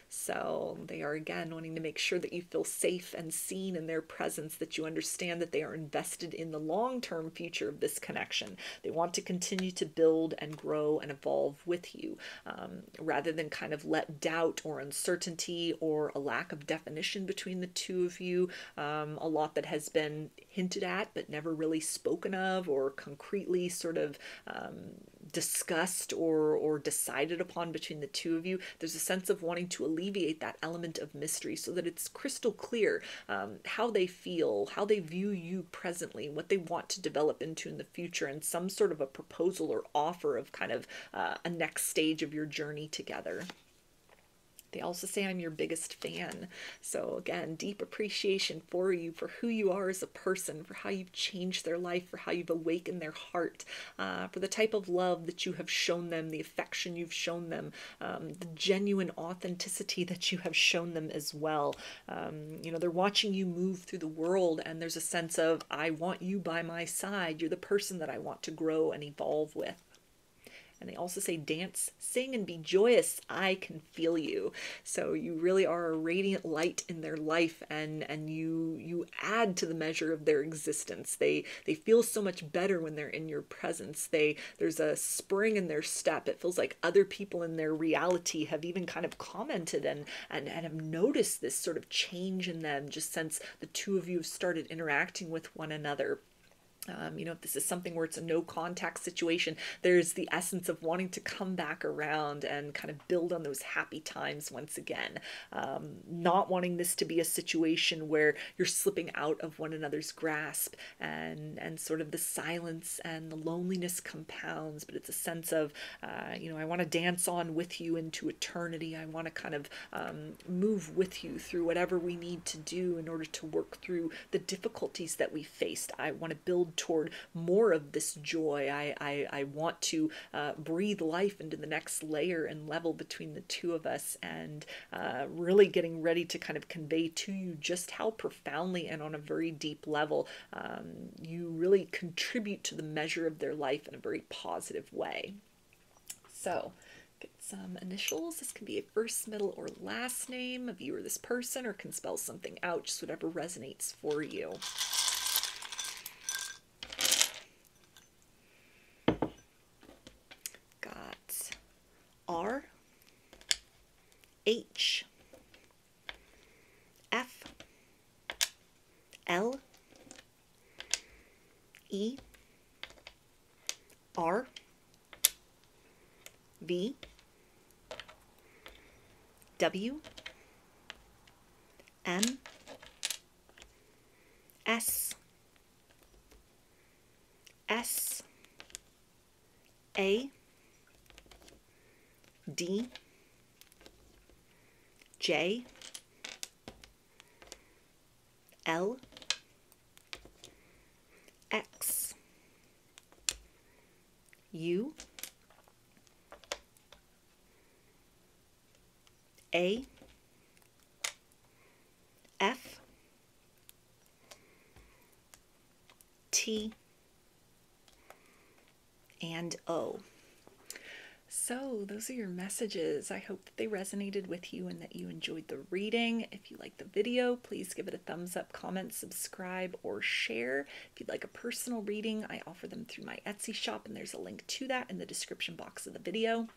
So they are, again, wanting to make sure that you feel safe and seen in their presence, that you understand that they are invested in the long-term future of this connection. They want to continue to build and grow and evolve with you, rather than kind of let doubt or uncertainty or a lack of definition between the two of you, a lot that has been hinted at but never really spoken of or concretely sort of discussed or decided upon between the two of you. There's a sense of wanting to alleviate that element of mystery so that it's crystal clear how they feel, how they view you presently, what they want to develop into in the future, and some sort of a proposal or offer of kind of a next stage of your journey together. They also say, I'm your biggest fan. So again, deep appreciation for you, for who you are as a person, for how you've changed their life, for how you've awakened their heart, for the type of love that you have shown them, the affection you've shown them, the genuine authenticity that you have shown them as well. You know, they're watching you move through the world, and there's a sense of, I want you by my side. You're the person that I want to grow and evolve with. And they also say, dance, sing, and be joyous. I can feel you. So you really are a radiant light in their life, and you add to the measure of their existence. They feel so much better when they're in your presence. There's a spring in their step. It feels like other people in their reality have even kind of commented and have noticed this sort of change in them just since the two of you have started interacting with one another. You know, if this is something where it's a no contact situation, there's the essence of wanting to come back around and kind of build on those happy times once again. Not wanting this to be a situation where you're slipping out of one another's grasp and sort of the silence and the loneliness compounds, but it's a sense of, you know, I want to dance on with you into eternity. I want to kind of move with you through whatever we need to do in order to work through the difficulties that we faced. I want to build toward more of this joy. I want to breathe life into the next layer and level between the two of us, and really getting ready to kind of convey to you just how profoundly and on a very deep level you really contribute to the measure of their life in a very positive way. So get some initials. This can be a first, middle, or last name of you or this person, or can spell something out, just whatever resonates for you. R, H, F, L, E, R, V, W, M, S, S, A, D, J, L, X, U, A, F, T, and O. So those are your messages. I hope that they resonated with you and that you enjoyed the reading. If you like the video, please give it a thumbs up, comment, subscribe, or share. If you'd like a personal reading, I offer them through my Etsy shop, and there's a link to that in the description box of the video.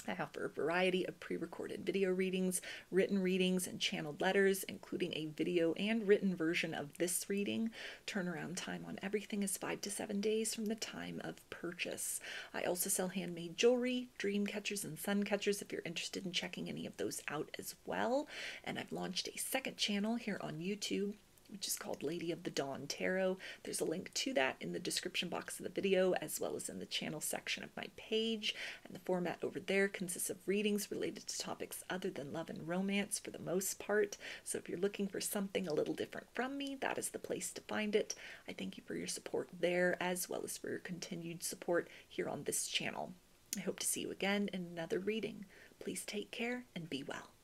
I offer a variety of pre-recorded video readings, written readings, and channeled letters, including a video and written version of this reading. Turnaround time on everything is 5 to 7 days from the time of purchase. I also sell handmade jewelry, dream catchers, and sun catchers if you're interested in checking any of those out as well. And I've launched a second channel here on YouTube, which is called Lady of the Dawn Tarot. There's a link to that in the description box of the video, as well as in the channel section of my page. And the format over there consists of readings related to topics other than love and romance for the most part. So if you're looking for something a little different from me, that is the place to find it. I thank you for your support there, as well as for your continued support here on this channel. I hope to see you again in another reading. Please take care and be well.